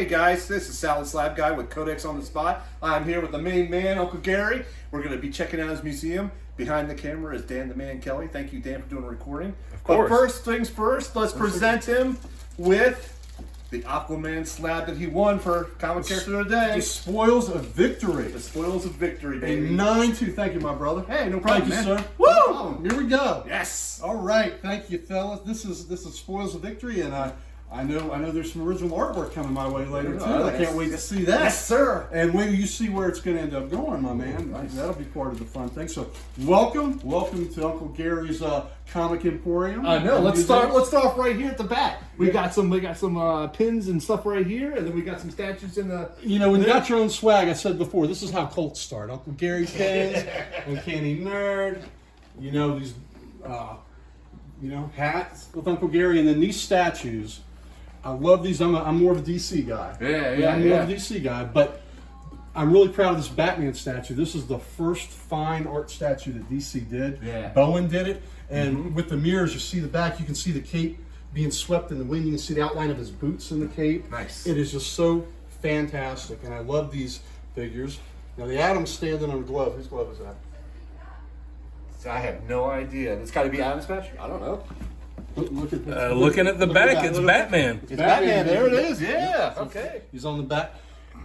guys, this is Sal and Slab Guy with CODEX on the spot. I'm here with the main man, Uncle Gary. We're going to be checking out his museum. Behind the camera is Dan the Man Kelly. Thank you, Dan, for doing the recording. Of course. But first things first, let's present him with the Aquaman slab that he won for Comic Character of the Day. The spoils of victory. The spoils of victory, A baby. 9-2. Thank you, my brother. Hey, no problem, Thank man. you, sir. Woo! No problem. Here we go. Yes. All right. Thank you, fellas. This is spoils of victory, and I know there's some original artwork coming my way later too. I can't wait to see that. Yes, sir. And wait till you see where it's going to end up going, my man. Nice. That'll be part of the fun thing. So, welcome to Uncle Gary's Comic Emporium. I know. Let's start off right here at the back. We got some pins and stuff right here, and then we got some statues in the. You know, when you got your own swag, I said before, this is how cults start. Uncle Gary pins, Uncanny Nerd. You know these, hats with Uncle Gary, and then these statues. I love these. I'm more of a DC guy. I'm more of a DC guy, but I'm really proud of this Batman statue. This is the first fine art statue that DC did. Yeah. Bowen did it, and with the mirrors, you see the back. You can see the cape being swept in the wind. You can see the outline of his boots in the cape. Nice. It is just so fantastic, and I love these figures. Now the Atom's standing on a glove. Whose glove is that? I have no idea. It's got to be Adam Smash. I don't know. Look at Looking at the back, it's Batman. It's Batman. There it is. Yeah. Okay. He's on the back,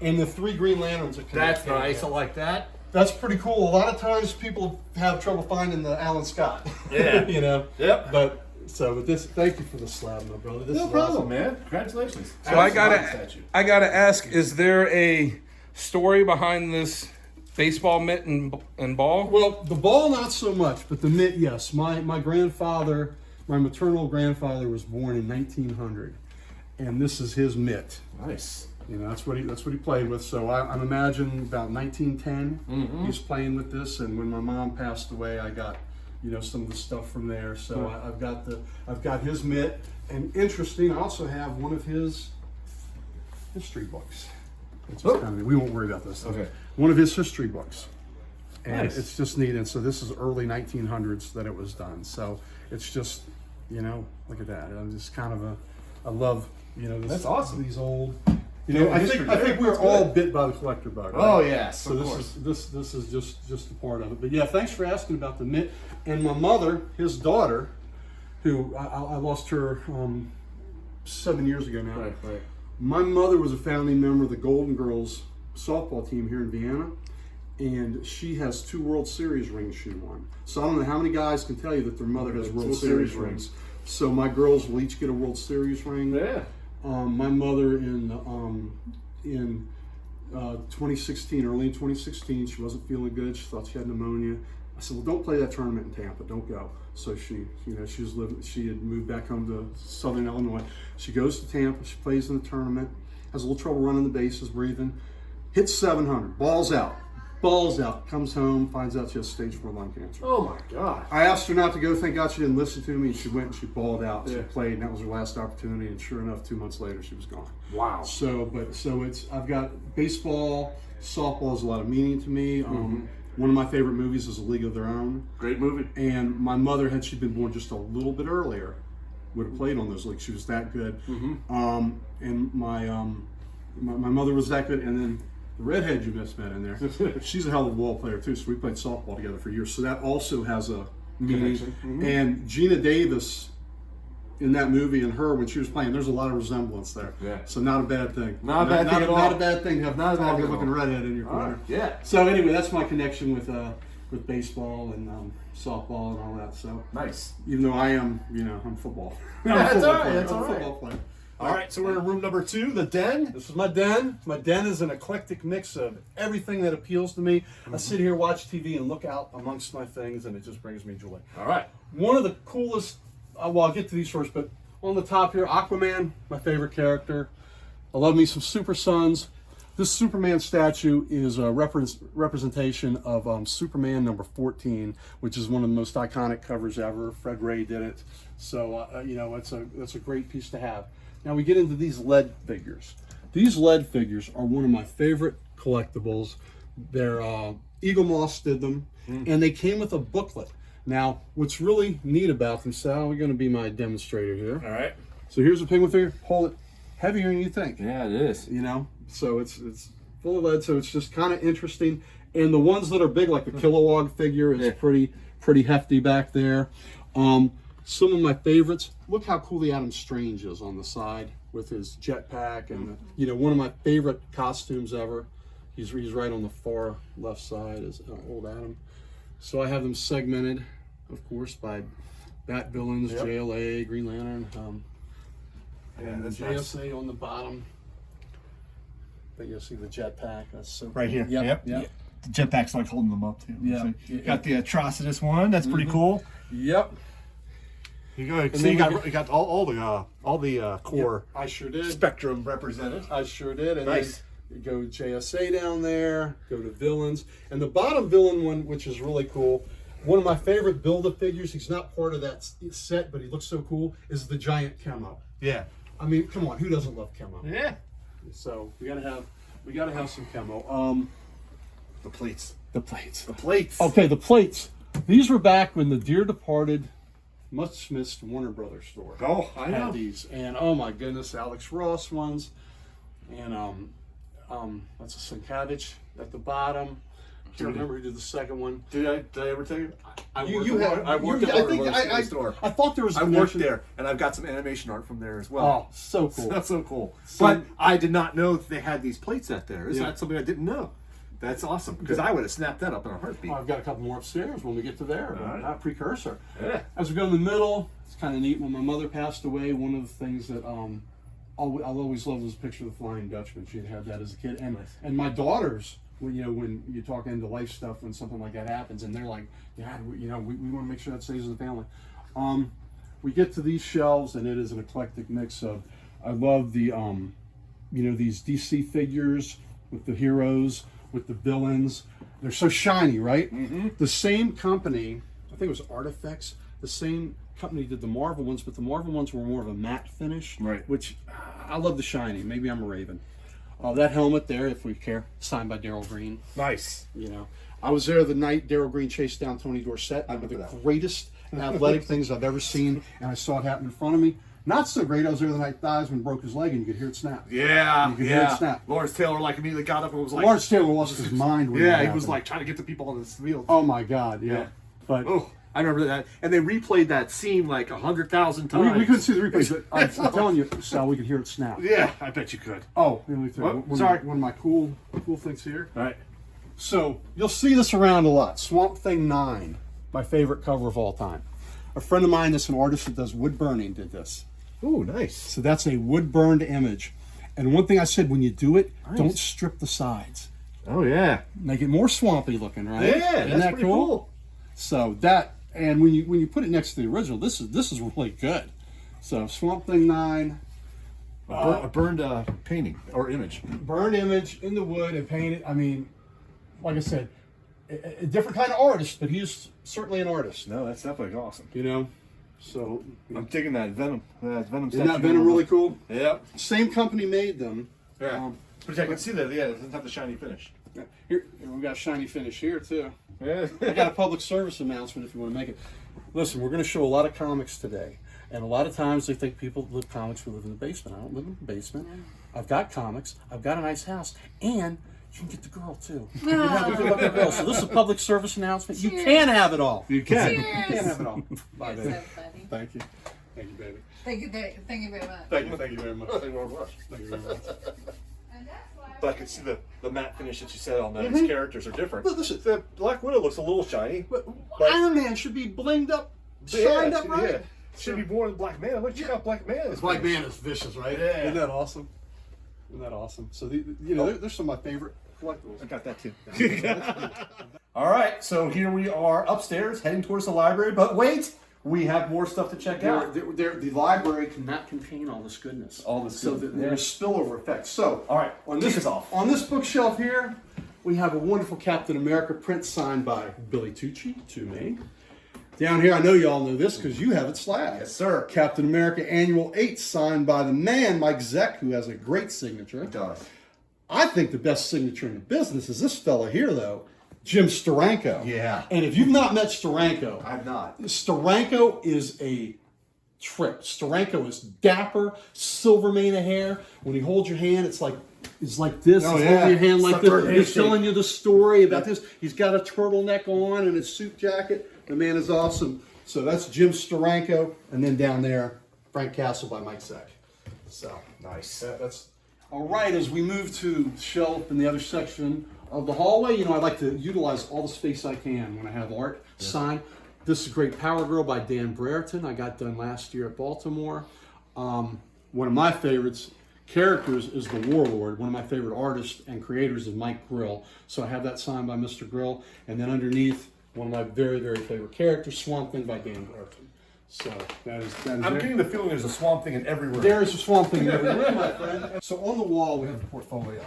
and the 3 Green Lanterns are connected. That's nice. I like that. That's pretty cool. A lot of times people have trouble finding the Alan Scott. Yeah. Yep. But this, thank you for the slab, my brother. This No is problem, awesome. man. Congratulations. So I gotta ask: is there a story behind this baseball mitt and ball? Well, the ball not so much, but the mitt, yes. My grandfather, my maternal grandfather, was born in 1900, and this is his mitt. Nice. You know, that's what he played with. So I'm imagining about 1910, he's playing with this. And when my mom passed away, I got, some of the stuff from there. So I've got his mitt. And interesting, I also have one of his history books. We won't worry about this. Okay. One of his history books. And Nice. it's just neat. And so this is early 1900s that it was done. So it's just, look at that. I'm just kind of I love, this, That's awesome. These old. I think we're all bit by the collector bug. Right? Oh yes. So this is just a part of it. But yeah, thanks for asking about the mitt. And my mother, his daughter, who I lost her 7 years ago now. Right. My mother was a founding member of the Golden Girls softball team here in Vienna, and she has 2 World Series rings she won. So I don't know how many guys can tell you that their mother has World Series rings. So my girls will each get a World Series ring. Yeah. My mother in 2016, early in 2016, she wasn't feeling good. She thought she had pneumonia. I said, well, don't play that tournament in Tampa. Don't go. So she had moved back home to Southern Illinois. She goes to Tampa. She plays in the tournament. Has a little trouble running the bases, breathing. Hits 700. Balls out. Comes home, finds out she has stage 4 lung cancer. Oh my God. I asked her not to go. Thank God she didn't listen to me. And she went and she balled out. She Yeah. played, and that was her last opportunity. And sure enough, 2 months later, she was gone. Wow. So I've got baseball, softball has a lot of meaning to me. One of my favorite movies is A League of Their Own. Great movie. And my mother, had she been born just a little bit earlier, would have played on those leagues. She was that good. And my mother was that good. And then the redhead you just met in there, she's a hell of a ball player too. So we played softball together for years. So that also has a meaning. And Gina Davis in that movie and her when she was playing, there's a lot of resemblance there. Yeah. So not a bad thing. Not a bad thing at all. Not a bad thing to have Not a bad a thing good looking at all. redhead in your corner. Right. Yeah. So anyway, that's my connection with baseball and softball and all that. So Nice. even though I am, I'm football. That's all right. That's I'm all a right. football player. All right. So we're in room number 2, the den. This is my den. My den is an eclectic mix of everything that appeals to me. I sit here, watch TV, and look out amongst my things, and it just brings me joy. All right. One of the coolest, well, I'll get to these first, but on the top here, Aquaman, my favorite character. I love me some Super Sons. This Superman statue is a representation of Superman number 14, which is one of the most iconic covers ever. Fred Ray did it. So, it's a great piece to have. Now we get into these lead figures. These lead figures are one of my favorite collectibles. They're Eagle Moss did them, and they came with a booklet. Now, what's really neat about them, Sal, you're going to be my demonstrator here. All right. So here's a penguin figure. Hold it. heavier than you think. Yeah, it is. You know, so it's full of lead, so it's just kind of interesting. And the ones that are big, like the Kilowog figure, is pretty hefty back there. Some of my favorites. Look how cool the Adam Strange is on the side with his jetpack, and you know, one of my favorite costumes ever. He's right on the far left side is old Adam. So I have them segmented, of course, by Bat Villains, JLA, Green Lantern, and the JSA nice. On the bottom. But you'll see the jetpack. That's so right cool. here. Yep. The jetpack's like holding them up too. Yeah. So you got the Atrocitus one. That's pretty cool. Yep. You got all the core. I sure did. Spectrum represented. I sure did. And nice. Then you go JSA down there. Go to villains, and the bottom villain one, which is really cool. One of my favorite Build-A-Figures. He's not part of that set, but he looks so cool. Is the giant Chemo. Yeah. I mean, come on, who doesn't love Chemo? Yeah. So we gotta have some Chemo. The plates. The plates. The plates. Okay, the plates. These were back when the dear departed, much missed Warner Brothers store. Oh, I know. Had these, and oh my goodness, Alex Ross ones, and that's a Sienkiewicz at the bottom. I can't remember who did the second one. Did I ever tell you? I worked at the store. I thought there was. I worked there, and I've got some animation art from there as well. Oh, so cool! That's so cool. But I did not know that they had these plates out there. Is that something I didn't know? That's awesome, because I would have snapped that up in a heartbeat. I've got a couple more upstairs when we get to there. Not precursor. Yeah. As we go in the middle, it's kind of neat. When my mother passed away, one of the things that I'll always love was a picture of the Flying Dutchman. She had that as a kid, and my daughters. When you talk into life stuff, when something like that happens, and they're like, "Yeah, we want to make sure that stays in the family." We get to these shelves, and it is an eclectic mix of. I love the, these DC figures with the heroes, with the villains. They're so shiny, right? Mm-hmm. The same company, I think it was Artifacts. The same company did the Marvel ones, but the Marvel ones were more of a matte finish, right? Which I love the shiny. Maybe I'm a Raven. That helmet there, if we care, signed by Daryl Green. Nice. You know, I was there the night Daryl Green chased down Tony Dorsett. One of the greatest athletic things I've ever seen, and I saw it happen in front of me. Not so great. I was there the night Theismann broke his leg, and you could hear it snap. Yeah, you could hear it snap. Lawrence Taylor immediately got up and was like, Lawrence Taylor lost his mind. When he was like trying to get the people on this field. Oh my God, yeah. But I remember that, and they replayed that scene like 100,000 times. We couldn't see the replays, but I'm telling you, Sal, we could hear it snap. Yeah, I bet you could. Oh, let me tell you. Sorry. One of my cool things here. All right. So you'll see this around a lot. Swamp Thing 9, my favorite cover of all time. A friend of mine that's an artist that does wood burning did this. Ooh, nice. So that's a wood burned image. And one thing I said, when you do it, don't strip the sides. Oh yeah. Make it more swampy looking, right? Yeah, Isn't that cool? So that, and when you put it next to the original, this is really good. So Swamp Thing 9. A burned painting or image. Burned image in the wood and painted. I mean, like I said, a different kind of artist, but he's certainly an artist. No, that's definitely awesome. You know? So I'm digging that Venom. Venom. Isn't that Venom really cool? Yep. Same company made them. Yeah. But I can see that. Yeah, it doesn't have the shiny finish. Here we got a shiny finish here too. Yeah. I got a public service announcement if you want to make it. Listen, we're going to show a lot of comics today, and a lot of times they think people live comics who live in the basement. I don't live in the basement. I've got comics. I've got a nice house, and you can get the girl too. You can have a good girl. So this is a public service announcement. Cheers. You can have it all. You can. Cheers. You can have it all. Bye, You're baby. so funny. Thank you. Thank you, baby. Thank you very much. Thank you very much. Thank you very much. Thank you very much. And that's why But I can see the matte finish that you said on that. These characters are different. But listen, the Black Widow looks a little shiny. But Iron Man should be blinged up, shined up right. Yeah. Should be more than Black Man. Look, check out Black Man. Black Man is vicious, right? Yeah. Isn't that awesome? Isn't that awesome? So there's some of my favorite collectibles. I got that too. All right, so here we are upstairs, heading towards the library. But wait, we have more stuff to check out. The library cannot contain all this goodness. All this So goodness. there's spillover effect. So, All right, kick us off. On this bookshelf here, we have a wonderful Captain America print signed by Billy Tucci to me. Down here, I know you all know this because you have it slabbed. Yes, sir. Captain America Annual 8 signed by the man, Mike Zeck, who has a great signature. It does. I think the best signature in the business is this fella here, though, Jim Steranko. Yeah. And if you've not met Steranko, I've not. Steranko is a trip. Steranko is dapper, silver mane of hair. When he holds your hand, it's like this. Oh, He's yeah. holding your hand It's like like this. third He's handshake. telling you the story about this. He's got a turtleneck on and a suit jacket. The man is awesome. So that's Jim Steranko, and then down there, Frank Castle by Mike Zeck. So Nice. that's all right. As we move to shelf in the other section of the hallway, you know, I like to utilize all the space I can when I have art signed. This is Great Power Girl by Dan Brereton. I got done last year at Baltimore. One of my favorites characters is the Warlord. One of my favorite artists and creators is Mike Grill. So I have that signed by Mr. Grill. And then underneath, one of my very, very favorite characters, Swamp Thing by Dan Brereton. So that is I'm there. getting the feeling there's a Swamp Thing in every room. There is a Swamp Thing in every room, my friend. So on the wall, we have the portfolio.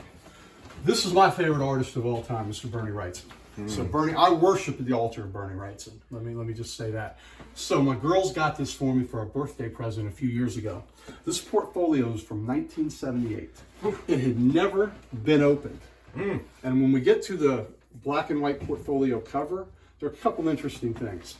This is my favorite artist of all time, Mr. Bernie Wrightson. So Bernie, I worship at the altar of Bernie Wrightson. Let me just say that. So my girls got this for me for a birthday present a few years ago. This portfolio is from 1978. It had never been opened. And when we get to the black and white portfolio cover, there are a couple interesting things.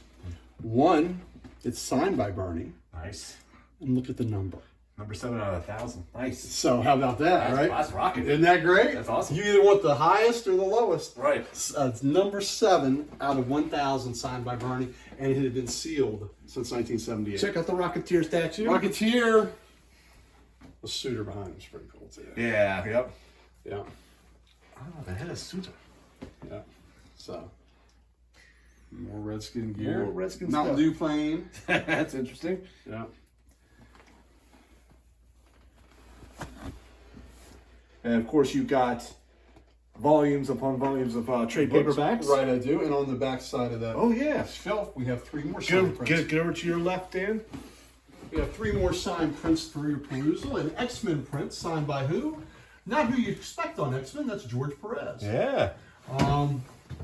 One, it's signed by Bernie. Nice. And look at the number. Number 7 out of 1,000. Nice. So how about that, right? That's rocking. Isn't that great? That's awesome. You either want the highest or the lowest. Right. It's number 7 out of 1,000 signed by Bernie, and it had been sealed since 1978. Check out the Rocketeer statue. Rocketeer. The suitor behind him is pretty cool too. Yeah. Yep. Yeah. Oh, the head of Suter. Yeah. So more Redskin gear. More Redskin Mountain stuff. Dew plane. That's interesting. Yeah. And of course, you've got volumes upon volumes of trade paperbacks. Right, I do. And on the back side of that Oh, yeah. shelf, we have 3 more signed prints. Get over to your left, Dan. We have 3 more signed prints for your perusal. An X-Men print signed by who? Not who you expect on X-Men. That's George Perez. Yeah.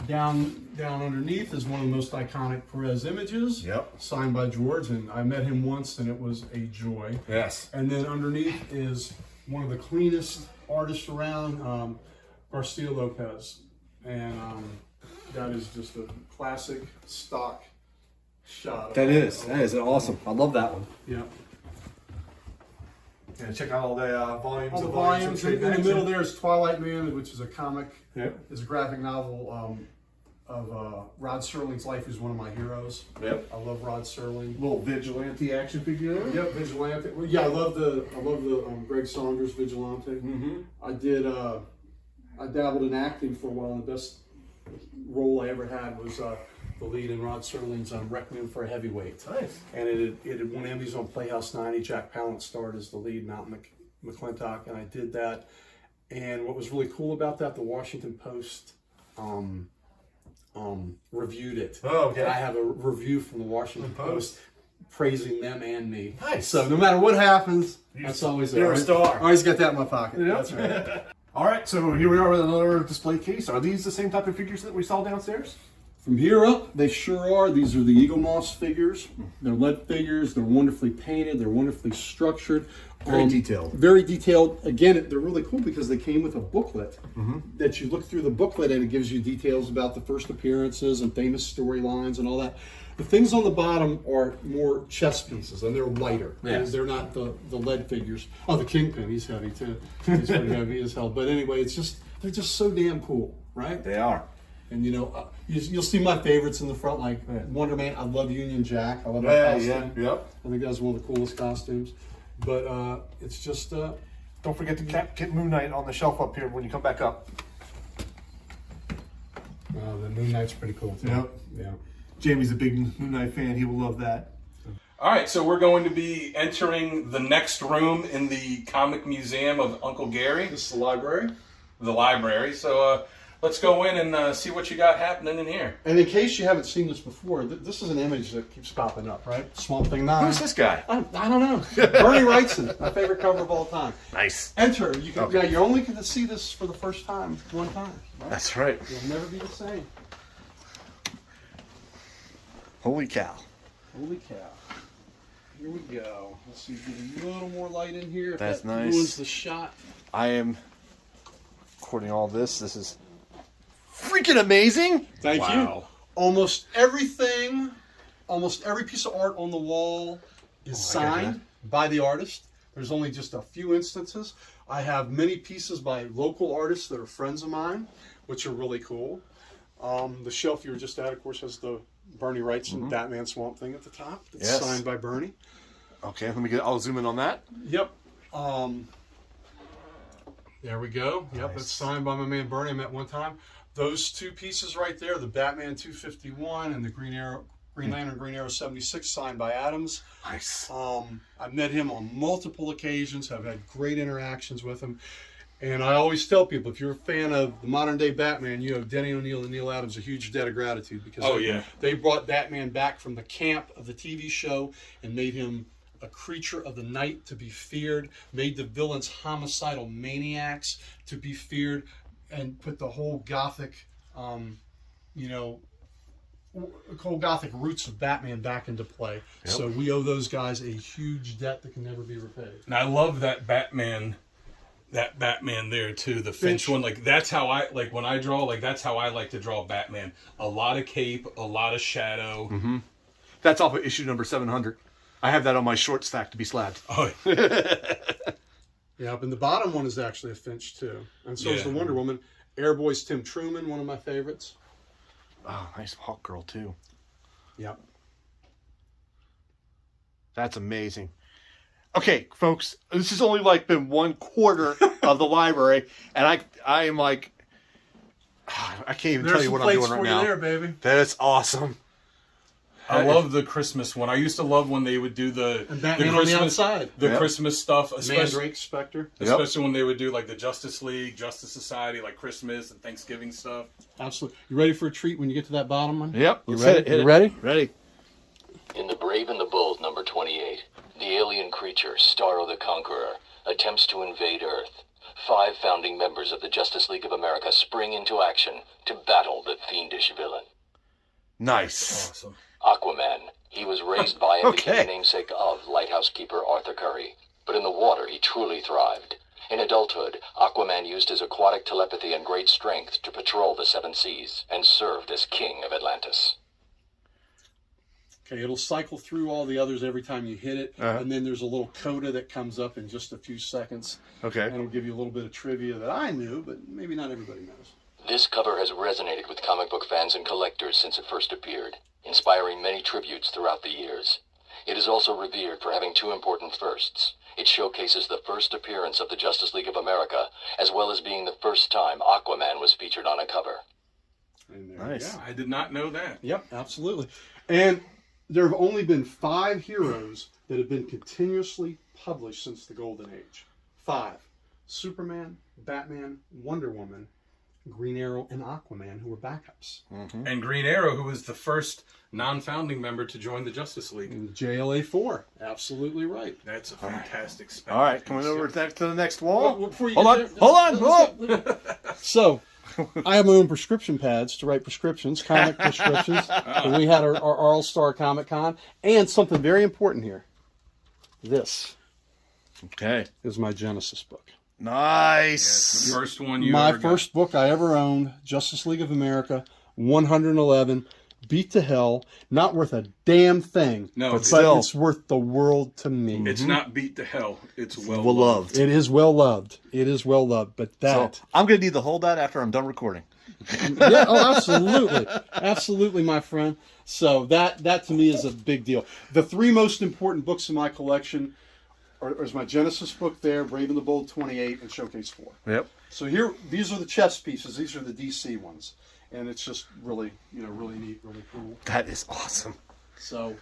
Down underneath is one of the most iconic Perez images. Yep. Signed by George, and I met him once, and it was a joy. Yes. And then underneath is one of the cleanest artists around, Garcia Lopez, and that is just a classic stock shot. That is awesome. I love that one. Yeah. And check out all the volumes. All the of volumes. of In the middle there is Twilight Man, which is a comic. Yep. It's a graphic novel of Rod Serling's life, who's one of my heroes. Yep. I love Rod Serling. Little vigilante action figure. Yep, Vigilante. Well, yeah, I love the Greg Saunders Vigilante. Mm-hmm. I did. I dabbled in acting for a while, and the best role I ever had was the lead in Rod Serling's Requiem for a Heavyweight. Nice. And it had won Emmys on Playhouse 90. Jack Palance starred as the lead, Mountain McClintock, and I did that. And what was really cool about that, the Washington Post reviewed it. Oh, okay. And I have a review from the Washington Post praising them and me. Nice. So no matter what happens, that's always there. You're a star. I always got that in my pocket. Yep. That's right. All right, so here we are with another display case. Are these the same type of figures that we saw downstairs? From here up, they sure are. These are the Eagle Moss figures. They're lead figures. They're wonderfully painted. They're wonderfully structured. Very detailed. Very detailed. Again, they're really cool because they came with a booklet that you look through the booklet and it gives you details about the first appearances and famous storylines and all that. The things on the bottom are more chess pieces and they're lighter. Yes. They're not the lead figures. Oh, the Kingpin, he's heavy too. He's pretty heavy as hell. But anyway, they're just so damn cool, right? They are. And you'll see my favorites in the front, like Wonder Man. I love Union Jack. I love that Yeah, costume. yeah, yep. I think that's one of the coolest costumes. But it's just Don't forget to get Moon Knight on the shelf up here when you come back up. the Moon Knight's pretty cool too. Yep. Yeah. Jamie's a big Moon Knight fan. He will love that. All right, so we're going to be entering the next room in the Comic Museum of Uncle Gary, This is the library. the library. So let's go in and see what you got happening in here. And in case you haven't seen this before, this is an image that keeps popping up, right? Swamp Thing 9. Who's this guy? I don't know. Bernie Wrightson, my favorite cover of all time. Nice. Enter. You can. Yeah, you're only going to see this for the first time, one time. Right? That's right. You'll never be the same. Holy cow. Holy cow. Here we go. Let's see, get a little more light in here. If That's that nice. ruins the shot. I am recording all this. This is freaking amazing. Thank Wow. you. Almost everything, almost every piece of art on the wall is signed by the artist. There's only just a few instances. I have many pieces by local artists that are friends of mine, which are really cool. The shelf you were just at, of course, has the Bernie Wrightson Batman Swamp Thing at the top. It's signed by Bernie. Okay, I'll zoom in on that. Yep. There we go. Yep, that's signed by my man Bernie. I met one time. Those two pieces right there, the Batman 251 and the Green Lantern Green Arrow 76, signed by Adams. Nice. I've met him on multiple occasions. I've had great interactions with him. And I always tell people, if you're a fan of the modern day Batman, you owe Denny O'Neil and Neil Adams a huge debt of gratitude, because they brought Batman back from the camp of the TV show and made him a creature of the night to be feared, made the villains homicidal maniacs to be feared, and put the whole gothic, whole gothic roots of Batman back into play. Yep. So we owe those guys a huge debt that can never be repaid. And I love that Batman there too, the Finch one. Like, that's how I like when I draw. Like, that's how I like to draw Batman. A lot of cape, a lot of shadow. Mm-hmm. That's off of issue number 700. I have that on my short stack to be slabbed. Oh. Yep, and the bottom one is actually a Finch too, and so is the Wonder Woman. Airboy's Tim Truman, one of my favorites. Oh, nice Hawk Girl too. Yep. That's amazing. Okay, folks, this has only like been 1/4 of the library, and I am like, I can't even tell you what I'm doing right now. There, baby. That's awesome. I love the Christmas one. I used to love when they would do the Batman on the outside, Christmas stuff, especially Mandrake Spectre, especially when they would do like the Justice League, Justice Society, like Christmas and Thanksgiving stuff. Absolutely. You ready for a treat when you get to that bottom one? Yep. You ready? You ready? Ready. In The Brave and the Bold, number 28, the alien creature, Starro the Conqueror, attempts to invade Earth. 5 founding members of the Justice League of America spring into action to battle the fiendish villain. Nice. Awesome. Aquaman. He was raised by and became the namesake of lighthouse keeper Arthur Curry, but in the water he truly thrived. In adulthood, Aquaman used his aquatic telepathy and great strength to patrol the 7 seas and served as king of Atlantis. Okay, it'll cycle through all the others every time you hit it, and then there's a little coda that comes up in just a few seconds. Okay. And it'll give you a little bit of trivia that I knew, but maybe not everybody knows. This cover has resonated with comic book fans and collectors since it first appeared, inspiring many tributes throughout the years. It is also revered for having 2 important firsts. It showcases the first appearance of the Justice League of America, as well as being the first time Aquaman was featured on a cover. Nice. I did not know that. Yep, absolutely. And there have only been 5 heroes that have been continuously published since the Golden Age. 5. Superman, Batman, Wonder Woman, Green Arrow, and Aquaman, who were backups. Mm-hmm. And Green Arrow, who was the first non-founding member to join the Justice League. And JLA 4. Absolutely right. That's a fantastic spec. All right, coming over to the next wall. Well, before you Hold get on. So, I have my own prescription pads to write prescriptions, comic prescriptions. And we had our All-Star Comic Con. And something very important here. This Okay. is my Genesis book. Nice. The first one you My ever got. first book I ever owned, Justice League of America, 111, beat to hell, not worth a damn thing. No, but still. it's worth the world to me. It's not beat to hell. It's well loved. It is well loved. It is well loved. But that, So, I'm going to need to hold that after I'm done recording. yeah, oh, absolutely, absolutely, my friend. So that to me is a big deal. The 3 most important books in my collection is my Genesis book there, Brave and the Bold 28, and Showcase 4. Yep. So here, these are the chess pieces. These are the DC ones, and it's just really, really neat, really cool. That is awesome. So,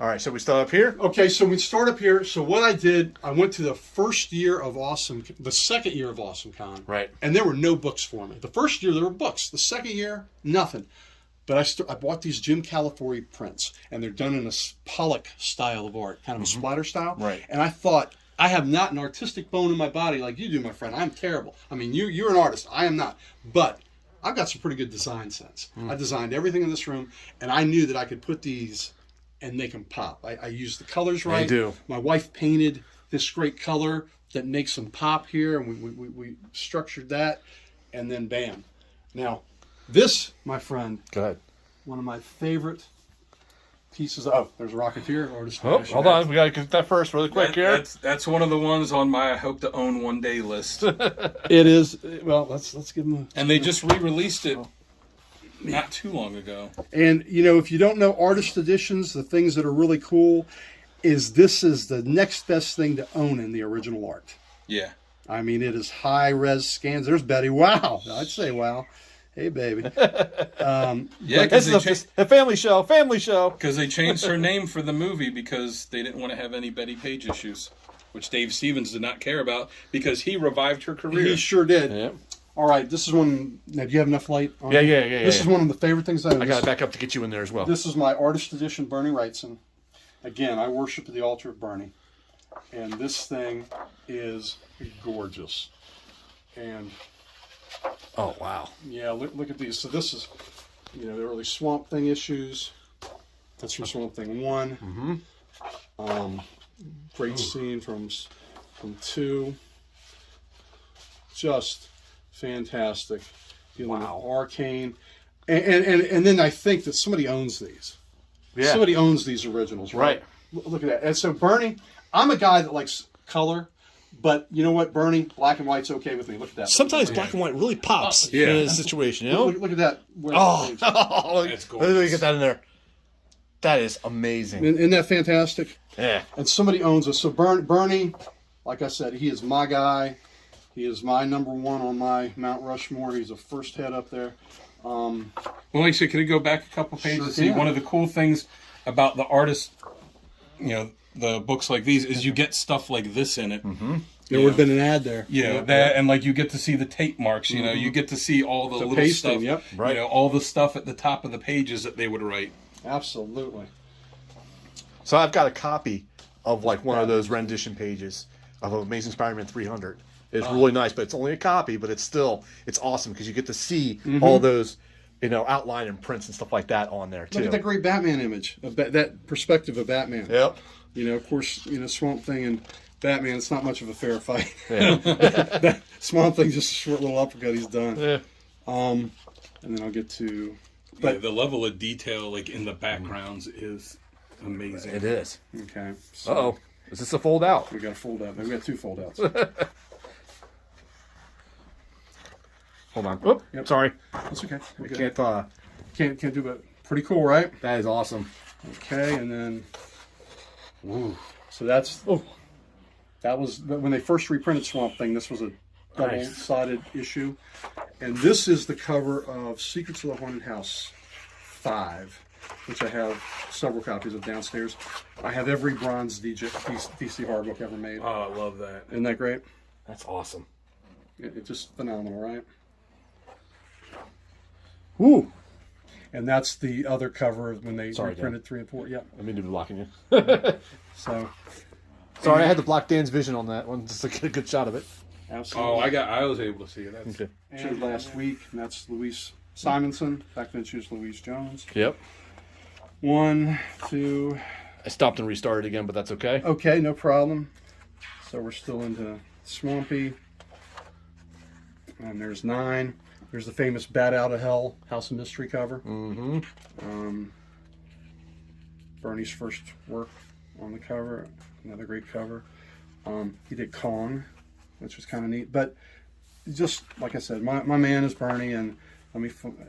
All right, so we start up here. okay, so we start up here. So what I did, I went to the second year of Awesome Con, Right. and there were no books for me. The first year there were books. The second year, nothing. But I bought these Jim Calafiore prints, and they're done in a Pollock style of art, kind of a splatter style. Right. And I thought, I have not an artistic bone in my body like you do, my friend. I'm terrible. I mean, you're an artist. I am not. But I've got some pretty good design sense. I designed everything in this room, and I knew that I could put these and make them pop. I used the colors right. do. My wife painted this great color that makes them pop here, and we structured that, and then bam. Now, this, my friend, Go ahead. one of my favorite pieces. Oh, there's a Rocketeer artist. Oh, hold on. We got to get that first really quick here. That's one of the ones on my I hope to own one day list. It is. Well, let's give them. And they just re-released it not too long ago. And if you don't know artist editions, the things that are really cool is this is the next best thing to own in the original art. Yeah. I mean, it is high res scans. There's Betty. Wow, I'd say wow. Hey, baby. Yeah, This is a family show. Family show. because they changed her name for the movie because they didn't want to have any Betty Page issues, which Dave Stevens did not care about because he revived her career. He sure did. Yep. All right, this is one. Now, do you have enough light on Yeah, it? yeah. This is one of the favorite things I own. I got to back up to get you in there as well. This is my artist edition Bernie Wrightson. Again, I worship at the altar of Bernie. And this thing is gorgeous. And Oh, wow. yeah, look at these. So this is, the early Swamp Thing issues. That's from Swamp Thing 1. Mm-hmm. Great scene from 2. Just fantastic. Dealing with Arcane. And then I think that somebody owns these. Yeah. Somebody owns these originals, right? Look at that. And so Bernie, I'm a guy that likes color, but you know what, Bernie, black and white's okay with me. Look at that. Sometimes black and white really pops Yeah. in a situation, you know? Look at that. Oh, That's let me gorgeous. get that in there. That is amazing. Isn't that fantastic? Yeah. And somebody owns us. So Bernie, like I said, he is my guy. He is my number one on my Mount Rushmore. He's the first head up there. Well, like I said, can I go back a couple pages? Sure See, can. one of the cool things about the artist, the books like these is you get stuff like this in it. Mm-hmm. There would have been an ad there. Yeah, that and like you get to see the tape marks. You get to see all the little pasting, stuff. yep. Right. All the stuff at the top of the pages that they would write. Absolutely. So I've got a copy of like one of those rendition pages of Amazing Spider-Man 300. It's really nice, but it's only a copy, but it's awesome because you get to see all those, outline and prints and stuff like that on there too. Look at that great Batman image, of that perspective of Batman. Yep. Of course, Swamp Thing and Batman, it's not much of a fair fight. Yeah. Swamp Thing's just a short little uppercut, he's done. Yeah. And then I'll get to... But the level of detail like in the backgrounds is amazing. It is. Okay. So Uh-oh. Is this a fold out? we got a fold out. We got 2 fold outs. Hold on. Oop, Yep. sorry. That's okay. We Good. can't, Can't do that. Pretty cool, right? that is awesome. Okay, and then... Ooh. So that's... Oh. That was... When they first reprinted Swamp Thing, this was a double-sided issue. And this is the cover of Secrets of the Haunted House 5, which I have several copies of downstairs. I have every bronze DC horror book ever made. Oh, I love that. Isn't that great? That's awesome. It's just phenomenal, right? Ooh. And that's the other cover when they Sorry, reprinted 3 and 4. Yep. I mean to be blocking you. So, Sorry, I had to block Dan's vision on that one just to get a good shot of it. absolutely. Oh, I was able to see it. That's, Okay. Showed last week, and that's Louise Simonson. Back then she was Louise Jones. Yep. 1, 2. I stopped and restarted again, but that's okay. Okay, no problem. So we're still into Swampy. And there's 9. There's the famous Bat Out of Hell House of Mystery cover. Mm-hmm. Bernie's first work on the cover. Another great cover. He did Kong, which was kind of neat. But just like I said, my man is Bernie, and I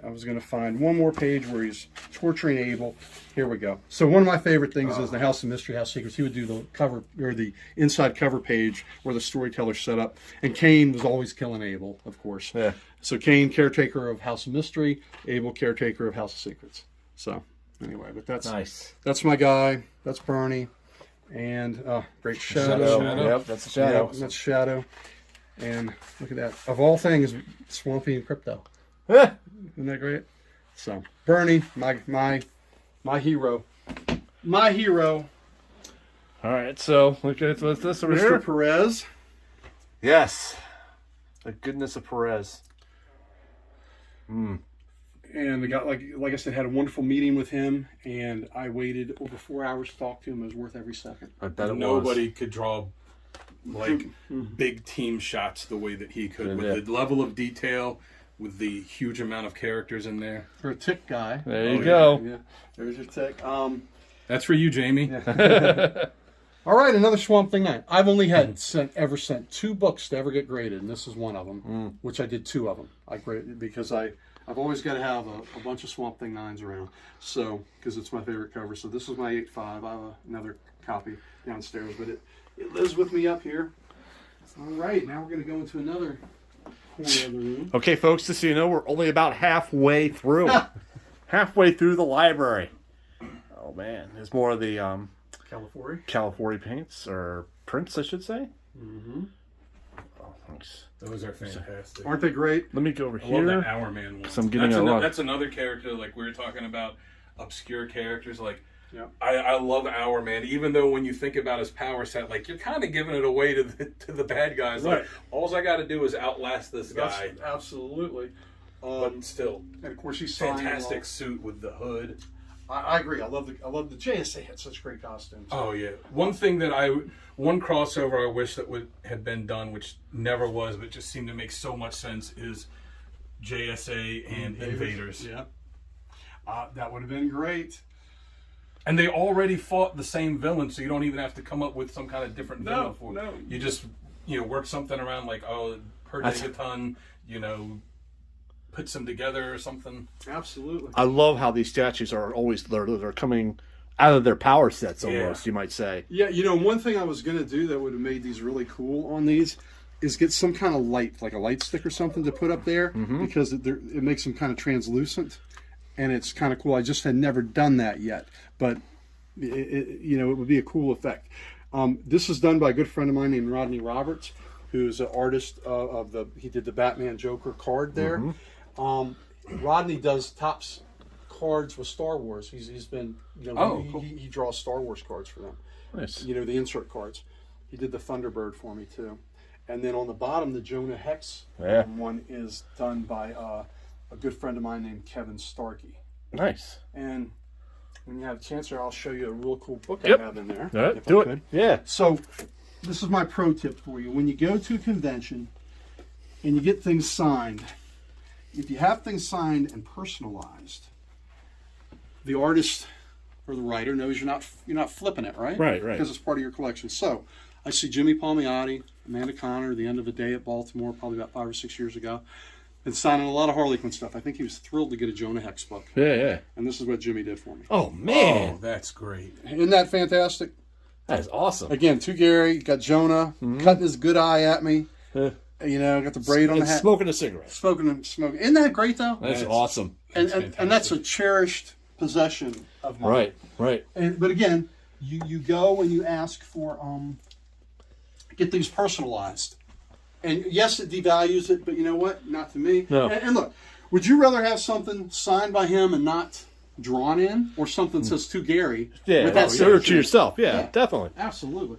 was going to find one more page where he's torturing Abel. Here we go. So one of my favorite things is the House of Mystery, House Secrets. He would do the cover or the inside cover page where the storyteller set up, and Cain was always killing Abel, of course. Yeah. So Cain, caretaker of House of Mystery, Abel, caretaker of House of Secrets. So anyway, but Nice. that's my guy. That's Bernie, and great Shadow. Yep, that's the Shadow. Yeah, that's Shadow. And look at that. Of all things, Swampy and Crypto. Yeah. Isn't that great? So Bernie, my hero, my hero. All right, so look at what's this over Mr. here. Perez. Yes. The goodness of Perez. And I got like I said, had a wonderful meeting with him, and I waited over 4 hours to talk to him. It was worth every second. I bet it nobody could draw like big team shots the way that he could with the level of detail, with the huge amount of characters in there. For a Tick guy. There you go. Yeah, there's your Tick. That's for you, Jamie. All right, another Swamp Thing 9. I've only had ever sent 2 books to ever get graded, and this is one of them, which I did 2 of them. I graded because I've always got to have a bunch of Swamp Thing 9s around, so because it's my favorite cover. So this is my 8.5. I have another copy downstairs, but it lives with me up here. All right, now we're going to go into another corner of the room. Okay, folks, just so you know, we're only about halfway through. Halfway through the library. Oh, man. There's more of the California paints, or prints, I should say. Mm-hmm. Oh, thanks. Those are fantastic. Aren't they great? Let me go over I here. love that Hour Man one. I'm getting a lot. That's another character, like we were talking about, obscure characters. Like, Yeah. I love Hour Man, even though when you think about his power set, like, you're kind of giving it away to the bad guys. Right. Like, all I got to do is outlast this guy. Absolutely. But still, And of course, he's signed fantastic suit with the hood. I agree. I love the JSA had such great costumes. Oh yeah. One crossover I wish that had been done, which never was, but just seemed to make so much sense, is JSA and Invaders. Yeah. That would have been great. And they already fought the same villain, so you don't even have to come up with some kind of different villain for it. No. You just, work something around, like, per Degaton, puts them together or something. Absolutely. I love how these statues are always they're coming out of their power sets almost, you might say. Yeah, one thing I was going to do that would have made these really cool on these is get some kind of light, like a light stick or something to put up there, because it makes them kind of translucent, and it's kind of cool. I just had never done that yet, but it would be a cool effect. This is done by a good friend of mine named Rodney Roberts, who's an artist he did the Batman Joker card there. Rodney does tops cards with Star Wars. He's been, cool. he draws Star Wars cards for them. Nice. The insert cards. He did the Thunderbird for me too. And then on the bottom, the Jonah Hex one is done by a good friend of mine named Kevin Starkey. Nice. And when you have a chance here, I'll show you a real cool book Yep. I have in there. All right, if do I it. could. Yeah. So this is my pro tip for you. When you go to a convention and you get things signed, if you have things signed and personalized, the artist or the writer knows you're not flipping it, right? Right. Because it's part of your collection. So I see Jimmy Palmiotti, Amanda Connor, The End of a Day at Baltimore, probably about 5 or 6 years ago. Been signing a lot of Harley Quinn stuff. I think he was thrilled to get a Jonah Hex book. Yeah. And this is what Jimmy did for me. Oh, man. Oh, that's great. Isn't that fantastic? That is awesome. Again, to Gary, got Jonah cutting his good eye at me. Got the braid on the hat. Smoking a cigarette. Smoking. Isn't that great though? That's awesome. And that's a cherished possession of mine. Right. But again, you go and you ask for get things personalized. And yes, it devalues it, but you know what? Not to me. No. And look, would you rather have something signed by him and not drawn in, or something that says to Gary? Yeah, with that or to yourself. Yeah, definitely. Absolutely.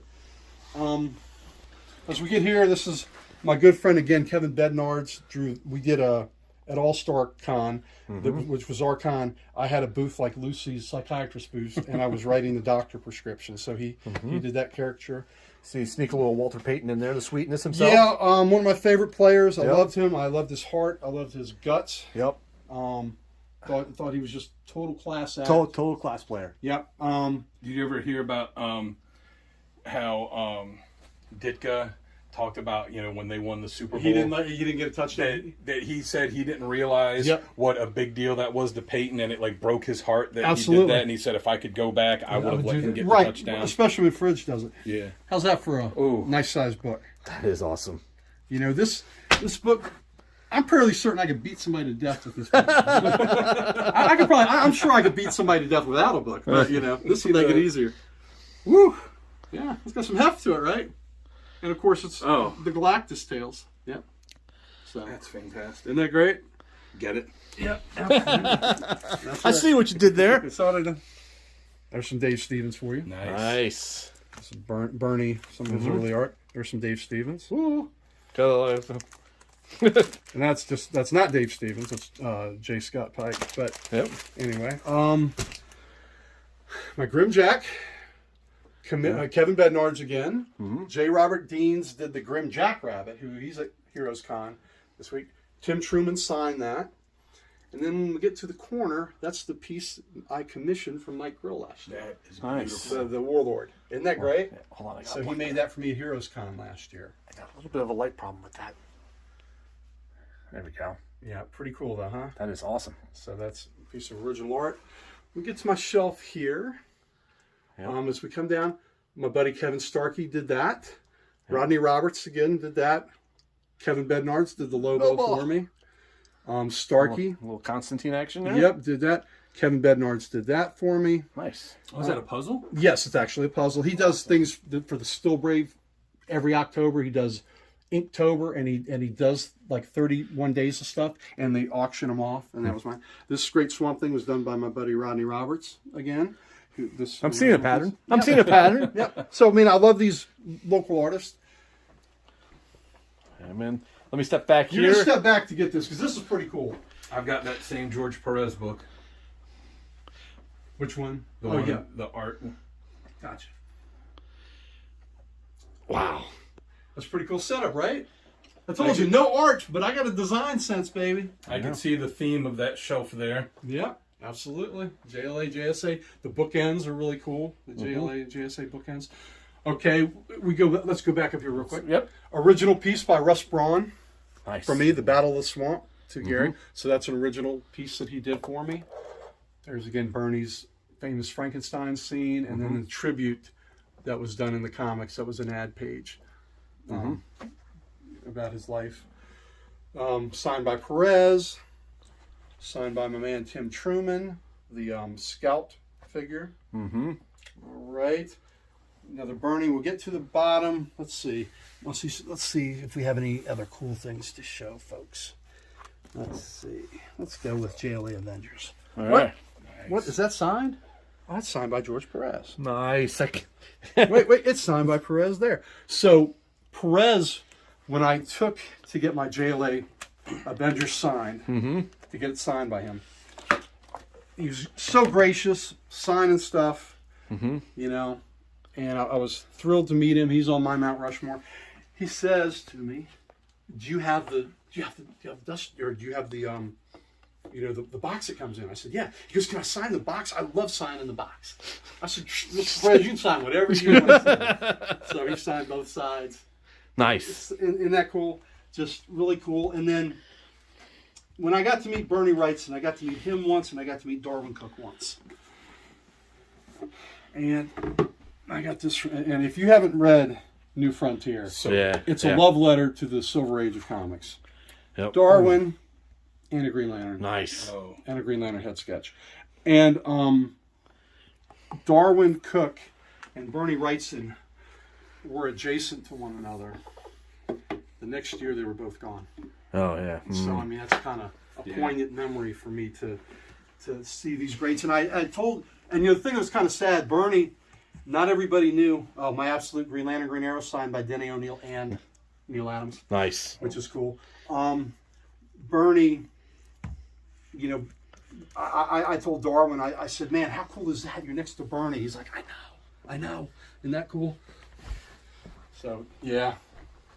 As we get here, this is my good friend again, Kevin Bednards. We did at All Star Con, which was our con. I had a booth like Lucy's psychiatrist booth, and I was writing the doctor prescription. So he did that caricature. So you sneak a little Walter Payton in there, the sweetness himself. Yeah, one of my favorite players. I Yep. loved him. I loved his heart. I loved his guts. Yep. Thought he was just total class act. Total class player. Yep. Did you ever hear about how Ditka talked about, when they won the Super Bowl? He didn't get a touchdown. That he said he didn't realize what a big deal that was to Peyton, and it broke his heart that he did that. And he said, if I could go back, I would have let him get the touchdown. Especially when Fridge does it. Yeah. How's that for a nice sized book? That is awesome. This book, I'm fairly certain I could beat somebody to death with this book. I'm sure I could beat somebody to death without a book. But this will make it easier. Woo! Yeah, it's got some heft to it, right? And of course, it's the Galactus Tales. Yep. So That's fantastic. isn't that great? Get it? Yep. I see what you did there. Saw it. There's some Dave Stevens for you. Nice. Some Bernie, some of his early art. There's some Dave Stevens. Woo. And that's not Dave Stevens. It's J. Scott Pike. But anyway, my Grimjack. Kevin Bednards again. J. Robert Deans did the Grim Jackrabbit, who he's at Heroes Con this week. Tim Truman signed that. And then when we get to the corner, that's the piece I commissioned from Mike Grill last year. That is Nice. beautiful. The Warlord. Isn't that great? Yeah, hold on, I got So he one. made that for me at Heroes Con last year. I got a little bit of a light problem with that. There we go. Yeah, pretty cool though, huh? That is awesome. So that's a piece of original art. We get to my shelf here. Yep. As we come down, my buddy Kevin Starkey did that. Rodney Roberts again did that. Kevin Bednards did the logo for me. Starkey, A little Constantine action there. yep, did that. Kevin Bednards did that for me. Nice. Was that a puzzle? Yes, it's actually a puzzle. He does things for the Still Brave every October. He does Inktober, and he does like 31 days of stuff, and they auction them off. And that was mine. This Great Swamp Thing was done by my buddy Rodney Roberts again. I'm seeing a pattern. I'm seeing a pattern. Yep. So I mean, I love these local artists. Yeah, man. Let me step back You're here. gonna step back to get this because this is pretty cool. I've got that same George Perez book. Which one? The Oh one, yeah, the art. gotcha. Wow. That's a pretty cool setup, right? I told you, no art, but I got a design sense, baby. I can see the theme of that shelf there. Yeah, absolutely. JLA, JSA. The bookends are really cool. The JLA, JSA bookends. Okay, let's go back up here real quick. Yep. Original piece by Russ Braun Nice. for me, The Battle of the Swamp to Gary. So that's an original piece that he did for me. There's again Bernie's famous Frankenstein scene, and then the tribute that was done in the comics. That was an ad page about his life. Signed by Perez. Signed by my man Tim Truman, the scout figure. Mm-hmm. All right. Another Bernie. We'll get to the bottom. Let's see. Let's see if we have any other cool things to show, folks. Let's see. Let's go with JLA Avengers. All What? right. What is that signed? Oh, that's signed by George Perez. Nice. wait, it's signed by Perez there. So Perez, when I took to get my JLA Avengers signed, to get it signed by him, he was so gracious, signing stuff, you know, and I was thrilled to meet him. He's on my Mount Rushmore. He says to me, "Do you have the dust, or do you have the the box that comes in?" I said, "Yeah." He goes, "Can I sign the box? I love signing the box." I said, "Mr. Perez, you can sign whatever you want to sign." So he signed both sides. Nice. Isn't that cool? Just really cool. And then when I got to meet Bernie Wrightson, I got to meet him once, and I got to meet Darwin Cook once. And I got this. And if you haven't read New Frontier, Yeah. it's a love letter to the Silver Age of comics. Yep. Darwin and a Green Lantern. Nice. Oh, And a Green Lantern head sketch. And Darwin Cook and Bernie Wrightson were adjacent to one another. The next year they were both gone. Oh yeah. So I mean that's kind of a poignant memory for me to see these greats. And I told, and the thing that was kind of sad, Bernie, not everybody knew my absolute Green Lantern Green Arrow signed by Denny O'Neil and Neil Adams, Nice. which is cool. Bernie, I told Darwin, I said, "Man, how cool is that? You're next to Bernie." He's like, I know. Isn't that cool? So, yeah,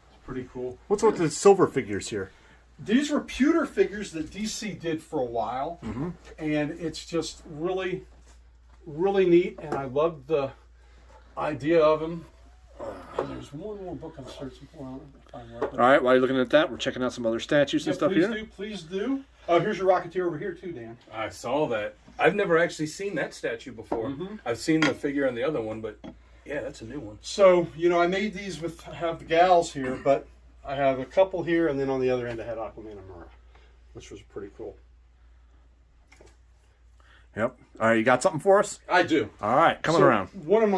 it's pretty cool. What's with the silver figures here? These were pewter figures that DC did for a while, and it's just really, really neat, and I love the idea of them. And there's one more book I'm searching for. All right. While you're looking at that, we're checking out some other statues and stuff here. Please do. Oh, here's your Rocketeer over here too, Dan. I saw that. I've never actually seen that statue before. I've seen the figure on the other one, but yeah, that's a new one. So, I made these I have the gals here, but I have a couple here, and then on the other end I had Aquaman and Mera, which was pretty cool. Yep. All right. You got something for us? I do. All right. Coming So, around. You want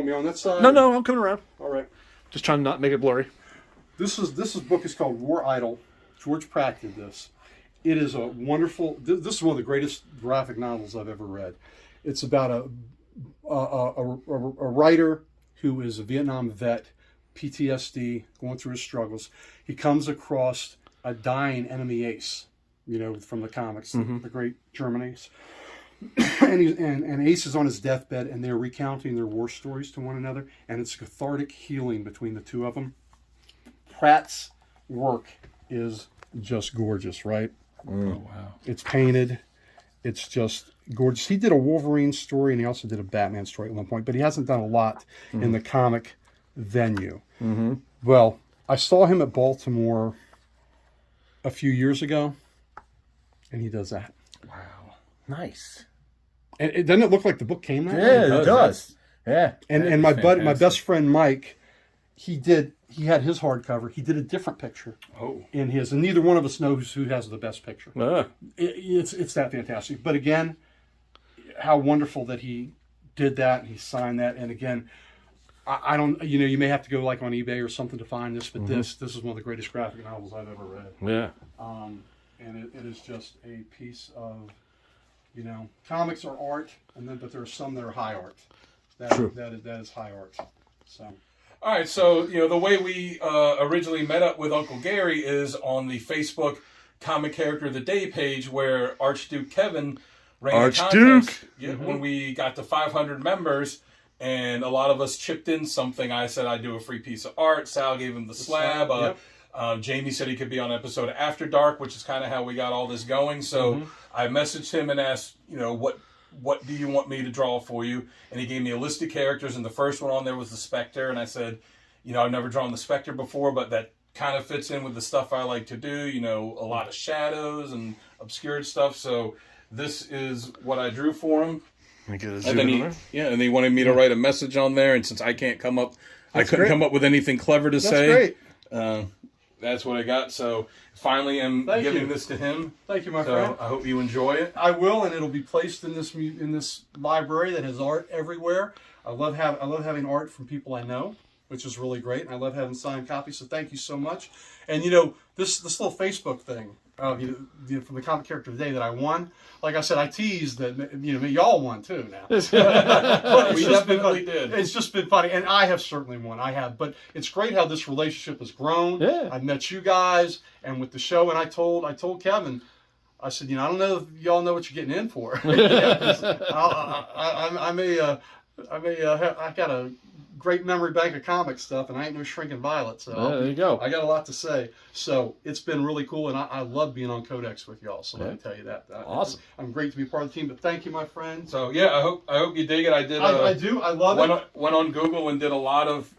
me on that side? No. I'm coming around. All right. Just trying to not make it blurry. This book is called War Idol. George Pratt did this. It is a wonderful. This is one of the greatest graphic novels I've ever read. It's about a writer who is a Vietnam vet, PTSD, going through his struggles. He comes across a dying enemy ace, from the comics, the great German ace. and Ace is on his deathbed, and they're recounting their war stories to one another, and it's cathartic healing between the two of them. Pratt's work is just gorgeous, right? Oh wow. It's painted. It's just gorgeous. He did a Wolverine story, and he also did a Batman story at one point, but he hasn't done a lot in the comic venue. Well, I saw him at Baltimore a few years ago, and he does that. Wow. Nice. And doesn't it look like the book came that way? Yeah, it does. Yeah. And my buddy, my fantastic. best friend Mike, he had his hardcover. He did a different picture Oh. in his, and neither one of us knows who has the best picture. It's that fantastic. But again, how wonderful that he did that and he signed that. And again, I don't, you may have to go like on eBay or something to find this, but this is one of the greatest graphic novels I've ever read. Yeah. And it is just a piece of, comics are art, but there are some that are high art. True. That is high art. So. All right, so the way we originally met up with Uncle Gary is on the Facebook Comic Character of the Day page, where Archduke Kevin ran a contest when we got to 500 members, and a lot of us chipped in something. I said I'd do a free piece of art. Sal gave him the slab. Jamie said he could be on episode of After Dark, which is kind of how we got all this going. So I messaged him and asked, what do you want me to draw for you? And he gave me a list of characters, and the first one on there was the Spectre. And I said, I've never drawn the Spectre before, but that kind of fits in with the stuff I like to do, a lot of shadows and obscured stuff. So this is what I drew for him. And then he wanted me to write a message on there, and since I can't come up, I couldn't come up with anything clever to say. Great. That's what I got. So finally, I'm giving this to him. Thank you, my So friend. I hope you enjoy it. I will, and it'll be placed in this library that has art everywhere. I love having art from people I know, which is really great. And I love having signed copies. So thank you so much. And this little Facebook thing, from the Comic Character Today that I won. Like I said, I teased that y'all won too now. But We definitely did. It's just been funny, and I have certainly won. I have, but it's great how this relationship has grown. Yeah. I've met you guys, and with the show, and I told Kevin, I said, I don't know if y'all know what you're getting in for. I got a great memory bank of comic stuff, and I ain't no shrinking violet. So there you go. I got a lot to say. So it's been really cool, and I love being on CODEX with y'all. So let me tell you that. Awesome. I'm great to be part of the team. But thank you, my friend. So yeah, I hope you dig it. I did. I do. I love it. Went on Google and did a lot of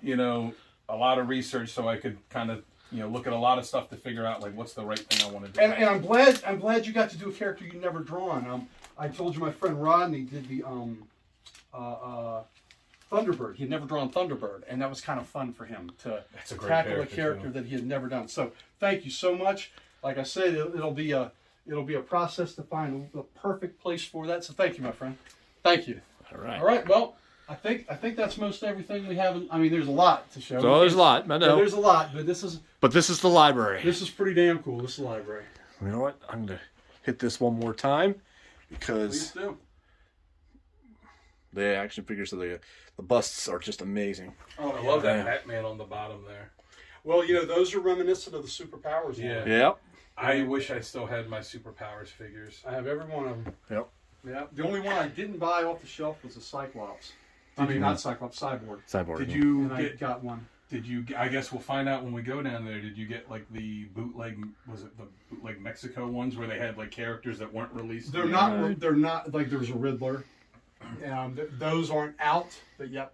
research, so I could kind of look at a lot of stuff to figure out like what's the right thing I want to do. And I'm glad you got to do a character you never drawn. I told you my friend Rodney did the Thunderbird. He had never drawn Thunderbird, and that was kind of fun for him to tackle a character that he had never done. So thank you so much. Like I said, it'll be a process to find the perfect place for that. So thank you, my friend. Thank you. All right. All right. Well, I think that's most everything we have. There's a lot to show. So there's a lot. I know. Yeah, there's a lot, but this is the library. This is pretty damn cool. This is the library. You know what? I'm going to hit this one more time because Please do. the action figures of the busts are just amazing. Oh, I love that Batman on the bottom there. Well, those are reminiscent of the superpowers. Yeah. Yep. I wish I still had my superpowers figures. I have every one of them. Yep. Yeah. The only one I didn't buy off the shelf was a Cyclops. Not Cyclops, Cyborg. Cyborg. Did you And I got one. Did you? I guess we'll find out when we go down there. Did you get like the bootleg? Was it the bootleg Mexico ones where they had like characters that weren't released? They're not. They're not like there's a Riddler. Those aren't out. But yep.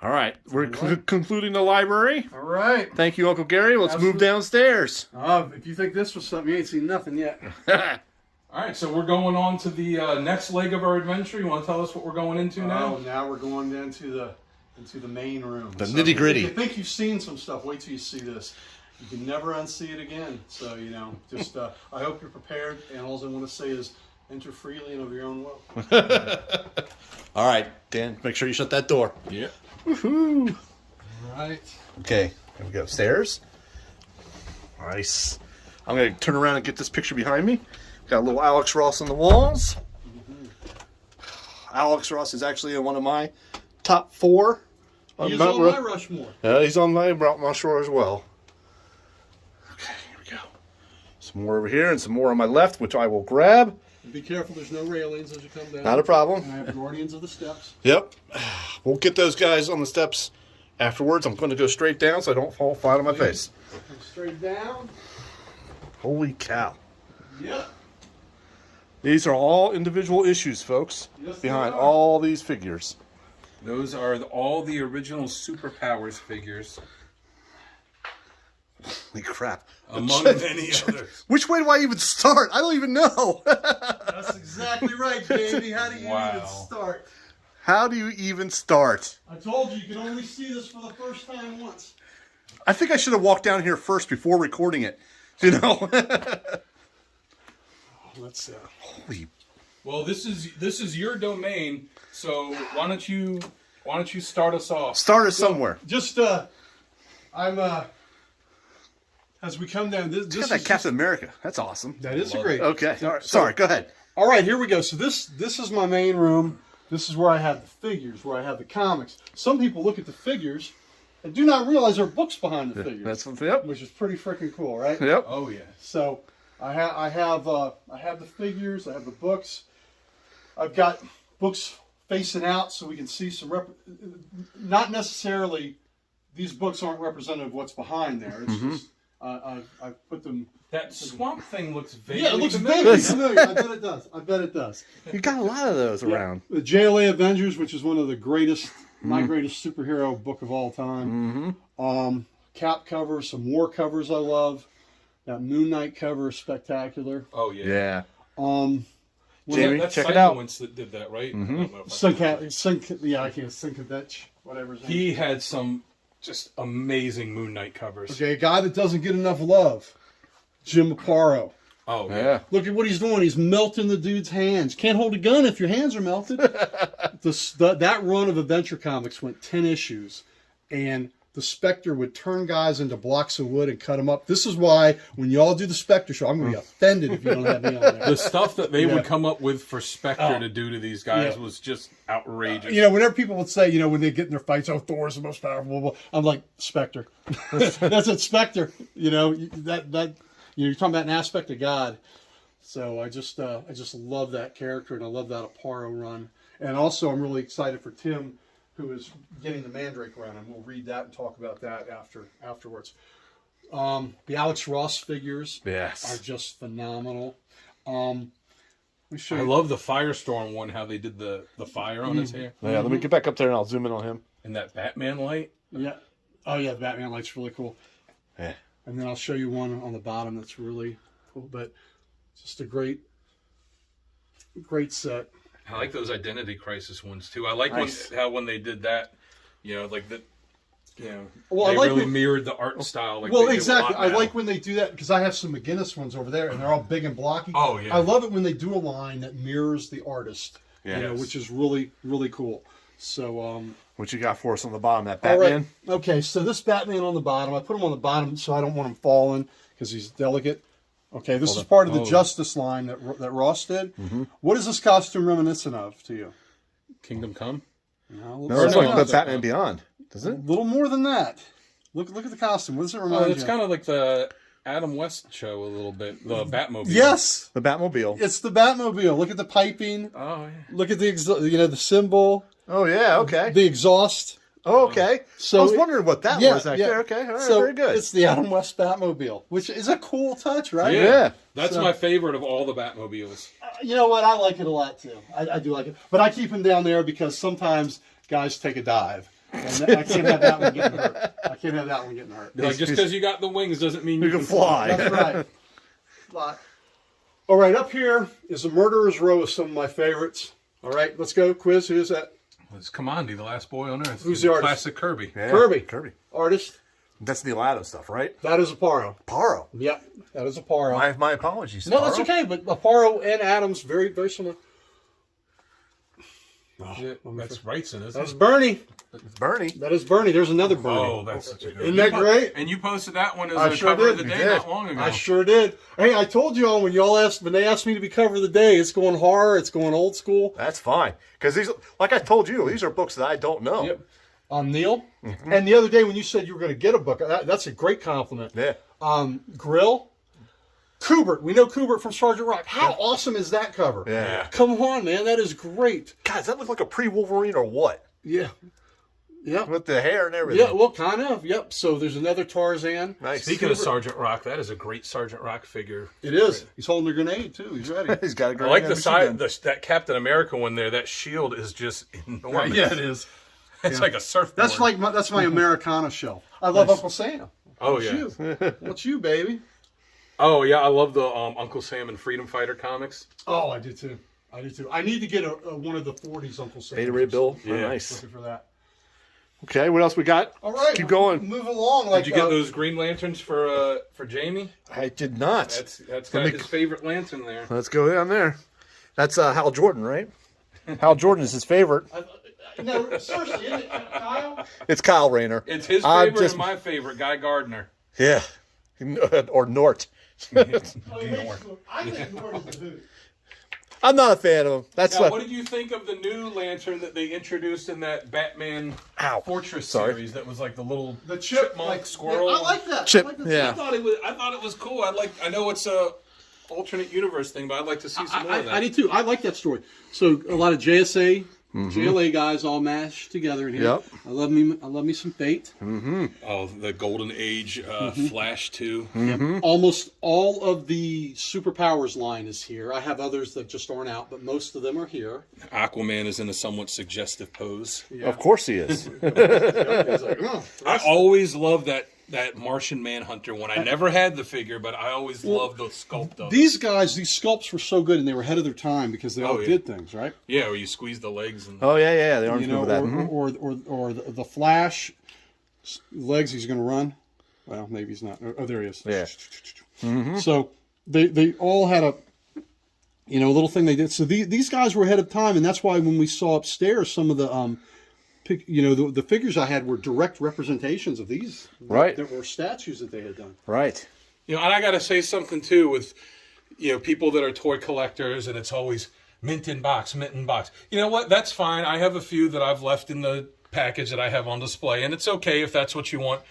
All right. We're concluding the library. All right. Thank you, Uncle Gary. Let's move downstairs. If you think this was something, you ain't seen nothing yet. All right, so we're going on to the next leg of our adventure. You want to tell us what we're going into now? Oh, now we're going into the main room. The nitty-gritty. If you think you've seen some stuff, wait till you see this. You can never unsee it again. So, just I hope you're prepared. And all I want to say is enter freely and of your own will. All right, Dan, make sure you shut that door. Yeah. Woohoo. All right. Okay, here we go. Stairs. Nice. I'm going to turn around and get this picture behind me. Got a little Alex Ross on the walls. Alex Ross is actually in one of my top 4. He's on my Rushmore. Yeah, he's on my Mount Rushmore as well. Okay, here we go. Some more over here and some more on my left, which I will grab. Be careful, there's no railings as you come down. Not a problem. And I have Guardians of the Steps. Yep. We'll get those guys on the steps afterwards. I'm going to go straight down so I don't fall flat on my face. Come straight down. Holy cow. Yeah. These are all individual issues, folks, Yes, they behind are. all these figures. Those are all the original Superpowers figures, Holy crap. among many others. Which way do I even start? I don't even know. That's exactly right, baby. How do you Wow. even start? How do you even start? I told you you can only see this for the first time once. I think I should have walked down here first before recording it. You know? Let's Holy. Well, this is your domain, so why don't you start us off? Start us somewhere. just I'm as we come down. This Look at that is Captain America. That's awesome. that is a Love great. Okay. All right. Sorry, go ahead. All right, here we go. So this is my main room. This is where I have the figures, where I have the comics. Some people look at the figures and do not realize there are books behind the figures, Yep. which is pretty freaking cool, right? Yep. Oh yeah. So I have the figures. I have the books. I've got books facing out so we can see some. Not necessarily, these books aren't representative of what's behind there. It's just I put them. That swamp thing looks vaguely Yeah, it looks familiar. vaguely familiar. I bet it does. I bet it does. You got a lot of those around. The JLA Avengers, which is one of the greatest, my greatest superhero book of all time. Cap covers, some war covers I love. That Moon Knight cover is spectacular. Oh yeah. Yeah. Jamie, Jamie, that's check it out. Psychonauts that did that, right? I don't know if I- Sinkadetch, whatever his name. He had some just amazing Moon Knight covers. Okay, a guy that doesn't get enough love. Jim Aparo. Oh yeah. Yeah. Look at what he's doing. He's melting the dude's hands. Can't hold a gun if your hands are melted. That run of Adventure Comics went 10 issues, and the Spectre would turn guys into blocks of wood and cut them up. This is why when y'all do the Spectre show, I'm going to be offended if you don't have me on there. The stuff that they Yeah. would come up with for Spectre Oh. to do to these guys Yeah. was just outrageous. You know, whenever people would say, you know, when they get in their fights, oh, Thor's the most powerful, blah, blah, I'm like, Spectre. That's it, Spectre. You know, you're talking about an aspect of God. So I just love that character, and I love that Aparo run. And also, I'm really excited for Tim, who is getting the Mandrake run, and we'll read that and talk about that afterwards. The Alex Ross figures Yes. are just phenomenal. Let me show I you. love the Firestorm one, how they did the fire on his hair. Yeah, let me get back up there and I'll zoom in on him. And that Batman light. Yeah. Oh yeah, the Batman light's really cool. Yeah. And then I'll show you one on the bottom that's really cool, but just a great set. I like those Identity Crisis ones too. I like Nice. when they did that, you know, like that, you know, Well, I they like really when- mirrored the art style. Like Well, they do a exactly. lot I now. like when they do that because I have some McGinnis ones over there, and they're all big and blocky. Oh, yeah. I love it when they do a line that mirrors the artist. Yeah. You know, Yes. which is really, really cool. So, What you got for us on the bottom? That all right. Batman? Okay, so this Batman on the bottom, I put him on the bottom so I don't want him falling because he's delicate. Okay, this is part of the Oh. Justice line that Ross did. What is this costume reminiscent of to you? Kingdom Come. No, No, it's no, like no. the Batman Beyond. Does a it? little more than that. Look at the costume. What does it remind you? It's kind of like the Adam West show a little bit. The Batmobile. Yes, The Batmobile. it's the Batmobile. Look at the piping. Oh yeah. Look at the the symbol, Oh, yeah, okay. the exhaust. Oh, okay. So I was it- wondering what that Yeah, was. Right yeah. there. Okay, all right, So very good. it's the Adam West Batmobile, which is a cool touch, right? Yeah. That's So- my favorite of all the Batmobiles. You know what? I like it a lot too. I do like it, but I keep him down there because sometimes guys take a dive, and I can't have that one getting hurt. I can't have that one getting hurt. Like, just because you got the wings doesn't mean You can fly. That's right. All right, up here is a Murderer's Row of some of my favorites. All right, let's go. Quiz. Who's that? It's Commandy, the last boy on Earth. Who's the artist? Classic Kirby. Yeah, Kirby. Artist. That's the Aladdin stuff, right? That is Aparo. Paro. Yep, that is Aparo. My apologies. No, that's Paro. okay. But Aparo and Adams very, very similar. Yeah, that's Wrightson, isn't That's it? Bernie. It's Bernie. That is Bernie. There's another Bernie. Oh, that's such a good Isn't that great? And you posted that one as I a sure cover of did. the You day did. not long ago. I sure did. Hey, I told you all when they asked me to be cover of the day, it's going horror, it's going old school. That's fine. Because these, like I told you, these are books that I don't know. Yep. Neil. And the other day when you said you were going to get a book, that's a great compliment. Yeah. Grill. Kubert. We know Kubert from Sergeant Rock. How awesome is that cover? Yeah. Come on, man. That is great. God, does that look like a pre-Wolverine or what? Yeah. Yep. with the hair and everything. Yeah, well, kind of. Yep. So there's another Tarzan. Nice. Speaking of Sergeant Rock, that is a great Sergeant Rock figure. It is. He's holding a grenade too. He's ready. He's got a I great like the side, that Captain America one there. That shield is just enormous. Yeah, it is. It's like a surfboard. That's my Americana show. I love Uncle Sam. Oh What's yeah. you? What's you, baby? Oh yeah, I love the Uncle Sam and Freedom Fighter comics. Oh, I do too. I need to get one of the 40s Uncle Sam. Beta Ray Bill. Yeah. Oh, nice. Looking for that. Okay, what else we got? All right, Keep going. Move along. Like, Did you get those Green Lanterns for Jamie? I did not. That's got his favorite lantern there. Let's go down there. That's Hal Jordan, right? Hal Jordan is his favorite. No, seriously, isn't it, Kyle? It's Kyle Rayner. It's his I'm favorite just- and my favorite, Guy Gardner. Yeah. Or Nort. I think Nord is the hoot. I'm not a fan of him. That's Now, what did you think of the new lantern that they introduced in that Batman Fortress Sorry. series? That was like the little The chip, chipmunk like squirrel. Yeah, I like that. Chip, I like that. yeah. I thought it was cool. I know it's a alternate universe thing, but I'd like to see some more of that. I need to. I like that story. So a lot of JSA, JLA guys all mashed together in here. Yep. I love me some Fate. Oh, the Golden Age Flash 2. Almost all of the superpowers line is here. I have others that just aren't out, but most of them are here. Aquaman is in a somewhat suggestive pose. Of course he is. He's like, oh, I always love that Martian Manhunter one. I never had the figure, but I always loved the sculpt of it. these guys, these sculpts were so good, and they were ahead of their time because they all yeah. did things right. Yeah, where you squeeze the legs and Oh, yeah. They aren't You know, good with that. Mhm. or the Flash legs. He's going to run. Well, maybe he's not. Oh, there he is. Yeah. So they all had a little thing they did. So these guys were ahead of time, and that's why when we saw upstairs some of the the figures I had were direct representations of these. Right. That were statues that they had done. Right. and I got to say something too with people that are toy collectors, and it's always mint in box. You know what? That's fine. I have a few that I've left in the package that I have on display, and it's okay if that's what you want.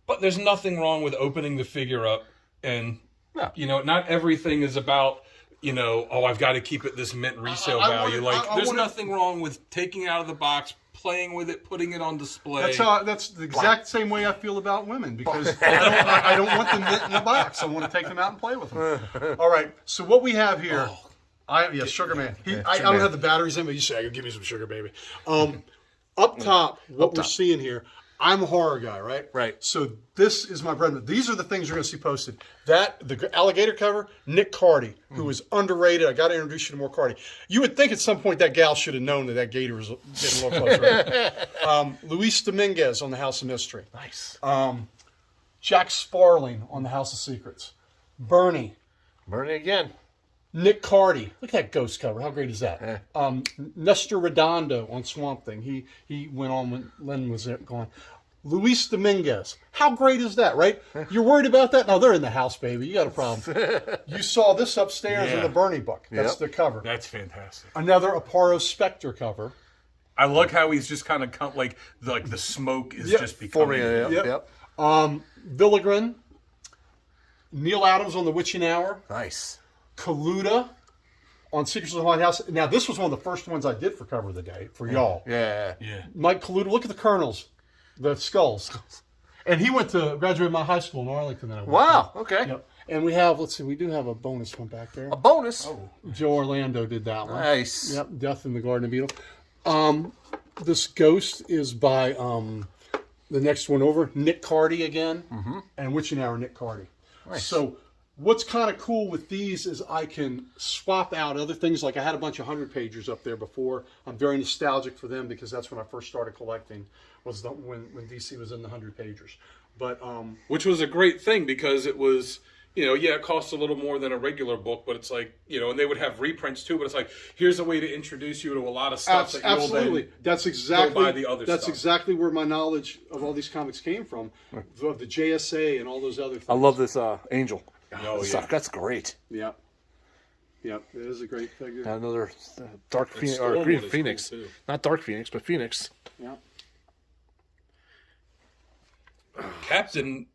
But there's nothing wrong with opening the figure up, and not everything is about I've got to keep it this mint resale value. There's nothing wrong with taking it out of the box, playing with it, putting it on display. That's the exact same way I feel about women because I don't want them in the box. I want to take them out and play with them. All right. So what we have here, Sugar Man. I don't have the batteries in, but you say, "Give me some sugar, baby." Up top, what we're seeing here. I'm a horror guy, right? Right. So this is my bread and butter. These are the things you're going to see posted. The alligator cover, Nick Cardy, who is underrated. I got to introduce you to more Cardy. You would think at some point that gal should have known that gator was getting a little closer. Right? Luis Dominguez on the House of Mystery. Nice. Jack Sparling on the House of Secrets. Bernie. Burning again. Nick Cardy. Look at that ghost cover. How great is that? Nestor Redondo on Swamp Thing. He went on when Len was there gone. Luis Dominguez. How great is that, right? You're worried about that? No, they're in the house, baby. You got a problem. You saw this upstairs in the Bernie book. That's the cover. That's fantastic. Another Aparo Spectre cover. I like how he's just kind of like the smoke is just becoming. Yep. Villigren. Neil Adams on The Witching Hour. Nice. Kaluta on Secrets of the Haunted House. Now, this was one of the first ones I did for cover of the day for y'all. Yeah. Mike Kaluta, look at the colonels, the skulls. And he graduated my high school in Arlington. That I went Wow. to. Okay. Yep. And we do have a bonus one back there. A bonus. Joe Orlando did that one. Nice. Yep, Death in the Garden of Beetle. This ghost is by the next one over, Nick Cardy again, and Witching Hour Nick Cardy. Nice. So what's kind of cool with these is I can swap out other things. Like I had a bunch of 100-pagers up there before. I'm very nostalgic for them because that's when I first started collecting. When DC was in the 100-pagers. But Which was a great thing because it was, it costs a little more than a regular book, but it's like, and they would have reprints too, but it's like, here's a way to introduce you to a lot of stuff that you'll then that's exactly buy the other that's stuff. exactly where my knowledge of all these comics came from, of the JSA and all those other things. I love this Angel. Oh, yeah. That's great. Yeah. It is a great figure. Another Dark Phoenix or Stormwood Green is Phoenix. cool, too. Not Dark Phoenix, but Phoenix. Yeah. Captain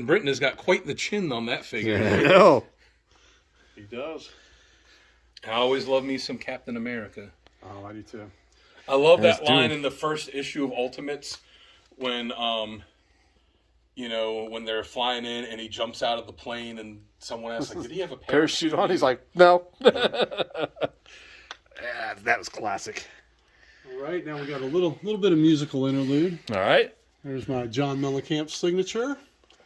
Britain has got quite the chin on that figure. No. He does. I always love me some Captain America. Oh, I do too. I love That's that line Duke. in the first issue of Ultimates when, when they're flying in and he jumps out of the plane and someone asks, like, did he have a Parachute on? He's like, no. Yeah, that was classic. All right, now we got a little bit of musical interlude. All right. There's my John Mellencamp signature.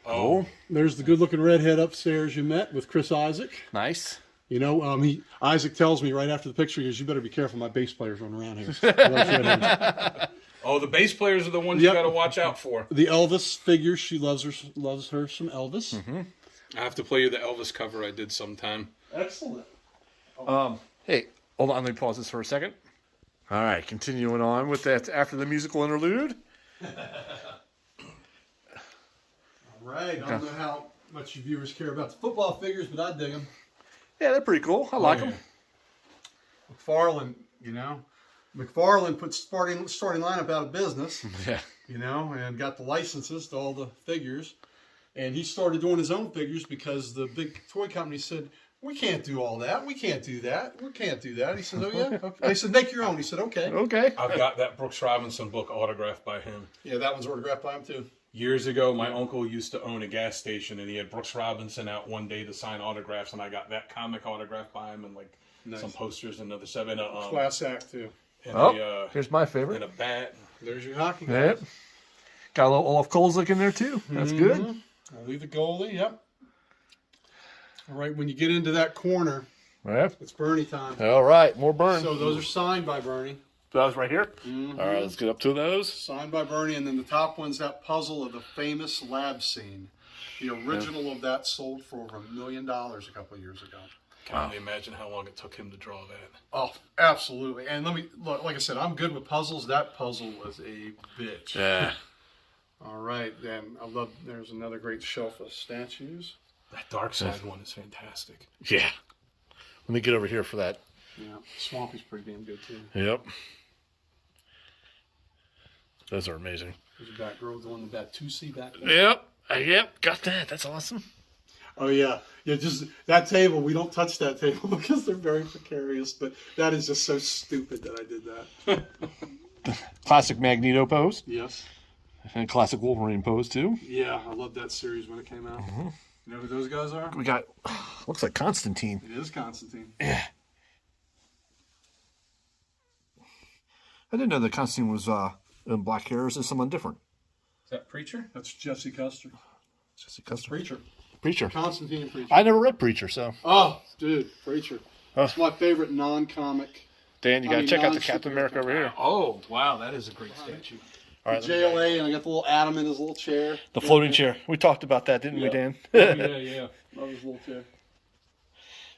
Oh. There's the good-looking redhead upstairs you met with Chris Isaac. Nice. You know, Isaac tells me right after the picture, he goes, you better be careful, my bass players run around here. Oh, the bass players are the ones you got to watch out for. The Elvis figure, she loves her some Elvis. Mm-hmm. I have to play you the Elvis cover I did sometime. Excellent. Hey, hold on. Let me pause this for a second. All right, continuing on with that after the musical interlude. All right, I don't know how much you viewers care about the football figures, but I dig them. Yeah, they're pretty cool. I like them. McFarlane, McFarlane put starting lineup out of business, Yeah. and got the licenses to all the figures. And he started doing his own figures because the big toy company said, we can't do all that. We can't do that. We can't do that. He said, oh, yeah? Okay. They said, make your own. He said, okay. Okay. I've got that Brooks Robinson book autographed by him. Yeah, that one's autographed by him, too. Years ago, my uncle used to own a gas station, and he had Brooks Robinson out one day to sign autographs, and I got that comic autographed by him, and some posters and other stuff. And Class act, too. And Here's my and favorite. a bat. There's your hockey guy. Yep. Got a little Olaf Kolzig in there, too. That's good. I'll leave the goalie, yep. All right, when you get into that corner, Yep. it's Bernie time. All right, more burn. So those are signed by Bernie. Those right here? All right, let's get up to those. Signed by Bernie, and then the top one's that puzzle of the famous lab scene. The original of that sold for over $1 million a couple of years ago. Can only imagine how long it took him to draw that. Oh, absolutely. And let me look. Like I said, I'm good with puzzles. That puzzle was a bitch. Yeah. All right, then I love. There's another great shelf of statues. That Dark Side one is fantastic. Yeah. Let me get over here for that. Yeah, Swampy's pretty damn good too. Yep. Those are amazing. There's a Batgirl, the one with that 2C back there. Yep. Yep. Got that. That's awesome. Oh yeah, just that table. We don't touch that table because they're very precarious. But that is just so stupid that I did that. Classic Magneto pose. Yes. And classic Wolverine pose, too. Yeah, I loved that series when it came out. You know who those guys are? We got, looks like Constantine. It is Constantine. Yeah. I didn't know that Constantine was in black hair. Is this someone different? Is that Preacher? That's Jesse Custer. Jesse Custer. Preacher. Preacher. Constantine and Preacher. I never read Preacher, so. Oh, dude, Preacher. Oh. It's my favorite non-comic. Dan, you got to check out the non-superhero Captain America over here. Oh, wow, that is a great statue. All right, JLA, and I got the little Adam in his little chair. the floating chair. We talked about that, didn't we, Dan? Yeah. Love his little chair.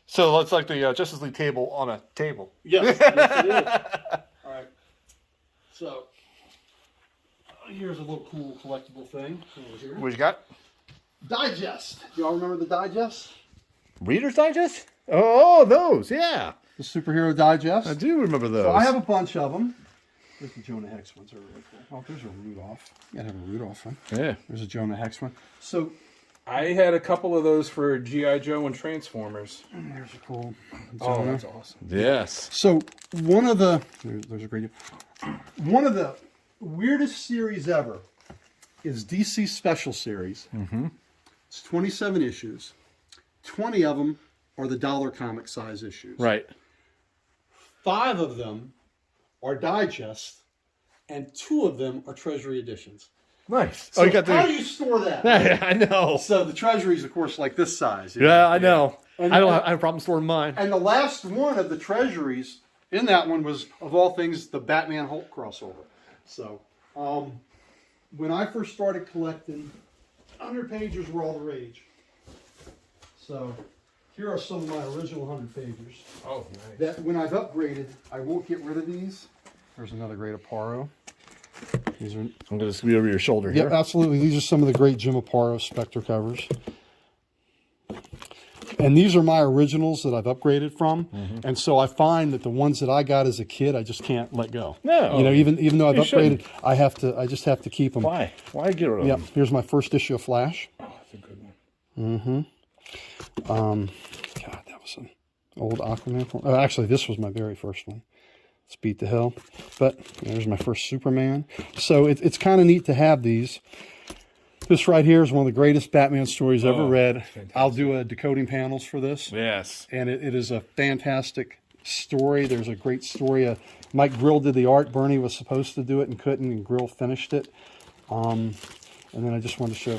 So it's like the Justice League table on a table. Yes, yes it is. All right. So, here's a little cool collectible thing over here. What you got? Digest. Y'all remember the Digest? Reader's Digest? Oh, those, yeah. The Superhero Digest. I do remember those. So I have a bunch of them. There's the Jonah Hex ones. They're really cool. Oh, there's a Rudolph. You gotta have a Rudolph one. Yeah. There's a Jonah Hex one. So, I had a couple of those for G.I. Joe and Transformers. there's a cool Oh, Jonah. that's awesome. Yes. So one of the there's a great one of the weirdest series ever is DC Special Series. Mm-hmm. It's 27 issues. 20 of them are the dollar comic size issues. Right. 5 of them are digest, and 2 of them are treasury editions. Nice. So oh, you got how the. do you store that? Yeah, I know. So the treasury is, of course, like this size. Yeah, I know. And- I don't have a problem storing mine. And the last one of the treasuries in that one was, of all things, the Batman Hulk crossover. So, when I first started collecting, 100 pagers were all the rage. So, here are some of my original 100 pagers. Oh, nice. That when I've upgraded, I won't get rid of these. There's another great Aparo. These are I'm going to be over your shoulder yeah, here. absolutely. These are some of the great Jim Aparo Spectre covers. And these are my originals that I've upgraded from. And so I find that the ones that I got as a kid, I just can't let go. No. You know, even though I've You upgraded, shouldn't. I just have to keep them. Why? Why get rid of Yeah, them? here's my first issue of Flash. Oh, that's a good one. God, that was an old Aquaman. Actually, this was my very first one. Let's beat the hill. But there's my first Superman. So it's kind of neat to have these. This right here is one of the greatest Batman stories ever read. Fantastic. I'll do a decoding panels for this. Yes. And it is a fantastic story. There's a great story. Mike Grill did the art. Bernie was supposed to do it and couldn't, and Grill finished it. And then I just wanted to show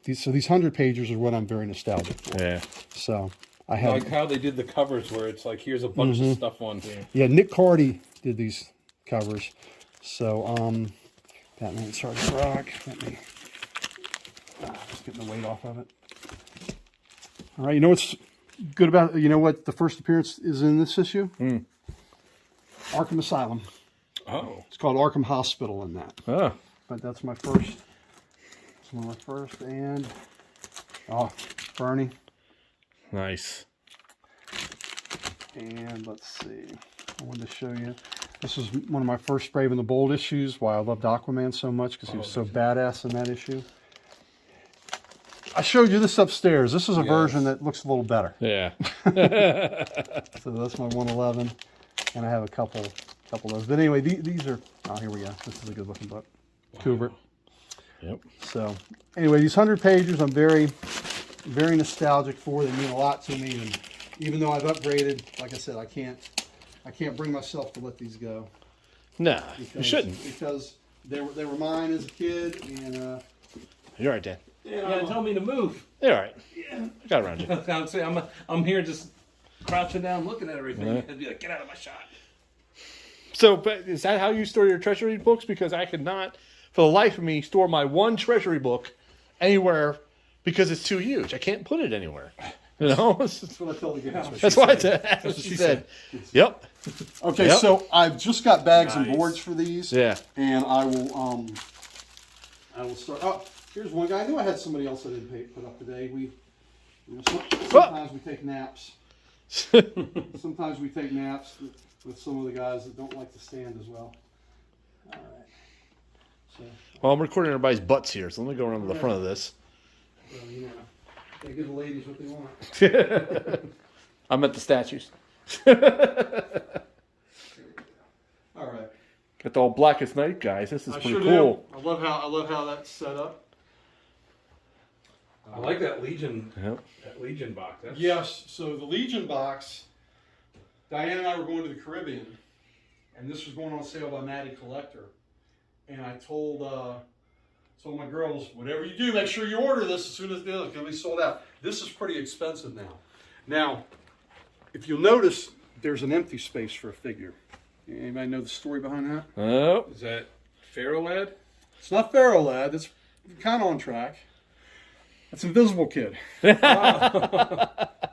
these. So these 100 pages are what I'm very nostalgic for. Yeah. So I have like how they did the covers, where it's like here's a bunch of stuff on here. Yeah, Nick Cardy did these covers. So Batman Sergeant Rock. Let me just get the weight off of it. All right, you know what's good about what the first appearance is in this issue? Arkham Asylum. Oh. It's called Arkham Hospital in that. Oh. But that's my first. It's one of my first, and Bernie. Nice. And let's see. I wanted to show you. This was one of my first Brave and the Bold issues. Why I loved Aquaman so much, because he was so badass in that issue. I showed you this upstairs. This is a version that looks a little better. Yeah. So that's my 111, and I have a couple of those. But anyway, these are. Oh, here we go. This is a good looking book. Wow. Kubert. Yep. So anyway, these 100 pages, I'm very, very nostalgic for. They mean a lot to me, and even though I've upgraded, like I said, I can't bring myself to let these go. Nah, you shouldn't. Because they were mine as a kid, and You're right, Dan. Yeah, tell me to move. You're all right. Yeah. I got around you. I'm here just crouching down, looking at everything, and be like, get out of my shot. So, but is that how you store your treasury books? Because I could not, for the life of me, store my one treasury book anywhere because it's too huge. I can't put it anywhere. You know? that's what I told the guys. That's what she said. Yep. Okay, Yep. so I've just got bags and boards for these. Yeah. And I will start. Oh, here's one guy. I knew I had somebody else I didn't put up today. Sometimes we take naps. Sometimes we take naps with some of the guys that don't like to stand as well. All right. So, Well, I'm recording everybody's butts here, so let me go around to the front of this. well, they give the ladies what they want. I'm at the statues. All right. Got the all Blackest Night guys. This is I pretty sure cool. do. I love how that's set up. I like that Legion. Yep. That Legion box. Yes, so the Legion box, Diane and I were going to the Caribbean, and this was going on sale by Maddie Collector. And I told my girls, whatever you do, make sure you order this as soon as it's going to be sold out. This is pretty expensive now. Now, if you'll notice, there's an empty space for a figure. Anybody know the story behind that? Oh. Is that Pharaoh Lad? It's not Pharaoh Lad. That's kind of on track. That's Invisible Kid.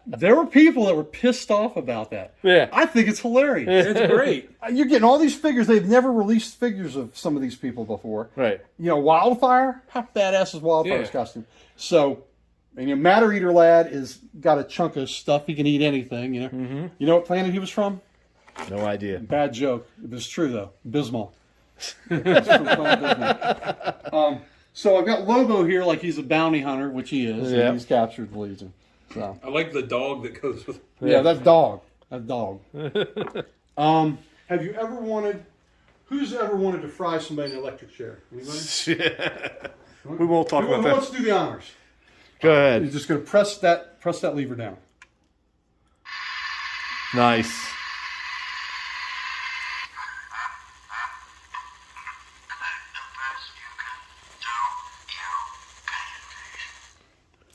There were people that were pissed off about that. Yeah. I think it's hilarious. It's great. You're getting all these figures. They've never released figures of some of these people before. Right. Wildfire. How badass is Wildfire's costume? So, Matter Eater Lad is got a chunk of stuff. He can eat anything. You know what planet he was from? No idea. Bad joke. It was true though. Bismol. It's from Planet Bismol. So I've got Lobo here, like he's a bounty hunter, which he is. Yeah. And he's captured the Legion. So I like the dog that goes with. yeah, that's dog. That's dog. Have you ever wanted? Who's ever wanted to fry somebody in an electric chair? Anybody? We won't talk about Who that. wants to do the honors? Go You're ahead. just going to press that lever down. Nice.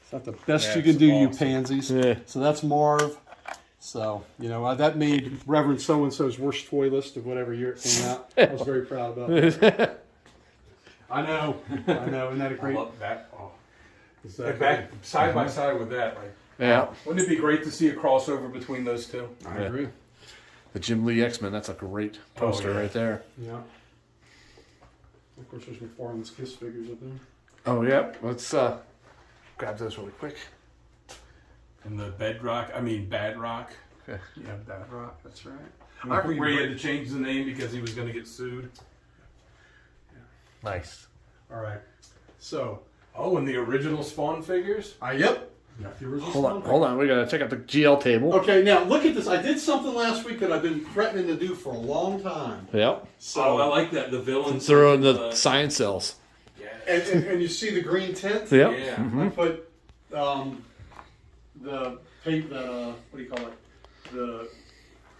It's not the best you That's can do, you awesome. pansies. Yeah. So that's Marv. So, that made Reverend So-and-so's worst toy list of whatever year it came out. I was very proud about that. I know. Isn't that a great... I love that. Oh. Exactly. Back side by side with that, like, Yeah. wouldn't it be great to see a crossover between those two? I agree. The Jim Lee X-Men, that's a great poster yeah. right there. Yeah. Of course, there's McFarlane's Kiss figures up there. Oh, yeah. Let's grab those really quick. And the Bad Rock. Okay. Yeah, Bad Rock, that's right. Where he had to change the name because he was going to get sued. Nice. All right. So, Oh, and the original Spawn figures? yep. Got the original Hold on, Spawn hold on. We gotta check out the GL table. Okay, now look at this. I did something last week that I've been threatening to do for a long time. Yep. So I like that. The villains. Throw in the science cells. Yeah. And you see the green tint? Yep. Yeah. Mhm. I put the paper, what do you call it?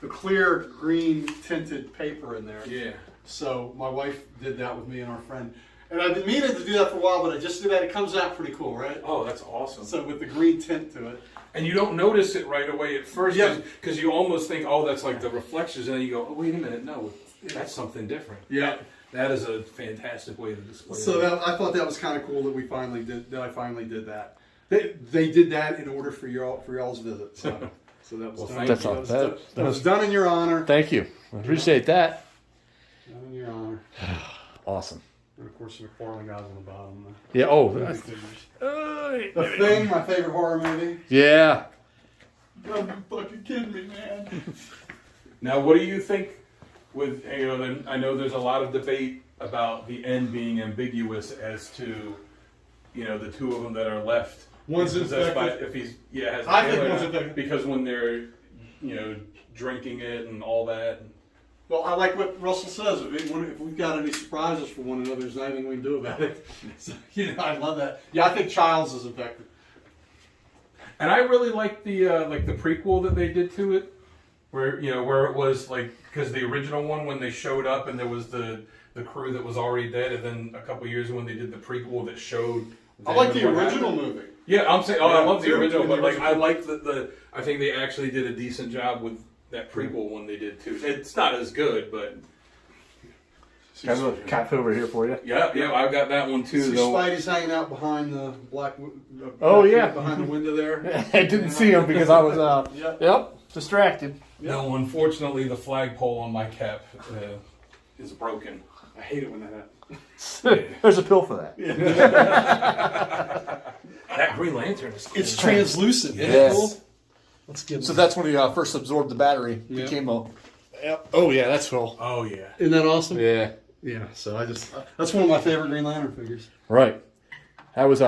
The clear green tinted paper in there. Yeah. So my wife did that with me and our friend. And I've been meaning to do that for a while, but I just did that. It comes out pretty cool, right? Oh, that's awesome. So with the green tint to it. And you don't notice it right away at first Yeah. because you almost think, oh, that's like the reflections, and then you go, oh, wait a minute, no, that's something different. Yeah. That is a fantastic way to display So it. I thought that was kind of cool that we finally did. That I finally did that. They did that in order for y'all's visit. So that was Well, done. thank That's you. all. That was done in your honor. Thank you. I appreciate that. Done in your honor. Awesome. And of course, the McFarlane guys on the bottom. Yeah. Oh. The that's- figures. The Thing, my favorite horror movie. Yeah. Oh, you fucking kidding me, man? Now, what do you think? With I know there's a lot of debate about the end being ambiguous as to, the two of them that are left. One's Possessed by, infected. if he's has I the think alien, one's infected. because when they're drinking it and all that. Well, I like what Russell says. If we've got any surprises for one another, there's nothing we can do about it. So, I love that. Yeah, I think Childs is infected. And I really like the prequel that they did to it, where it was because the original one, when they showed up and there was the crew that was already dead, and then a couple years when they did the prequel that showed. I like the what original happened. movie. Yeah, I'm saying, I love the Yeah, original, the but original. I like I think they actually did a decent job with that prequel one they did too. It's not as good, but Got a little cat over here for you. yeah, I've got that one too. See Though. Spidey's hanging out behind the black. Oh, yeah. behind the window there. I didn't see him because I was Yep. Yep. Distracted. No, unfortunately, the flagpole on my cap is broken. I hate it when that happens. There's a pill for that. That Green Lantern is cool. It's translucent. Isn't it Yes. cool? Let's get. So that's when he first absorbed the battery. Yeah. Became a. Yep. Oh yeah, that's cool. Oh yeah. Isn't that awesome? Yeah. Yeah. So that's one of my favorite Green Lantern figures. Right. That was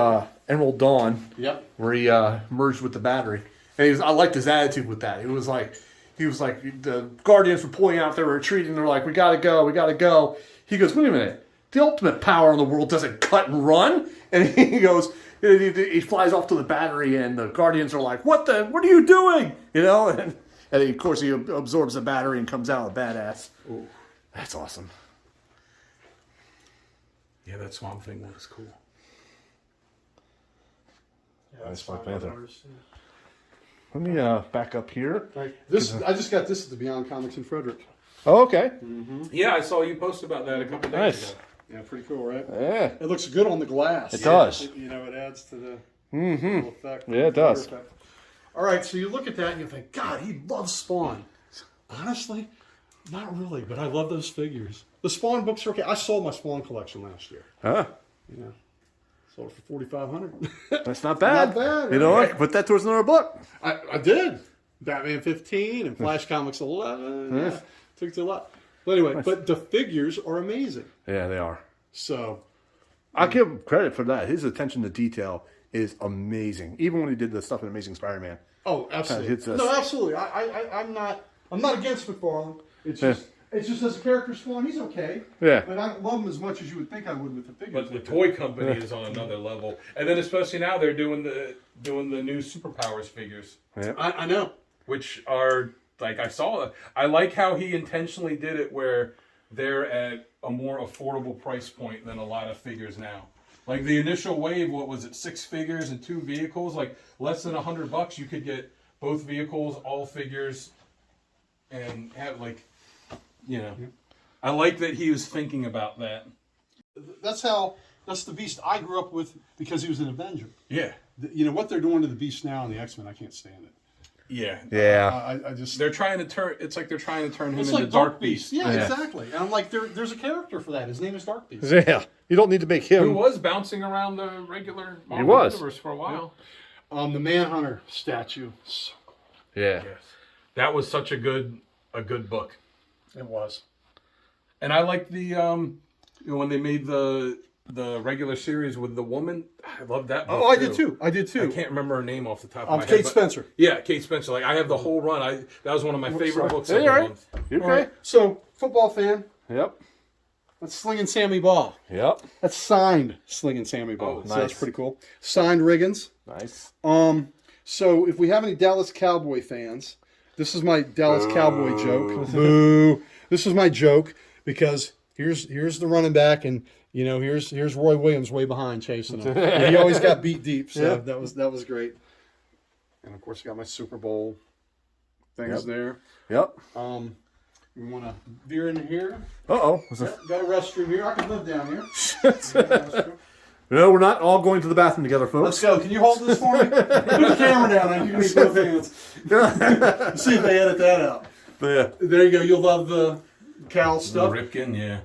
Emerald Dawn, Yep. where he merged with the battery, and I liked his attitude with that. He was like the Guardians were pulling out, they were retreating. They're like, we gotta go, we gotta go. He goes, wait a minute, the ultimate power in the world doesn't cut and run. And he goes, he flies off to the battery, and the Guardians are like, what are you doing? And of course he absorbs the battery and comes out a badass. Ooh. That's awesome. Yeah, that Swamp Thing one is cool. Yeah, Nice Black fine. Panther. Let me back up here. Right. I just got this at the Beyond Comics in Frederick. Oh, okay. Yeah, I saw you post about that a couple days Nice. ago. Yeah, pretty cool, right? Yeah. It looks good on the glass. It does. It adds to the Mm-hmm. little effect. Yeah, it does. Effect. All right, so you look at that and you think, God, he loves Spawn. Honestly, not really, but I love those figures. The Spawn books are okay. I sold my Spawn collection last year. Huh. Sold it for $4,500. That's not bad. Not bad, You know right? what? Put that towards another book. I did. Batman 15 and Flash Comics 11. Yeah, took it to a lot. But anyway, but the figures are amazing. Yeah, they are. So, I'll give him credit for that. His attention to detail is amazing. Even when he did the stuff in Amazing Spider-Man. oh, absolutely. hits us. No, absolutely. I'm not against McFarlane. It's just as a character Spawn, he's okay. Yeah. But I don't love him as much as you would think I would with the figures. But the toy company is on another level, and then especially now they're doing the new superpowers figures, I know. which are like I like how he intentionally did it where they're at a more affordable price point than a lot of figures now. Like the initial wave, what was it, 6 figures and 2 vehicles? Like less than $100, you could get both vehicles, all figures, and have I like that he was thinking about that. That's the Beast I grew up with because he was an Avenger. Yeah. What they're doing to the Beast now in the X-Men, I can't stand it. Yeah. Yeah. I just. They're trying to turn. It's like they're trying to turn him It's into like Dark Beast. Yeah, Yeah. exactly. And I'm like, there's a character for that. His name is Dark Beast. Yeah. You don't need to make Who him. was bouncing around the regular Marvel was. universe for a while. The Manhunter statue. Yeah. Yes. That was such a good book. It was. And I like the when they made the the regular series with the woman. I love that book. Oh, I did too. I did too. I can't remember her name off the top of my head. Kate but- Spencer. Yeah, Kate Spencer. Like I have the whole run. That was one of my favorite books. Hey, every all right. month. You All right. So, football fan. Yep. That's Slinging Sammy Ball. Yep. That's signed Slinging Sammy Ball. Oh, So that's nice. pretty cool. Signed Riggins. Nice. So if we have any Dallas Cowboy fans, this is my Dallas Cowboy joke. Boo. This is my joke because here's the running back, and here's Roy Williams way behind chasing him. And he always got beat deep, so that was great. And of course, I got my Super Bowl things there. Yep. We want to veer in here. Uh-oh. Got a restroom here. I can live down here. No, we're not all going to the bathroom together, Let's folks. go. Can you hold this for me? Put the camera down. I can make both hands. See if they edit that out. Yeah. There you go. You'll love the Cal The stuff. Ripken, yeah.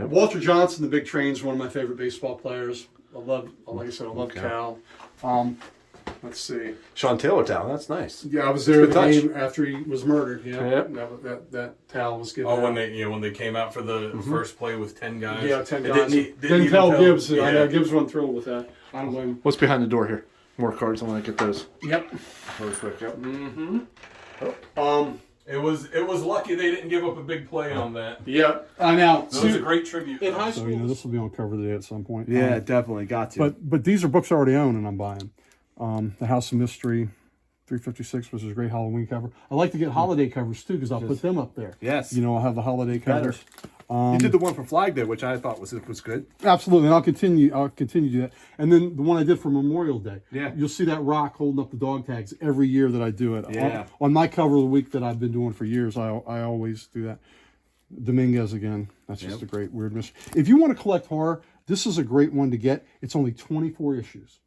Walter Johnson, the Big Train, is one of my favorite baseball players. Like I said, I love Cal. Let's see. Sean Taylor Town. That's nice. Yeah, I was there at Good the touch. game after he was murdered. Yeah, Yep. that towel was given. Oh, out. when they came out for the first play with 10 guys. Yeah, 10 It guys. Didn't Didn't even tell Gibbs. Yeah. I know Gibbs wasn't thrilled with that. I don't blame him. What's behind the door here? More cards. I want to get those. Yep. Really quick. Yep. It was lucky they didn't give up a big play on that. Yeah. Now, That was a great tribute. in high though. school, this will be on cover today at some point. Definitely. Got to. But these are books I already own and I'm buying. The House of Mystery, 356, which is a great Halloween cover. I like to get holiday covers too because I'll put them up there. Yes. I'll have the holiday covers. You did the one for Flag Day, which I thought was good. Absolutely, and I'll continue to do that. And then the one I did for Memorial Day. Yeah. You'll see that rock holding up the dog tags every year that I do it. Yeah. On my cover of the week that I've been doing for years, I always do that. Dominguez again. That's just a great weird mystery. If you want to collect horror, this is a great one to get. It's only 24 issues.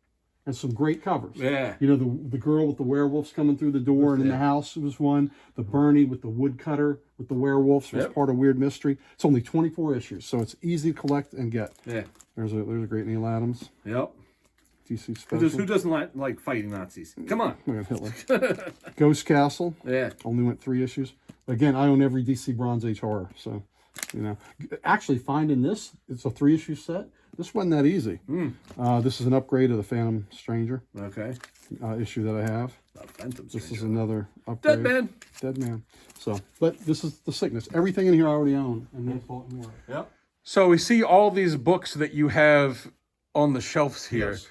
And some great covers. Yeah. The girl with the werewolves coming through the door and in the house was one. The Bernie with the woodcutter with the werewolves was part of Weird Mystery. It's only 24 issues, so it's easy to collect and get. Yeah. There's a great Neil Adams. Yep. DC special. Who doesn't like fighting Nazis? Come on. Look at Hitler. Ghost Castle. Yeah. Only went 3 issues. Again, I own every DC Bronze Age horror, so actually finding this, it's a 3-issue set. This wasn't that easy. This is an upgrade of the Phantom Stranger Okay. issue that I have. Phantom This is another upgrade. Dead Man. So, but this is the sickness. Everything in here I already own, and then bought more. Yep. So we see all these books that you have on the shelves here. Yes.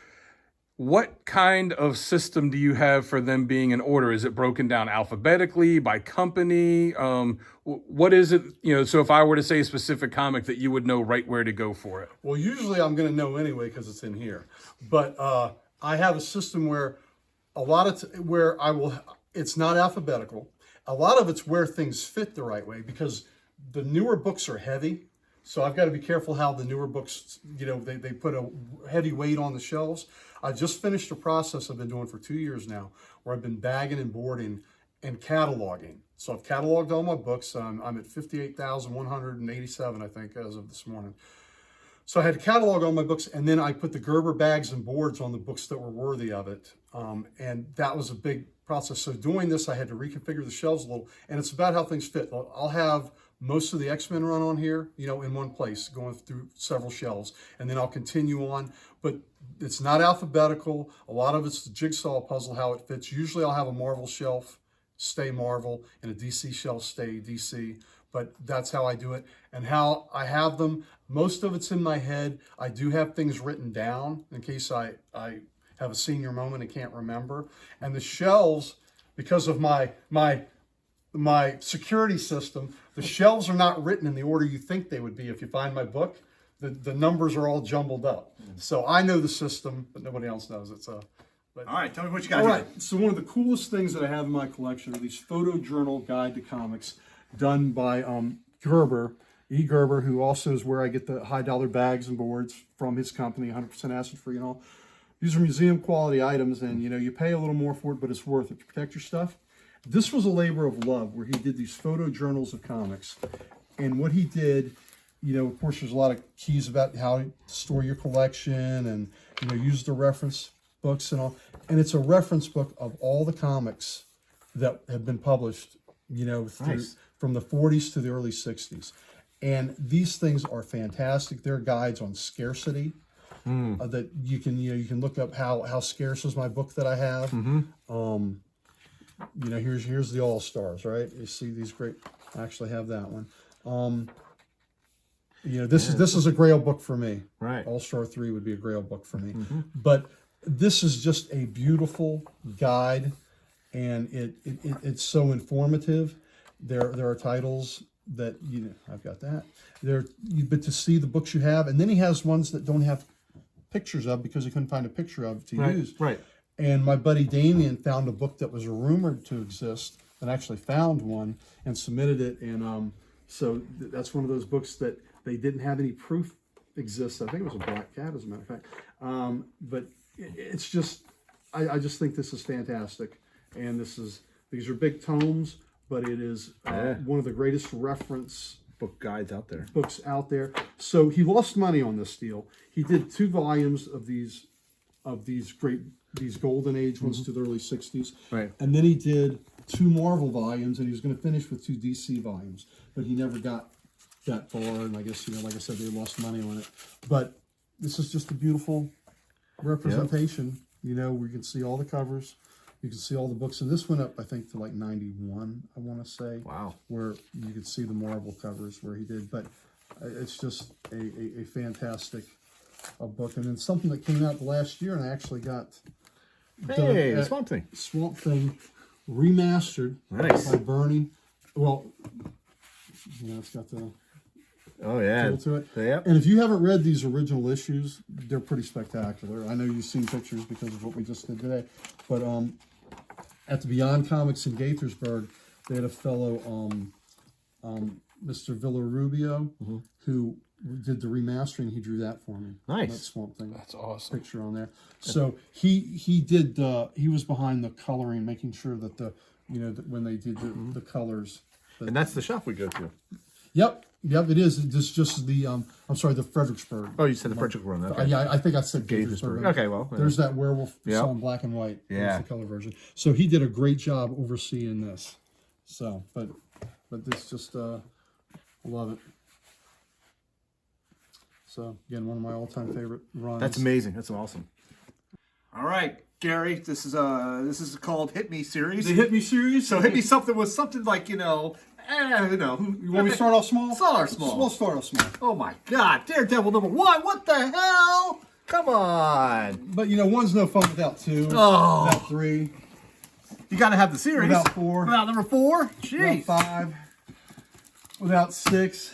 What kind of system do you have for them being in order? Is it broken down alphabetically, by company? What is it? So if I were to say a specific comic that you would know right where to go for it. Well, usually I'm going to know anyway because it's in here. But I have a system where a lot of it's not alphabetical. A lot of it's where things fit the right way because the newer books are heavy. So I've got to be careful how the newer books, they put a heavy weight on the shelves. I just finished a process I've been doing for 2 years now where I've been bagging and boarding and cataloging. So I've cataloged all my books. I'm at 58,187, I think, as of this morning. So I had to catalog all my books, and then I put the Gerber bags and boards on the books that were worthy of it. And that was a big process. So doing this, I had to reconfigure the shelves a little, and it's about how things fit. I'll have most of the X-Men run on here, in one place, going through several shelves, and then I'll continue on. But it's not alphabetical. A lot of it's the jigsaw puzzle, how it fits. Usually I'll have a Marvel shelf, stay Marvel, and a DC shelf, stay DC. But that's how I do it. And how I have them, most of it's in my head. I do have things written down in case I have a senior moment and can't remember. And the shelves, because of my security system, the shelves are not written in the order you think they would be if you find my book. The numbers are all jumbled up. So I know the system, but nobody else knows it. So, All right. Tell me what you got all here. right. So one of the coolest things that I have in my collection are these photo journal guide to comics done by Gerber, E. Gerber, who also is where I get the high dollar bags and boards from his company, 100% acid free and all. These are museum quality items, and you pay a little more for it, but it's worth it to protect your stuff. This was a labor of love where he did these photo journals of comics. And what he did, of course, there's a lot of keys about how to store your collection and, use the reference books and all. And it's a reference book of all the comics that have been published, Nice. from the 40s to the early 60s. And these things are fantastic. They're guides on scarcity. That you can look up how scarce is my book that I have. Here's the All Stars, right? You see these great. I actually have that one. This is a Grail book for me. Right. All Star 3 would be a Grail book for me. But this is just a beautiful guide, and it's so informative. There are titles that I've got that but to see the books you have, and then he has ones that don't have pictures of because he couldn't find a picture of to use. Right. And my buddy Damien found a book that was rumored to exist and actually found one and submitted it. And so that's one of those books that they didn't have any proof exists. I think it was a Black Cat, as a matter of fact. But it's just, I just think this is fantastic. And these are big tomes, but it is one of the greatest reference Book guides out there. books out there. So he lost money on this deal. He did 2 volumes of these golden age ones to the early 60s. Right. And then he did 2 Marvel volumes, and he was going to finish with 2 DC volumes, but he never got that far. And I guess, like I said, they lost money on it. But this is just a beautiful representation, where you can see all the covers. You can see all the books, and this went up, I think, to like 91, I want to say. Wow. Where you could see the Marvel covers where he did. But it's just a fantastic book. And then something that came out last year, and I actually got Hey, Swamp Thing. Swamp Thing remastered Nice. by Bernie. Well, it's got the Oh, yeah. feel to it. Yep. And if you haven't read these original issues, they're pretty spectacular. I know you've seen pictures because of what we just did today. But at the Beyond Comics in Gaithersburg, they had a fellow, Mr. Villarubio, who did the remastering. He drew that for me. Nice. That Swamp Thing. That's awesome. Picture on there. So he did. He was behind the coloring, making sure that that when they did the colors. And that's the shop we go to. Yep, it is. It's just the I'm sorry, the Fredericksburg. Oh, you said the Frederick one. Okay. Yeah, I think I said Gaithersburg. Gaithersburg. Okay, well. There's that werewolf Yep. saw in black and white. Yeah. That's the color version. So he did a great job overseeing this. So, but this just I love it. So again, one of my all-time favorite runs. That's amazing. That's awesome. All right, Gary. This is called Hit Me series. The Hit Me series. So hit me something with something like You want me to start off small? Start small. We'll start off small. Oh my God, Daredevil #1. What the hell? Come on. But one's no fun without 2. Oh. Without 3. You got to have the series. Without 4. Without number 4. Without Jeez. 5. Without 6.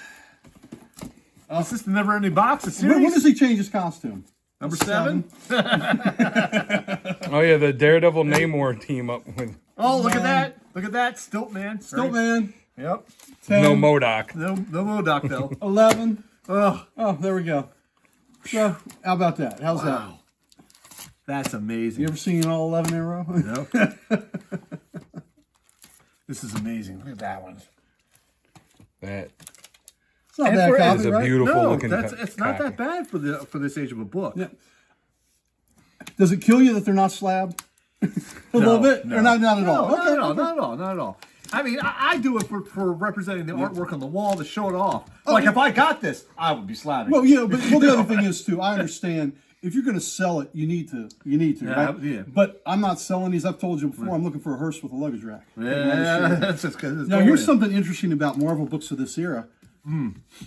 Is this the never-ending box of series? When does he change his costume? Number 7. Oh yeah, the Daredevil Namor team up with Oh, look at that. Look at that. Stiltman. Stiltman. Yep. 10. no MODOK. No MODOK though. 11. Oh, Oh, there we go. So, how about that? How's wow. That's that? amazing. You ever seen all 11 in a row? No. This is amazing. Look at that one. That It's not And bad for- copy, is a right? beautiful No, looking. it's not that copy. bad for this age of a book. Yeah. Does it kill you that they're not slabbed? A little bit? No. Or not at all? No, Okay. not at all. Not at all. I mean, I do it for representing the artwork on the wall to show it off. Like, if I got this, I would be slabbing. Well, but the other thing is, too, I understand if you're going to sell it, you need to, right? Yeah. But I'm not selling these. I've told you before, I'm looking for a hearse with a luggage rack. Yeah, that's just because. Now, here's something interesting about Marvel books of this era.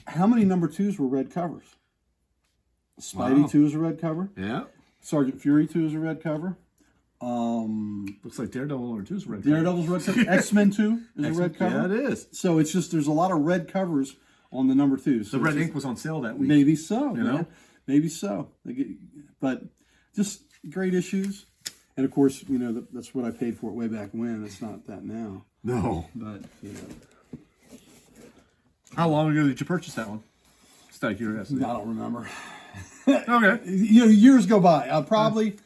How many number 2s were red covers? Spidey 2 is a red cover. Yeah. Sergeant Fury 2 is a red cover. Looks like Daredevil #2 is red. Daredevil's red cover. X-Men 2 is a red cover. Yeah, it is. So it's just, there's a lot of red covers on the number 2s. So The red it's ink was on sale that week. maybe so, You know? man. Maybe so. But just great issues. And of course, that's what I paid for it way back when. It's not that now. No. But, How long ago did you purchase that one? Just out of curiosity. I don't remember. Okay. Years go by. Probably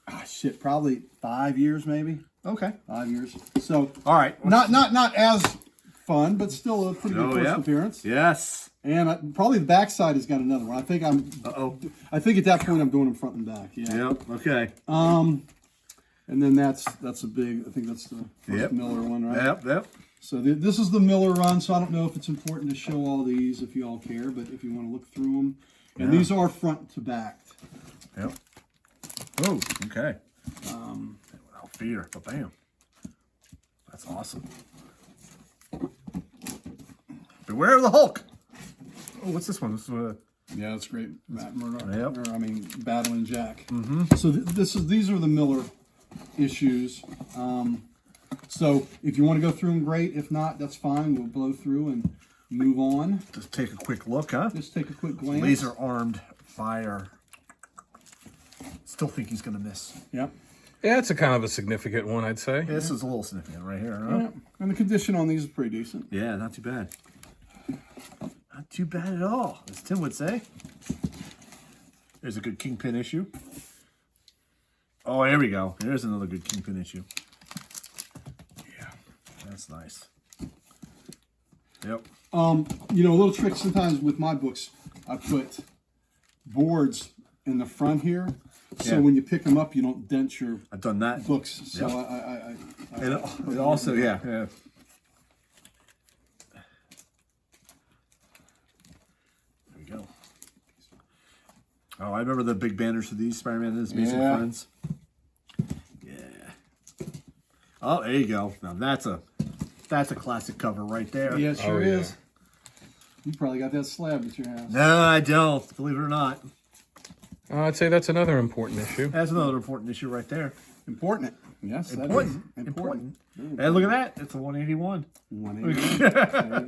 5 years maybe. Okay. 5 years. So All right. not as fun, but still a pretty good first yeah. appearance. Yes. And probably the backside has got another one. I think I think at that point I'm doing them front and back. Yeah. Yep. Okay. And then that's a big. I think that's the first Yep. Miller one, right? Yep. So this is the Miller run, so I don't know if it's important to show all these if you all care, but if you want to look through them. And these are front to back. Yep. Oh, okay. Without fear, but bam. That's awesome. Beware of the Hulk. Oh, what's this one? This is Yeah, that's great. Matt Murdock. Yep. Or, I mean, Battling Jack. So these are the Miller issues. So if you want to go through them, great. If not, that's fine. We'll blow through and move on. just take a quick look, huh? Just take a quick glance. Laser armed fire. Still think he's gonna miss. Yep. Yeah, it's a kind of a significant one, I'd say. Yeah, this is a little significant right here, huh? Yep. And the condition on these is pretty decent. Yeah, not too bad. Not too bad at all, as Tim would say. There's a good Kingpin issue. Oh, there we go. There's another good Kingpin issue. Yeah, that's nice. Yep. You know, a little trick sometimes with my books, I put boards in the front here, so Yeah. when you pick them up, you don't dent your I've done that. books. So Yep. I It also, yeah. There we go. Oh, I remember the big banners for these Spider-Man and his Amazing Yeah. Friends. Yeah. Oh, there you go. Now that's a classic cover right there. Yeah, it sure Oh, yeah. is. You probably got that slab at your house. No, I don't. Believe it or not. I'd say that's another important issue. That's another important issue right there. Important. Yes, that Important. is Important. And look at that. It's a 181. 180. There you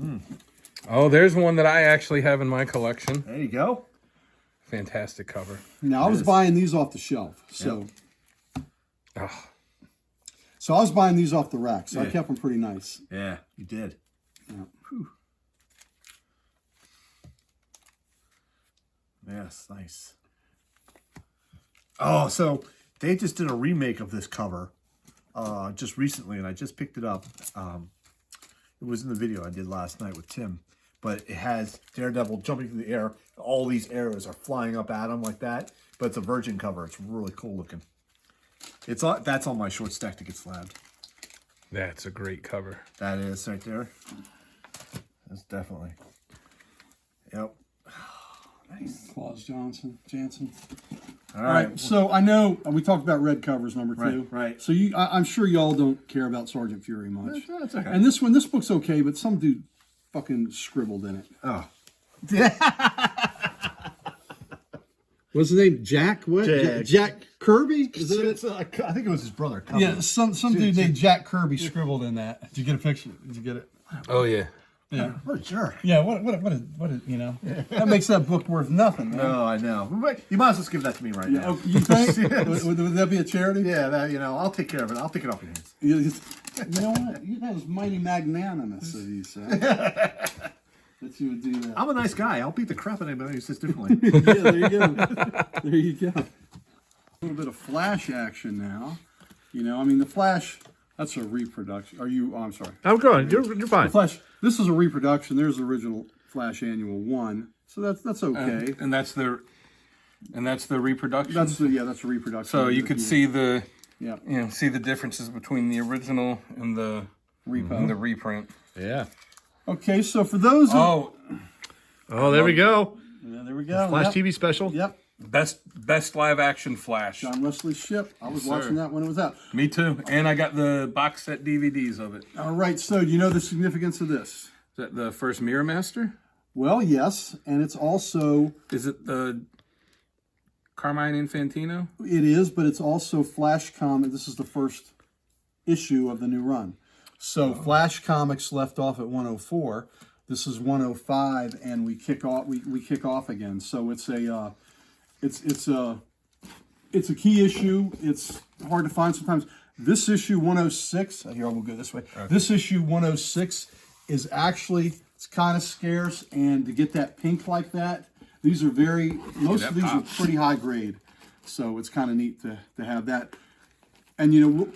go. Oh, there's one that I actually have in my collection. There you go. Fantastic cover. Now I was buying these off the shelf, so Oh, I was buying these off the rack, so I Yeah. kept them pretty nice. Yeah, you did. Yeah. Whew. Yes, nice. Oh, so they just did a remake of this cover just recently, and I just picked it up. It was in the video I did last night with Tim, but it has Daredevil jumping through the air. All these arrows are flying up at him like that, but it's a Virgin cover. It's really cool looking. That's on my short stack to get slabbed. that's a great cover. That is right there. That's definitely. Yep. Nice. Claus Jansen. All All right. right, so I know we talked about red covers number 2. Right. So I'm sure y'all don't care about Sergeant Fury much. That's okay. And this book's okay, but some dude fucking scribbled in it. Oh. What's his name? Jack? What? Jack Kirby? Is that it? I think it was his brother. Yeah, some dude named Jack Kirby scribbled in that. Did you get a picture? Did you get it? Oh, yeah. Yeah. What a jerk. Yeah. What? You know, that makes that book worth nothing, man. No, I know. But you might as well just give that to me right now. Oh, you think? would that be a charity? Yeah, I'll take care of it. I'll take it off your hands. You know what? You guys mighty magnanimous of you, sir. That you would do that. I'm a nice guy. I'll beat the crap out of anybody who says differently. Yeah, there you go. There you go. A little bit of Flash action now. You know, I mean, the Flash, that's a reproduction. Are you, oh, I'm sorry. I'm good. You're fine. The Flash, this is a reproduction. There's the original Flash Annual 1. So that's okay. And that's the reproduction. That's a reproduction. So you could see the Yeah. see the differences between the original and the reprint. Yeah. Okay, so for those Oh, Oh, there we go. yeah, there we go. Flash Yep. TV special. Yep. best live action Flash. John Wesley's Ship. I was Yes, watching sir. that when it was out. Me too. And I got the box set DVDs of it. All right, so do you know the significance of this? Is that the first Mirror Master? Well, yes, and it's also Is it the Carmine Infantino? it is, but it's also Flash Comic. This is the first issue of the new run. So Flash Comics left off at 104. This is 105, and we kick off. We kick off again. So it's a it's a key issue. It's hard to find sometimes. This issue 106. Here, we'll go this way. Okay. This issue 106 is actually it's kind of scarce, and to get that pink like that, these are most of these are pretty high grade. So it's kind of neat to have that. And you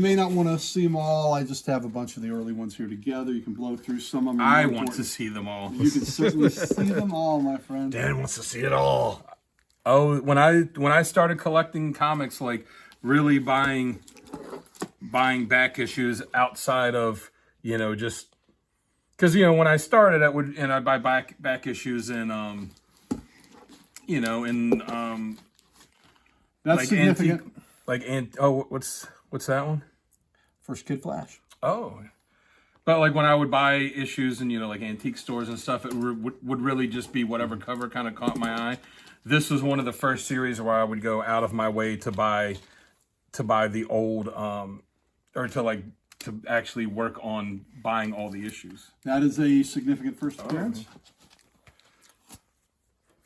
may not want to see them all. I just have a bunch of the early ones here together. You can blow through some of them. I want to see them all. You can certainly see them all, my friend. Dan wants to see it all. Oh, when I started collecting comics, like really buying buying back issues outside of, just because, when I started, I'd buy back issues in, That's like significant. What's that one? First Kid Flash. Oh, but like when I would buy issues in like antique stores and stuff, it would really just be whatever cover kind of caught my eye. This was one of the first series where I would go out of my way to buy the old or to actually work on buying all the issues. That is a significant first appearance.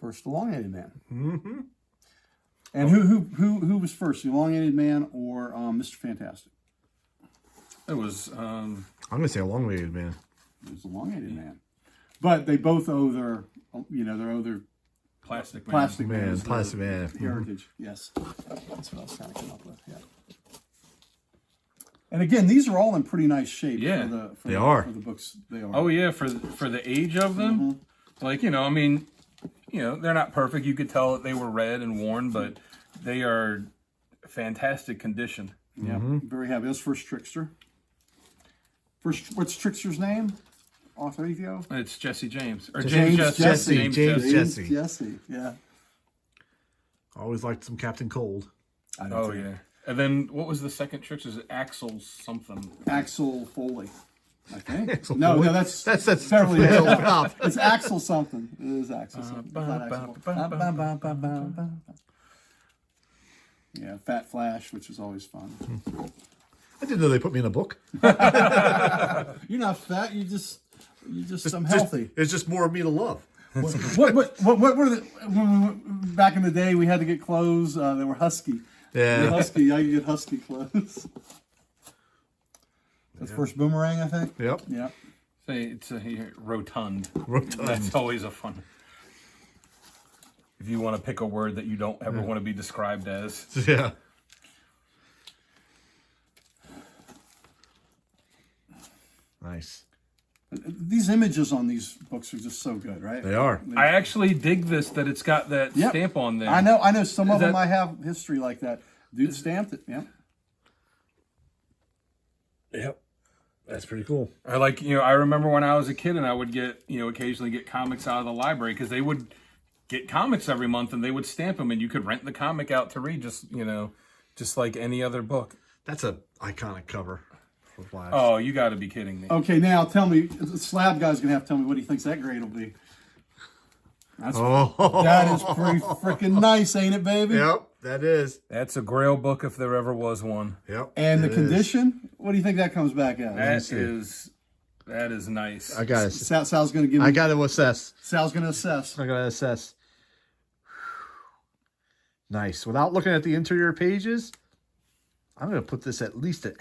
First elongated man. Mm-hmm. And who was first, the elongated man or Mr. Fantastic? It was. I'm gonna say elongated man. It was the elongated man, but they both owe their Plastic Man. plastic Man, man's plastic man. heritage. Yes, that's what I was trying to come up with. Yeah. And again, these are all in pretty nice shape. Yeah. For They are. for the books. They are. Oh yeah, for the age of them, they're not perfect. You could tell that they were read and worn, but they are fantastic condition. Yeah, very happy. That's first Trickster. First, what's Trickster's name? Author It's Jesse James or James Jesse. Jesse. Jesse. Yeah. Always liked some Captain Cold. I don't Oh think- yeah. And then what was the second trick? Is it Axel something? Axel Foley. I think. Axel no, Foley? no, that's That's Beverly Hills Hills Cop. It's Axel something. It is Axel something. It's not Axel Foley. Yeah, Fat Flash, which is always fun. I didn't know they put me in a book. You're not fat. You just I'm healthy. It's just more of me to love. What were the back in the day? We had to get clothes. They were husky. Yeah. Husky. I could get husky clothes. That's first Boomerang, I think. Yep. Yeah. Say it's a rotund. Rotund. That's always a fun. If you want to pick a word that you don't ever want to be described as. Yeah. Nice. These images on these books are just so good, right? They are. I actually dig this that it's got that Yep. stamp on there. I know. Some of Is them that- I have history like that. Dude stamped it. Yeah. Yep. That's pretty cool. I I remember when I was a kid and I would get, occasionally get comics out of the library because they would get comics every month and they would stamp them and you could rent the comic out to read just like any other book. That's a iconic cover for Flash. Oh, you got to be kidding me. Okay, now tell me, the slab guy's gonna have to tell me what he thinks that grade will be. That is pretty freaking nice, ain't it, baby? Yep, that is. That's a Grail book if there ever was one. Yep. And the it is. condition, what do you think that comes back at? That is nice. I got to. Sal's gonna give me. I got to assess. Sal's gonna assess. I got to assess. Nice. Without looking at the interior pages, I'm going to put this at least an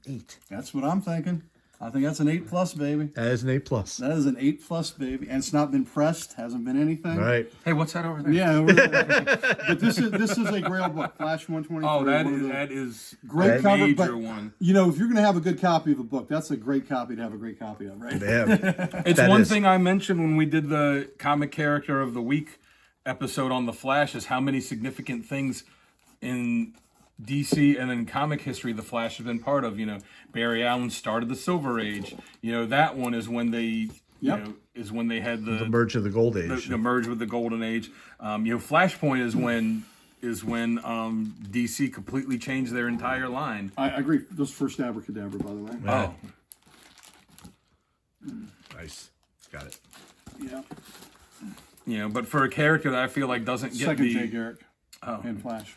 8. That's what I'm thinking. I think that's an 8+, baby. That is an 8+. That is an 8+, baby, and it's not been pressed. Hasn't been anything. Right. Hey, what's that over there? Yeah, but this is a Grail book, Flash 123. Oh, one of that is great a cover, major but one. if you're gonna have a good copy of a book, that's a great copy to have a great copy of, right? Yeah. It's That one is. thing I mentioned when we did the comic character of the week episode on the Flash is how many significant things in DC and in comic history the Flash has been part of. Barry Allen started the Silver Age. That one is when they is when they had The merge of the Gold Age. the merge with the Golden Age. Flashpoint is when DC completely changed their entire line. I agree. Those first Abracadabra, by the way. Yeah. Oh, Nice. Got it. Yeah. but for a character that I feel like doesn't get Second the Jay Garrick and Flash.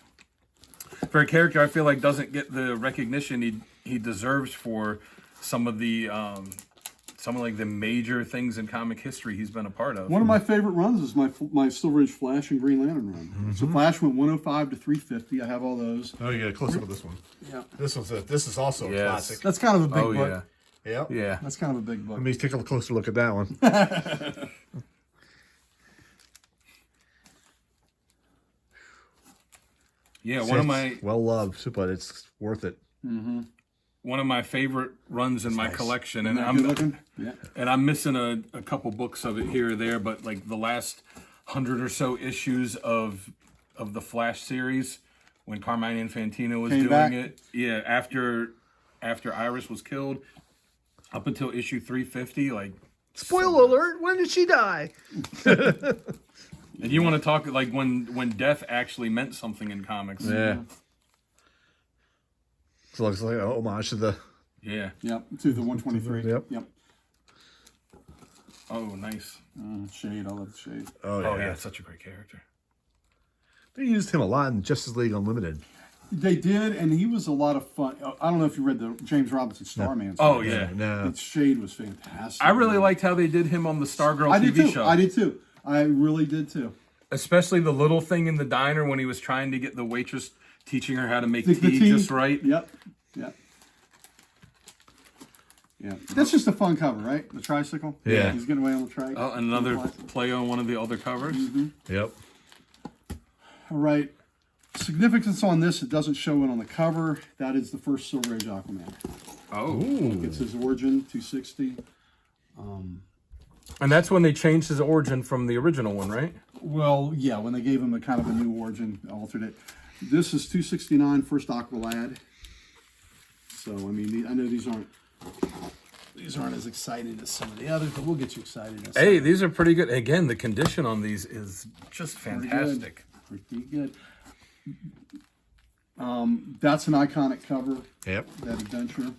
for a character I feel like doesn't get the recognition he deserves for some of the the major things in comic history he's been a part of. One of my favorite runs is my Silver Age Flash and Green Lantern run. So Flash went 105 to 350. I have all those. Oh, you got a close up of this one. Yeah. This is also a Yes. classic. That's kind of a big Oh book. yeah, Yep. yeah. That's kind of a big book. Let me take a closer look at that one. Yeah, one of my well loved, but it's worth it. one of my favorite runs in my nice. collection, Isn't and that good looking? Yeah. I'm missing a couple books of it here or there, but like the last 100 or so issues of the Flash series when Carmine Infantino was Came doing back? it. Yeah, after after Iris was killed, up until issue 350. Like, Spoiler alert! When did she die? and you want to talk like when death actually meant something in comics? Yeah. So it looks like an homage to the. Yeah. Yep, to the 123. Yep. Oh, nice. Shade, I love the Shade. Oh Oh yeah, such a great character. They used him a lot in Justice League Unlimited. They did, and he was a lot of fun. I don't know if you read the James Robinson Starman. Oh series. yeah. No. Its Shade was fantastic. I really liked how they did him on the Stargirl I did TV too. show. I did too. I really did too. Especially the little thing in the diner when he was trying to get the waitress teaching her how to make The tea just right. Yep. Yeah. That's just a fun cover, right? The tricycle. Yeah. He's getting away on the trike. Oh, and another play on one of the other covers. Yep. All right. Significance on this, it doesn't show it on the cover. That is the first Silver Age Aquaman. Oh. It's his origin, 260. And that's when they changed his origin from the original one, right? Well, yeah, when they gave him a kind of a new origin, altered it. This is 269, first Aqualad. So, I mean, I know these aren't as exciting as some of the others, but we'll get you excited. Hey, these are pretty good. Again, the condition on these is just fantastic. Pretty good. That's an iconic cover, Yep. that adventure.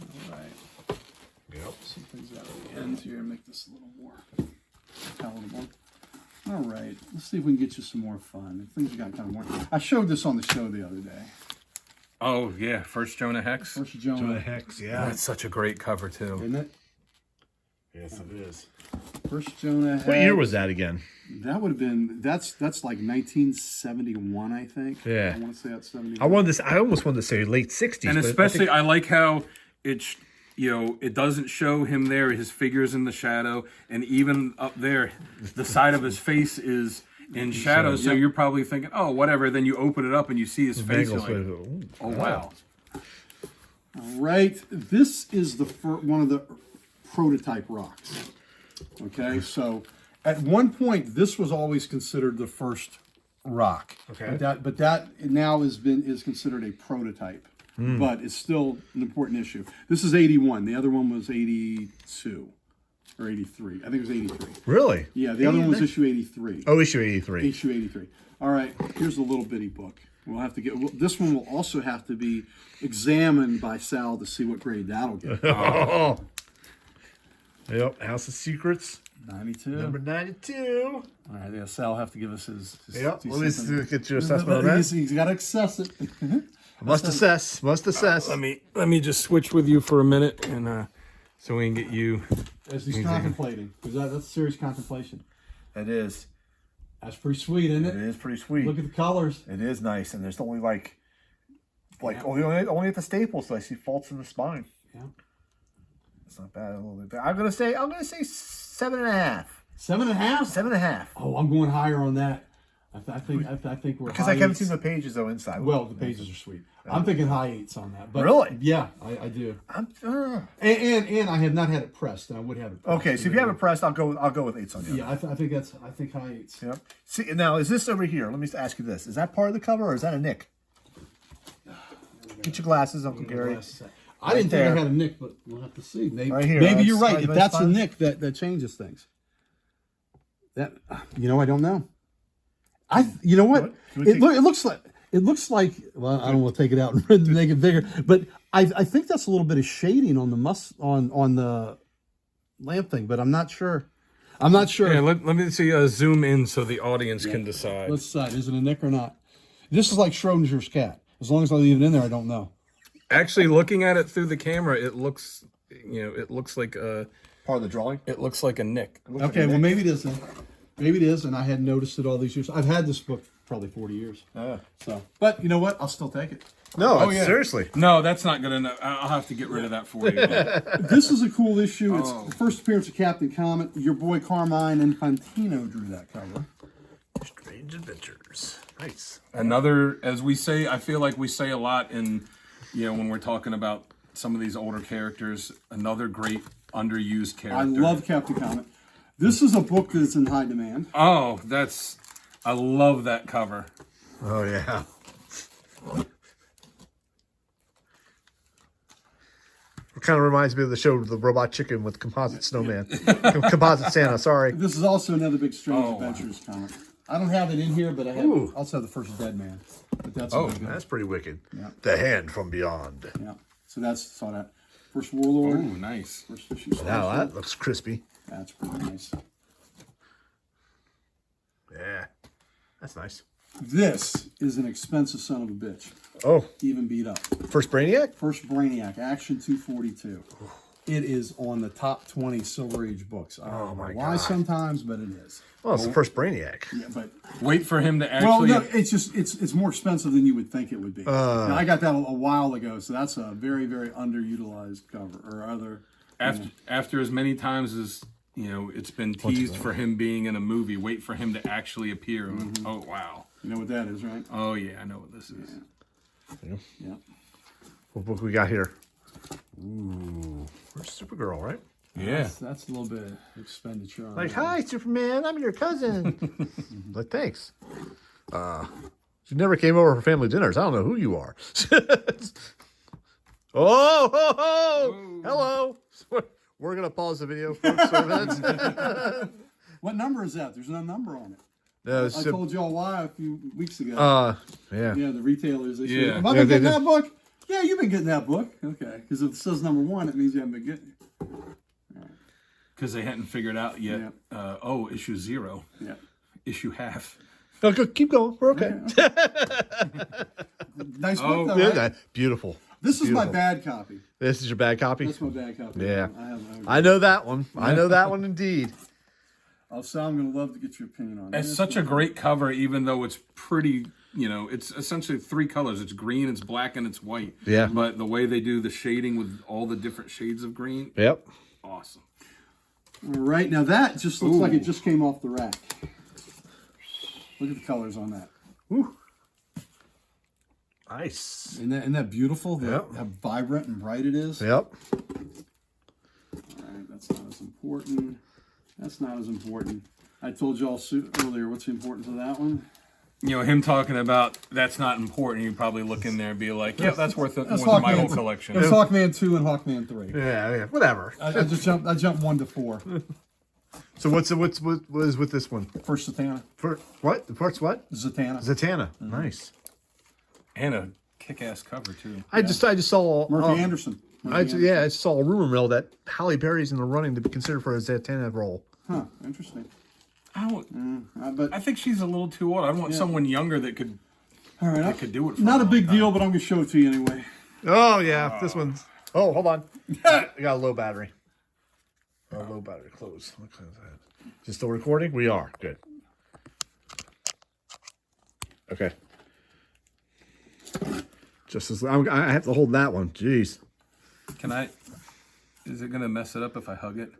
All right. Yep. Some things out of the end here, make this a little more palatable. All right, let's see if we can get you some more fun. Things you got kind of more. I showed this on the show the other day. Oh, yeah. First Jonah Hex. First Jonah, Hex, yeah. That's such a great cover, too. isn't it? Yes, it is. First Jonah. What year was that again? That would have been. That's like 1971, I think. Yeah. I want to say that's 71. I almost wanted to say late 60s. And but especially, I like how it doesn't show him there. His figure's in the shadow. And even up there, the side of his face is in shadow. So you're probably thinking, oh, whatever. Then you open it up and you see his face. You're like, oh, wow. All right, this is the one of the prototype rocks. Okay, so at one point this was always considered the first rock. Okay. But that now is considered a prototype. But it's still an important issue. This is 81. The other one was 82 or 83. I think it was 83. Really? Yeah, the other one was issue 83. Oh, issue 83. Issue 83. All right, here's a little bitty book. We'll have to get. This one will also have to be examined by Sal to see what grade that'll get. Oh. Yep. House of Secrets. 92. Number 92. All right, yeah, Sal will have to give us his Yep. 2 Let me cents. get your assessment on that. He's got to assess it. Must assess. Must assess. Let me just switch with you for a minute, and so we can get you. As he's contemplating, because that's serious contemplation. It is. That's pretty sweet, isn't It it? is pretty sweet. Look at the colors. It is nice, and there's only only at the staples. So I see faults in the spine. Yeah. It's not bad. A little bit. I'm gonna say 7.5. 7.5. 7.5. Oh, I'm going higher on that. I think we're Because high I haven't eights. seen the pages though inside. Well, the pages are sweet. I'm thinking high 8s on that. But Really? Yeah, I do. I'm, And I have not had it pressed, and I would have it pressed. okay, so if you have it pressed, I'll go with 8s on you. Yeah, I think high 8s. Yep. See now, is this over here? Let me ask you this: is that part of the cover, or is that a nick? Get your glasses, Uncle Gary. I didn't think there. I had a nick, but we'll have to see. Maybe, Right here, maybe you're that's right. If right, that's that's a fine. nick, that changes things. That I don't know. You know what? It looks like. Well, I don't want to take it out and make it bigger, but I think that's a little bit of shading on the on the lamp thing, but I'm not sure. Yeah, let me see. Zoom in so the audience can decide. Let's decide. Is it a nick or not? This is like Schrodinger's cat. As long as I leave it in there, I don't know. Actually, looking at it through the camera, it looks like a Part of the drawing. It looks like a nick. Okay, well maybe it is then. Maybe it is, and I hadn't noticed it all these years. I've had this book probably 40 years. So, but you know what? I'll still take it. No, yeah. seriously. No, that's not good enough. I'll have to get rid of that for you. This is a cool issue. It's the first appearance of Captain Comet. Your boy Carmine Infantino drew that cover. Strange Adventures. Nice. Another, as we say, I feel like we say a lot in, when we're talking about some of these older characters, another great underused character. I love Captain Comet. This is a book that's in high demand. Oh, I love that cover. Oh yeah. kind of reminds me of the show, The Robot Chicken with Composite Snowman. Composite Santa, sorry. This is also another big Strange Adventures comic. I don't have it in here, but I have also have the first Dead Man. But that's really good. That's pretty wicked. Yeah. The Hand from Beyond. Yeah. So saw that. First Warlord. Oh, nice. First issue. Now that looks crispy. That's pretty nice. Yeah. That's nice. This is an expensive son of a bitch. Oh, Even beat up. first Brainiac? First Brainiac, Action 242. It is on the top 20 Silver Age books. I don't know why sometimes, but it is. Well, it's the first Brainiac. Yeah, but Wait for him to actually. well, no, it's just it's more expensive than you would think it would be. Now, I got that a while ago, so that's a very very underutilized cover or other. After as many times as it's been teased for him being in a movie. Wait for him to actually appear. Oh wow! You know what that is, right? Oh yeah, I know what this is. Yeah. What book we got here? Ooh, where's Supergirl, right? Yeah. That's a little bit of expenditure on Like, that. hi, Superman, I'm your cousin. Like, thanks. You never came over for family dinners. I don't know who you are. Hello. We're going to pause the video for a minute. What number is that? There's no number on it. No, I told y'all why a few weeks ago. yeah. Yeah, the retailers. They Yeah. said, have I been getting that book? Yeah, you've been getting that book. Okay. Because if it says number 1, it means you haven't been getting it. Because they hadn't figured out yet. Issue 0. Yeah. Issue half. No, keep going. We're okay. Nice book, though, Yeah, right? that- beautiful. This is my Beautiful. bad copy. This is your bad copy? That's my bad copy. Yeah. I I know that one. I know that one indeed. Sal, I'm going to love to get your opinion on it. It's such a great cover, even though it's pretty. It's essentially 3 colors. It's green, it's black, and it's white. Yeah. But the way they do the shading with all the different shades of green, Yep. awesome. All right, now that just looks like it just came off the rack. Look at the colors on that. Woo. Nice. Isn't that beautiful? Yep. How vibrant and bright it is. Yep. All right, that's not as important. That's not as important. I told y'all earlier what's the importance of that one. Him talking about that's not important. You probably look in there and be like, "Yeah, that's worth it. That's More than my whole Hawkman. collection." It's Hawkman 2 and Hawkman 3. Yeah. Whatever. I jumped 1 to 4. So what is with this one? First Zatanna. What? The first what? Zatanna. Zatanna. Nice. And a kick-ass cover too. I just saw Murphy Anderson. I just saw a rumor mill that Halle Berry's in the running to be considered for a Zatanna role. Huh, interesting. I think she's a little too old. I want someone younger that could All right, that could do it. For not a long big time. deal, but I'm going to show it to you anyway. Oh yeah, this one's. Oh, hold on. I got a low battery. Low battery. Close. Is it still recording? We are. Good. Okay. Just as I have to hold that one. Jeez. Can I? Is it gonna mess it up if I hug it?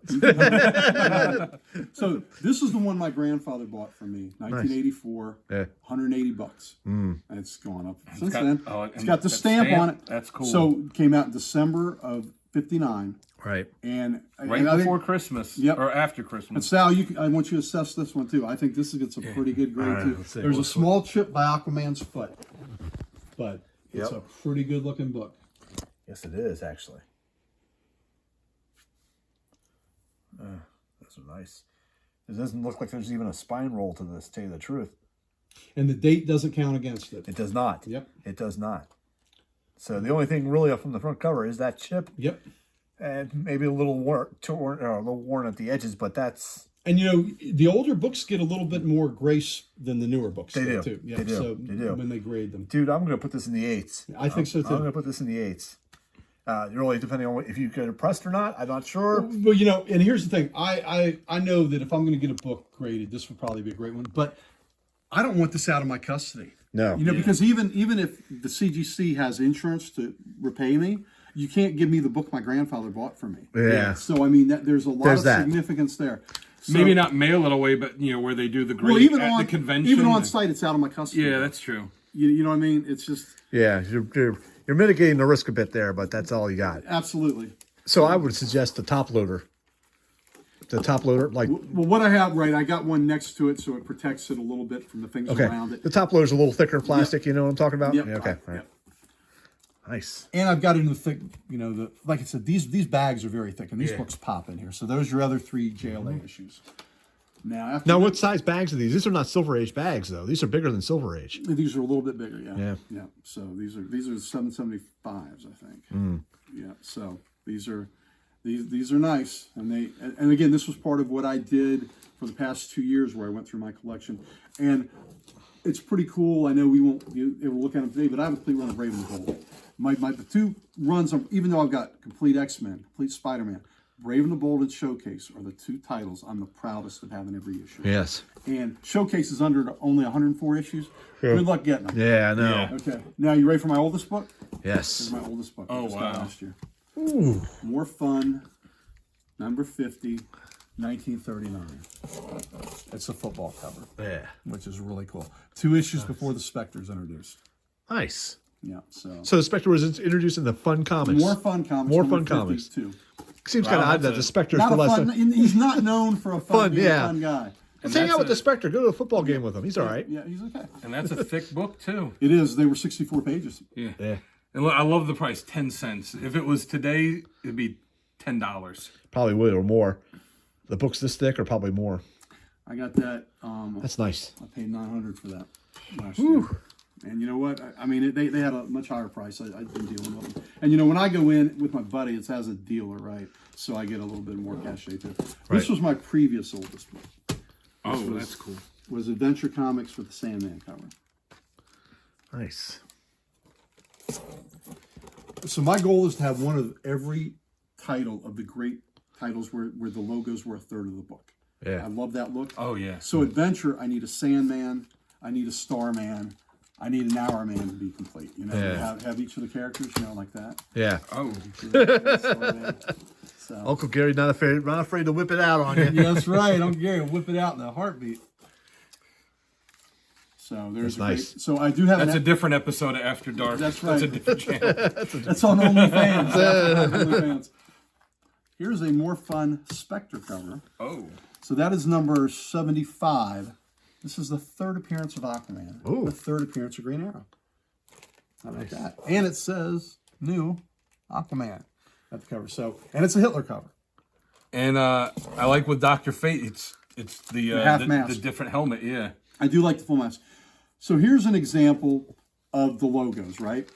So this is the one my grandfather bought for me, 1984, Yeah. $180. And it's gone up since got- then. oh, It's and got the that stamp stamp, on it. that's cool. So it came out in December of '59, Right. and Right and I think- before Christmas. Yep. Or after And Christmas. Sal, I want you to assess this one too. I think this gets a pretty good grade All right, too. let's see. There's a What's small chip by Aquaman's foot, but it's Yep. a pretty good looking book. Yes, it is actually. Those are nice. It doesn't look like there's even a spine roll to this, to tell you the truth. And the date doesn't count against it. It does not. Yep. It does not. So the only thing really from the front cover is that chip Yep. and maybe a little torn or a little worn at the edges, but that's And the older books get a little bit more grace than the newer books. They though, do. too. Yeah, They do. So They do. when they grade them. dude. I'm going to put this in the 8s. I think so, too. I'm going to put this in the 8s. Really, depending on if you get it pressed or not, I'm not sure. Well, and here's the thing. I know that if I'm going to get a book graded, this would probably be a great one. But I don't want this out of my custody. No. Because even if the CGC has insurance to repay me, you can't give me the book my grandfather bought for me. Yeah. So I mean, there's a lot There's of that. significance there. So, Maybe not mail it away, but where they do the Well, grading even at on the convention. even on site, it's out of my custody. Yeah, that's true. You know what I mean. It's just Yeah, you're mitigating the risk a bit there, but that's all you got. absolutely. So I would suggest the top loader. The top loader, like Well, what I have, right, I got one next to it, so it protects it a little bit from the things okay, around it. the top loader's a little thicker plastic. You know what I'm talking about? Yep. Yeah, okay. All right. Nice. And I've got into the thick, like I said, these bags are very thick, and these books pop in here. So those are your other 3 JLA issues. Now, What size bags are these? These are not Silver Age bags, though. These are bigger than Silver Age. These are a little bit bigger, Yeah. Yeah. So these are 775s, I think. Yeah. So these are nice, and again, this was part of what I did for the past 2 years, where I went through my collection, and it's pretty cool. I know we won't be able to look at them today, but I have a complete run of Brave and the Bold. The 2 runs, even though I've got complete X-Men, complete Spider-Man, Brave and the Bold and Showcase are the 2 titles I'm the proudest of having every issue. Yes. And Showcase is under only 104 issues. Good luck getting them. Yeah, I know. Yeah. Okay. Now, you ready for my oldest book? Yes. This is my oldest book. Oh, I just got wow. Last year. Ooh. More Fun, number 50, 1939. It's a football cover, Yeah. which is really cool. 2 issues before the Spectre's introduced. Nice. Yeah, So the Spectre was introduced in the Fun Comics. More Fun comics. More number Fun comics. 52. Seems kind of odd that the Spectre is Not the a last fun. one. He's not known for a fun guy. Let's hang out with the Spectre. Go to a football game with him. He's all right. Yeah, he's okay. And that's a thick book too. It is. They were 64 pages. Yeah. Yeah. And look, I love the price, 10 cents. If it was today, it'd be $10. Probably would or more. The book's this thick or probably more. I got that. That's nice. I paid $900 for that last year. And you know what? I mean, they had a much higher price. I've been dealing with them. And when I go in with my buddy, it's as a dealer, right? So I get a little bit more cachet too. Right. This was my previous oldest book. Oh, that's cool. Was Adventure Comics with the Sandman cover. Nice. So my goal is to have one of every title of the great titles where the logos were a third of the book. Yeah. I love that look. Oh, yeah. So Adventure, I need a Sandman, I need a Starman, I need an Hourman to be complete. Yeah. Have each of the characters, like that. Yeah. Oh. Starman. So. Uncle Gary not afraid to whip it out on you. Yeah, that's right. Uncle Gary will whip it out in a heartbeat. So there's That's nice. So I do have. That's a different episode of After Dark. That's right. That's a different channel. That's on OnlyFans. OnlyFans. Here's a More Fun Spectre cover. Oh. So that is number 75. This is the 3rd appearance of Aquaman. Ooh. The 3rd appearance of Green Arrow. How about that? And it says new Aquaman at the cover. So, and it's a Hitler cover. And I like with Dr. Fate, it's the half mask. the different helmet, yeah. I do like the full mask. So here's an example of the logos, right?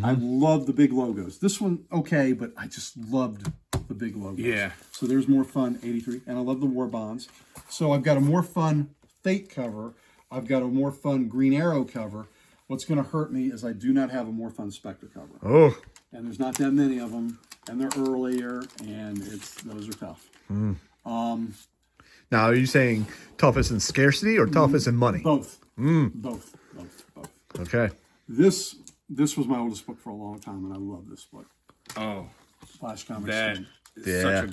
I love the big logos. This one, okay, but I just loved the big logos. Yeah. So there's More Fun 83, and I love the War Bonds. So I've got a More Fun Fate cover. I've got a More Fun Green Arrow cover. What's going to hurt me is I do not have a More Fun Spectre cover. Oh. And there's not that many of them, and they're earlier, and those are tough. Now, are you saying toughest in scarcity or toughest in money? Both. Both. Okay. This was my oldest book for a long time, and I love this book. Oh. Flash Comics. That is Yeah.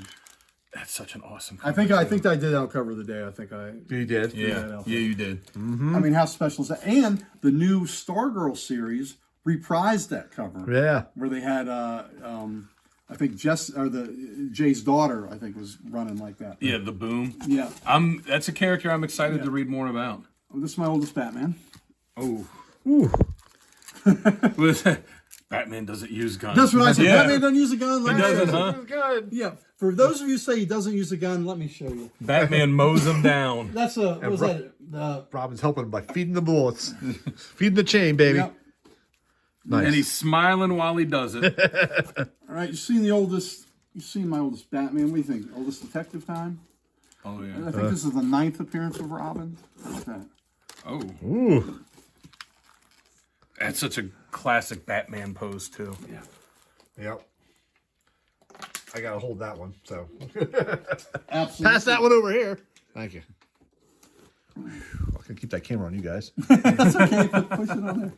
that's such an awesome I think I did that on cover of the day. I think I. You did? Yeah. Yeah, you did. I mean, how special is that? And the new Stargirl series reprised that cover. Yeah. Where they had, I think Jay's daughter, I think, was running like that. Yeah, the Boom. Yeah. That's a character I'm excited to read more about. Oh, this is my oldest Batman. Oh. Ooh. Batman doesn't use guns. That's what I said. Yeah. Batman doesn't use a gun. He doesn't, huh? Good. Yeah. For those of you who say he doesn't use a gun, let me show you. Batman mows him down. That's what was that? Robin's helping him by feeding the bullets. Feeding the chain, baby. Yep. Nice. And he's smiling while he does it. All right, you've seen my oldest Batman. What do you think? Oldest detective time? Oh, I yeah. think this is the 9th appearance of Robin. How's that? Oh. Ooh. That's such a classic Batman pose, too. Yeah. Yep. I gotta hold that one, so. Absolutely. Pass that one over here. Thank you. I can keep that camera on you guys. That's okay. Push it on there.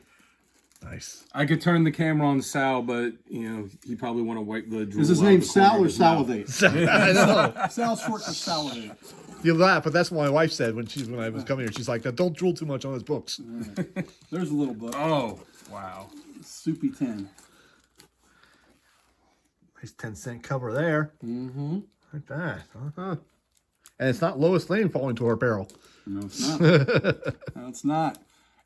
Nice. I could turn the camera on Sal, but, he probably want to wipe the drool. Is his out name the corner Sal of or his mouth. Salivate? I know. Sal's short for salivate. You laugh, but that's what my wife said when I was coming here. She's like, "Don't drool too much on his books." There's a little book. Oh, wow. Soupy 10. Nice 10-cent cover there. Mm-hmm. Like that. Uh-huh. And it's not Lois Lane falling to her barrel. No, it's not. No, it's not.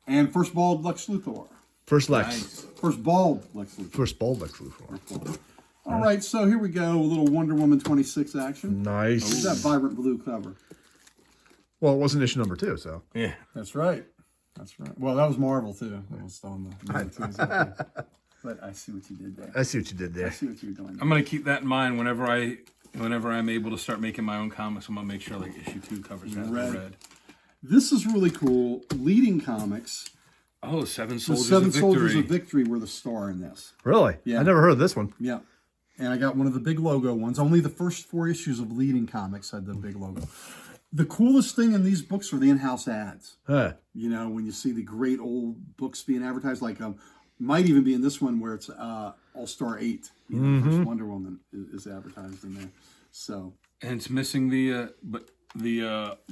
And first bald Lex Luthor. First Lex. Nice. First bald Lex Luthor. First bald Lex Luthor. All right, so here we go. A little Wonder Woman 26 action. Nice. Look at that vibrant blue cover. Well, it wasn't issue number 2, so. Yeah. That's right. That's right. Well, that was Marvel too. That was on the. But I see what you did there. I see what you did I there. see what you're doing. I'm gonna keep that in mind whenever I'm able to start making my own comics. I'm gonna make sure like issue 2 covers have the red. This is really cool. Leading Comics. Oh, Seven The Soldiers Seven of Victory. Soldiers of Victory were the star in this. Really? Yeah. I never heard of this one. Yeah. And I got one of the big logo ones. Only the first 4 issues of Leading Comics had the big logo. The coolest thing in these books are the in-house ads. Huh. You know, when you see the great old books being advertised, like might even be in this one where it's All-Star 8. You know, first Wonder Woman is advertised in there. So And it's missing the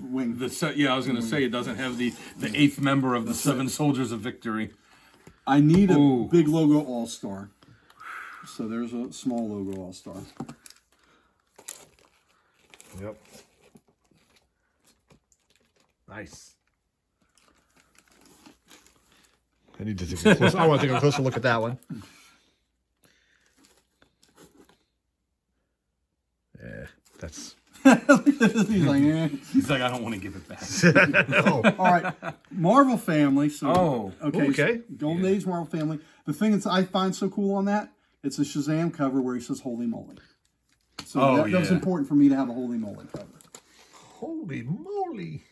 wing. I was gonna say it doesn't have the 8th member of the Seven Soldiers of Victory. I need a Ooh. big logo All-Star. So there's a small logo All-Star. Yep. Nice. I need to take a closer. I want to take a closer look at that one. Yeah, that's. He's like, eh. He's like, I don't want to give it back. Oh, All right, Marvel Family. So, Oh, okay. Golden Age Marvel Family. The thing that I find so cool on that, it's a Shazam cover where he says "Holy moly." So Oh, that was yeah. important for me to have a Holy moly cover. holy moly!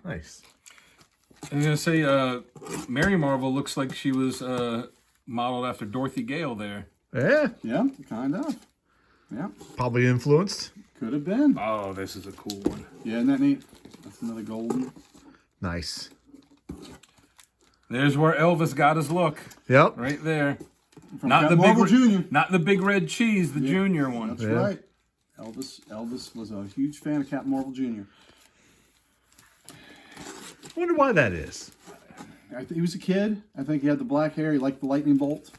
Nice. I was gonna say, Mary Marvel looks like she was modeled after Dorothy Gale there. Yeah, Yeah, kind of. Yeah, probably influenced. could have been. Oh, this is a cool one. Yeah, isn't that neat? That's another golden. Nice. There's where Elvis got his look, Yep. right there. From Not the Marvel big, Jr. not the big red cheese, the junior one. That's Yeah. right. Elvis was a huge fan of Captain Marvel Jr. Wonder why that is. He was a kid. I think he had the black hair. He liked the lightning bolt.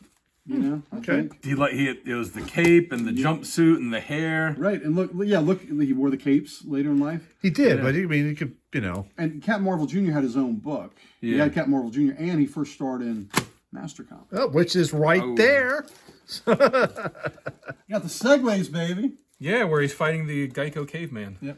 You know. I Okay. think. It was the cape and the jumpsuit and the hair. Right, and look, he wore the capes later in life. He did, but I mean, he could, you know. And Captain Marvel Jr. had his own book. He Yeah. had Captain Marvel Jr. and he first starred in Master Comics. Oh, which is right Oh. there. You got the segues, baby. Yeah, where he's fighting the Geico caveman. Yep.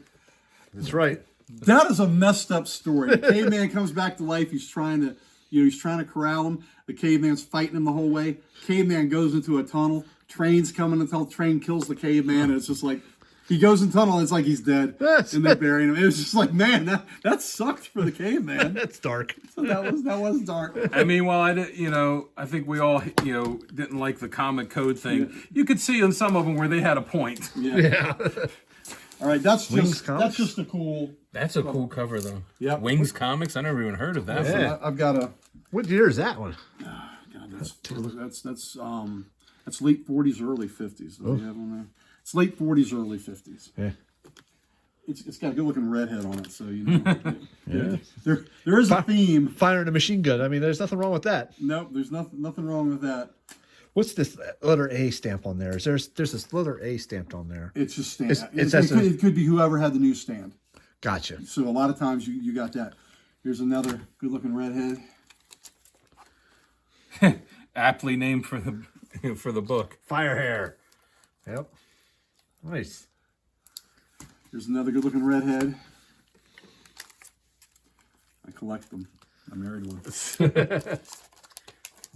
That's right. That is a messed up story. The caveman comes back to life. He's trying to corral him. The caveman's fighting him the whole way. Caveman goes into a tunnel. Train's coming until the train kills the caveman. And it's just like, he goes in tunnel and it's like he's dead. Yes. And they're burying him. It was just like, man, that sucked for the caveman. That's dark. So that was dark. I mean, well, I think we all, didn't like the comic code thing. You could see in some of them where they had a point. Yeah. All right, that's Wings Comics? just a cool. That's a cool cover, though. Yep. Wings Comics. I never even heard of that. Yeah. I've got a. What year is that one? God, that's late 40s, early 50s. Does he have on there? It's late 40s, early 50s. Yeah. It's got a good looking redhead on it, so you know. Yeah. There is a theme. Firing a machine gun. I mean, there's nothing wrong with that. Nope, there's nothing wrong with that. What's this letter A stamp on there? There's this letter A stamped on there. It's just stand. It It could be whoever had the newsstand. Gotcha. So a lot of times you got that. Here's another good looking redhead. Aptly named for the book. Fire hair. Yep. Nice. Here's another good looking redhead. I collect them. I married one.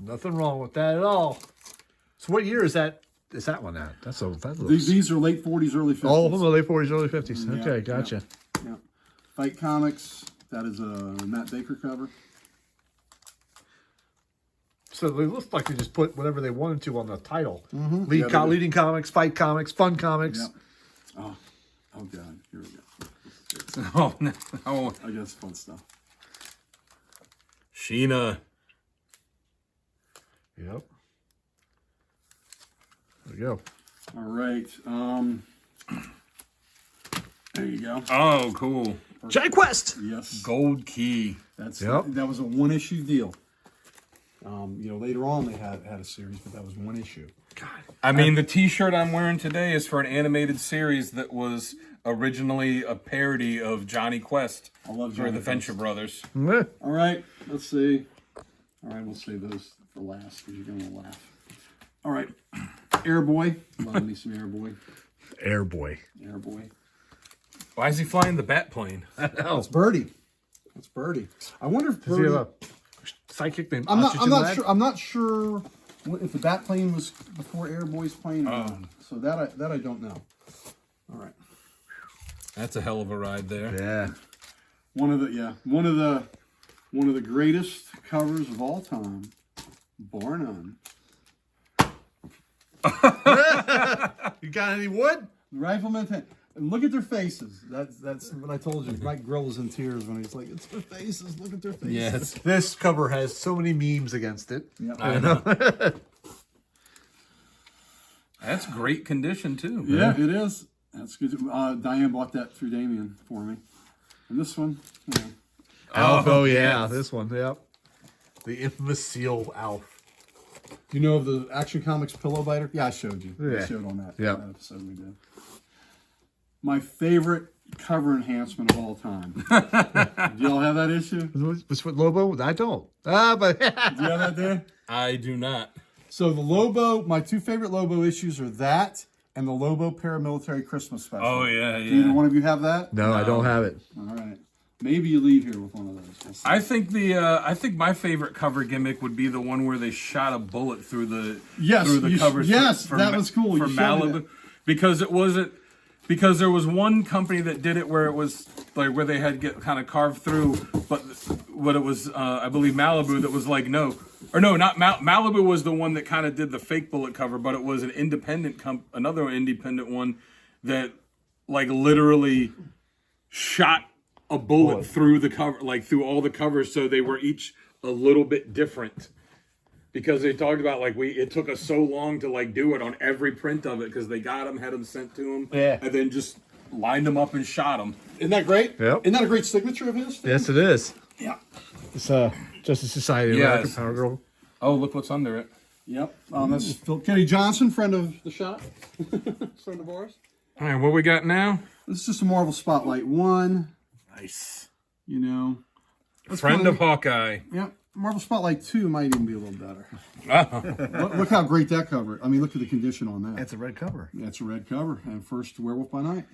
Nothing wrong with that at all. So what year is that? Is that one at? That looks. These are late 40s, early 50s. All of them are late 40s, early 50s. Yeah, Okay, gotcha. Yeah. Fight Comics. That is a Matt Baker cover. So it looks like they just put whatever they wanted to on the title. Yeah, they did. Leading comics, fight comics, fun comics. Yeah. Oh God. Here we go. Oh, no. Oh, I guess fun stuff. Sheena. Yep. There we go. All right. There you go. Oh, cool. Giant Quest. Yes. Gold Key. That was a one issue deal. Later on they had a series, but that was one issue. I mean, the T-shirt I'm wearing today is for an animated series that was originally a parody of Johnny Quest I love for Johnny the Quest. Venture Brothers. Yeah. All right. Let's see. All right, we'll save those for last because you're going to laugh. All right, Airboy. Love me some Airboy. Airboy. Airboy. Why is he flying the bat plane? That's Birdie. That's Birdie. I wonder if Does he Birdie... have a sidekick named I'm Oxygen not Lad? sure. I'm not sure if the bat plane was before Airboy's plane or not. So that I don't know. All right. That's a hell of a ride there. Yeah. One of the greatest covers of all time, bar none. You got any wood? The Rifleman 10. And look at their faces. That's what I told you. Mike Grill is in tears when he's like, it's their faces. Look at their faces. Yes. This cover has so many memes against it. Yeah. I know. That's great condition too. Yeah, it is. That's good. Diane bought that through Damien for me. And this one, you know, Alf, Oh, yeah, yes. this one, yep. The infamous seal Alf. you know of the Action Comics pillow biter? Yeah, I showed you. Yeah. I showed on that, Yeah. that episode we did. My favorite cover enhancement of all time. Do y'all have that issue? Do What's with Lobo? I don't. But you have that there? I do not. So the Lobo, my two favorite Lobo issues are that and the Lobo Paramilitary Christmas Special. Oh yeah, Do either yeah. one of you have that? no, I don't have it. All right. Maybe you leave here with one of those. We'll see. I think my favorite cover gimmick would be the one where they shot a bullet through the Yes, through the you- covers. yes, that was cool. For You showed me Malibu, that. because it wasn't. Because there was one company that did it where it was like where they had get kind of carved through, but what it was, I believe Malibu that was like no, or no, not Malibu was the one that kind of did the fake bullet cover, but it was an independent another independent one that like literally shot a bullet through the cover, like through all the covers, so they were each a little bit different. Because they talked about like it took us so long to like do it on every print of it because they got them, had them sent to them, Yeah. and then just lined them up and shot them. Isn't that great? Yep. Isn't that a great signature of his? Yes, it is. Yeah. It's Justice Society, Yes. American Power Girl. Oh, look what's under it. Yep. That's Phil Kenny Johnson, friend of the shop. Friend of ours. All right, what we got now? This is just a Marvel Spotlight 1. Nice. You know. Friend of Hawkeye. Yep. Marvel Spotlight 2 might even be a little better. Oh. Look how great that cover. I mean, look at the condition on that. That's a red cover. That's a red cover. And first Werewolf by Night.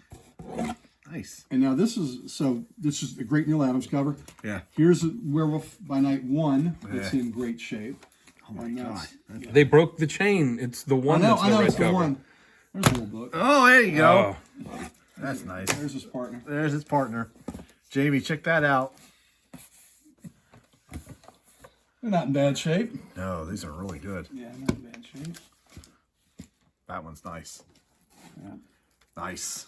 Nice. And now this is a great Neil Adams cover. Yeah. Here's a Werewolf by Night 1. It's Yeah. in great shape. Oh my And god. that's- They broke the chain. It's the one that's the red it's the cover. one. There's a little book. Oh, there you go. Oh. That's nice. There's his partner. There's his partner. Jamie, check that out. They're not in bad shape. No, these are really good. Yeah, not in bad shape. That one's nice. Yeah. Nice.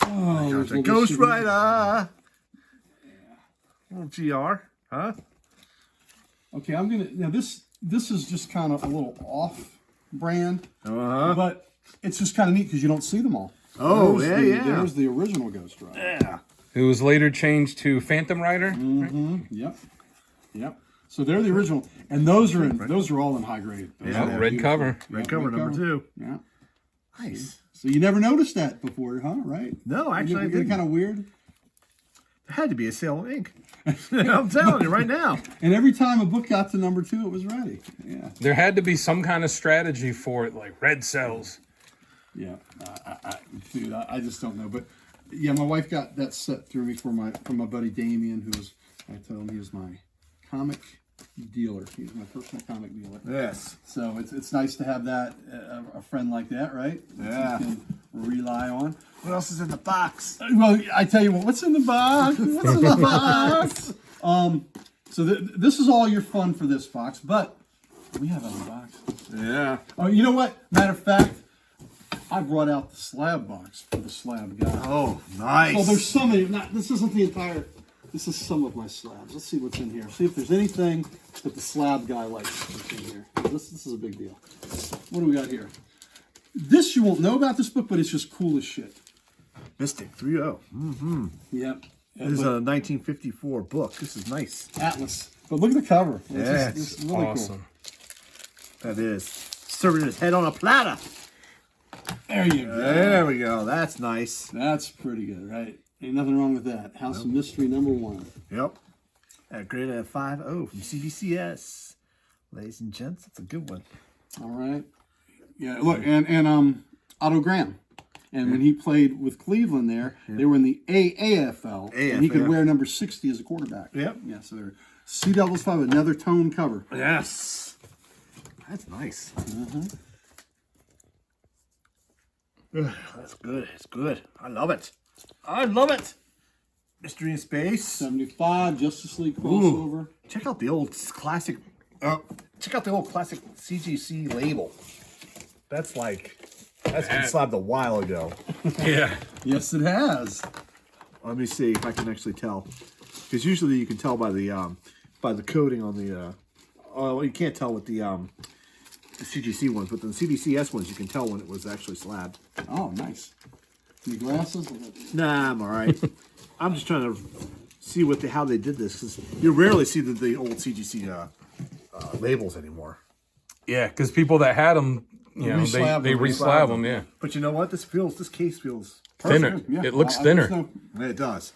Oh, there's The little Ghost shooting. Rider. Little GR, huh? Okay, I'm gonna now this is just kind of a little off brand, Uh-huh. but it's just kind of neat because you don't see them all. Oh, There's yeah. There's the original Ghost Rider. Yeah. It was later changed to Phantom Rider. Yep. Yep. So they're the original, and those are all in high grade. Those Yeah, are Oh, all red beautiful. cover. Red Yeah, cover number 2. Yeah. Nice. So you never noticed that before, huh? Right? No, actually, I Isn't it didn't. kind of weird? There had to be a sale of ink. I'm telling you right now. And every time a book got to number 2, it was ready. Yeah. There had to be some kind of strategy for it, like red cells. Yeah, dude, I just don't know, but yeah, my wife got that set through me from my buddy Damien, who was, I told him he was my comic dealer. He's my personal comic dealer. Yes. So it's nice to have that a friend like that, right? Yeah. That you can rely on. What else is in the box? Well, I tell you what, what's in the box? What's in the box? So this is all your fun for this box, but we have other boxes. Yeah. Oh, you know what? Matter of fact, I brought out the slab box for the slab guy. Oh, nice. Oh, there's so many. This isn't the entire. This is some of my slabs. Let's see what's in here. See if there's anything that the slab guy likes that's in here. This is a big deal. What do we got here? This you won't know about this book, but it's just cool as shit. Mystic 3.0. Yep. This is a 1954 book. This is nice. Atlas. But look at the cover. Yeah, This is really Awesome. That is. Serving his head on a platter. cool. There you go. There we go. That's nice. That's pretty good, right? Ain't nothing wrong with that. House of Mystery #1. Yep. Graded at 5.0 from CBCS. Ladies and gents, that's a good one. All right. Yeah, look, and Otto Graham. And when he played with Cleveland there, they were in the AAFL. And he could wear number 60 as a quarterback. Yep. Yeah, so they're Sea Devils 5, another tone cover. Yes. That's nice. That's good. It's good. I love it. I love it. Mystery in Space. 75, Justice League crossover. Check out the old classic. Check out the old classic CGC label. That's been slabbed a while ago. Yeah. Yes, it has. Let me see if I can actually tell. Because usually you can tell by the coating on the. Oh, you can't tell with the CGC ones, but the CBCS ones you can tell when it was actually slabbed. Oh, nice. Any glasses? Nah, I'm all right. I'm just trying to see how they did this, because you rarely see the old CGC labels anymore. Yeah, because people that had them, they Reslab them. reslab them. Yeah, But you know what? This case feels thinner. Perfect. Yeah. It looks I thinner. just know. It does.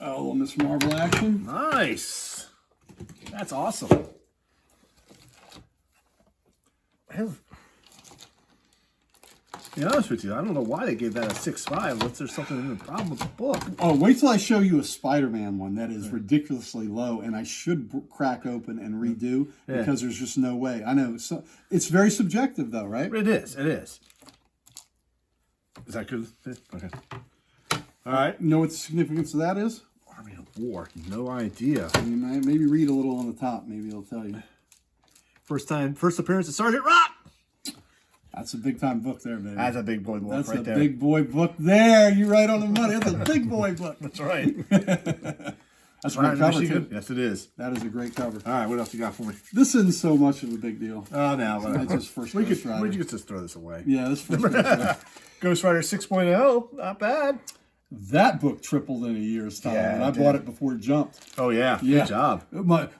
A little Miss Marvel action. Nice. That's awesome. To be honest with you, I don't know why they gave that a 6.5. Unless there's something in the problem with the book. Oh, wait till I show you a Spider-Man one that is ridiculously low, and I should crack open and redo because there's just no way. I know. So, it's very subjective, though, right? It is. It is. Is that good? Okay. All right. You know what the significance of that is? Army of War. No idea. You might maybe read a little on the top. Maybe it'll tell you. First appearance of Sergeant Rock. That's a big-time book there, baby. That's a big boy book That's right a there. big boy book there. You're right on the money. That's a big boy book. That's right. That's a great cover, too. Yes, it is. That is a great cover. All right, what else you got for me? This isn't so much of a big deal. Oh, no. That's just first We Ghost Rider. could just throw this away. Yeah, this first Ghost Rider. Ghost Rider 6.0. Not bad. That book tripled in a year's time, Yeah, and I it did. bought it before it jumped. Oh, yeah. Yeah. Good job.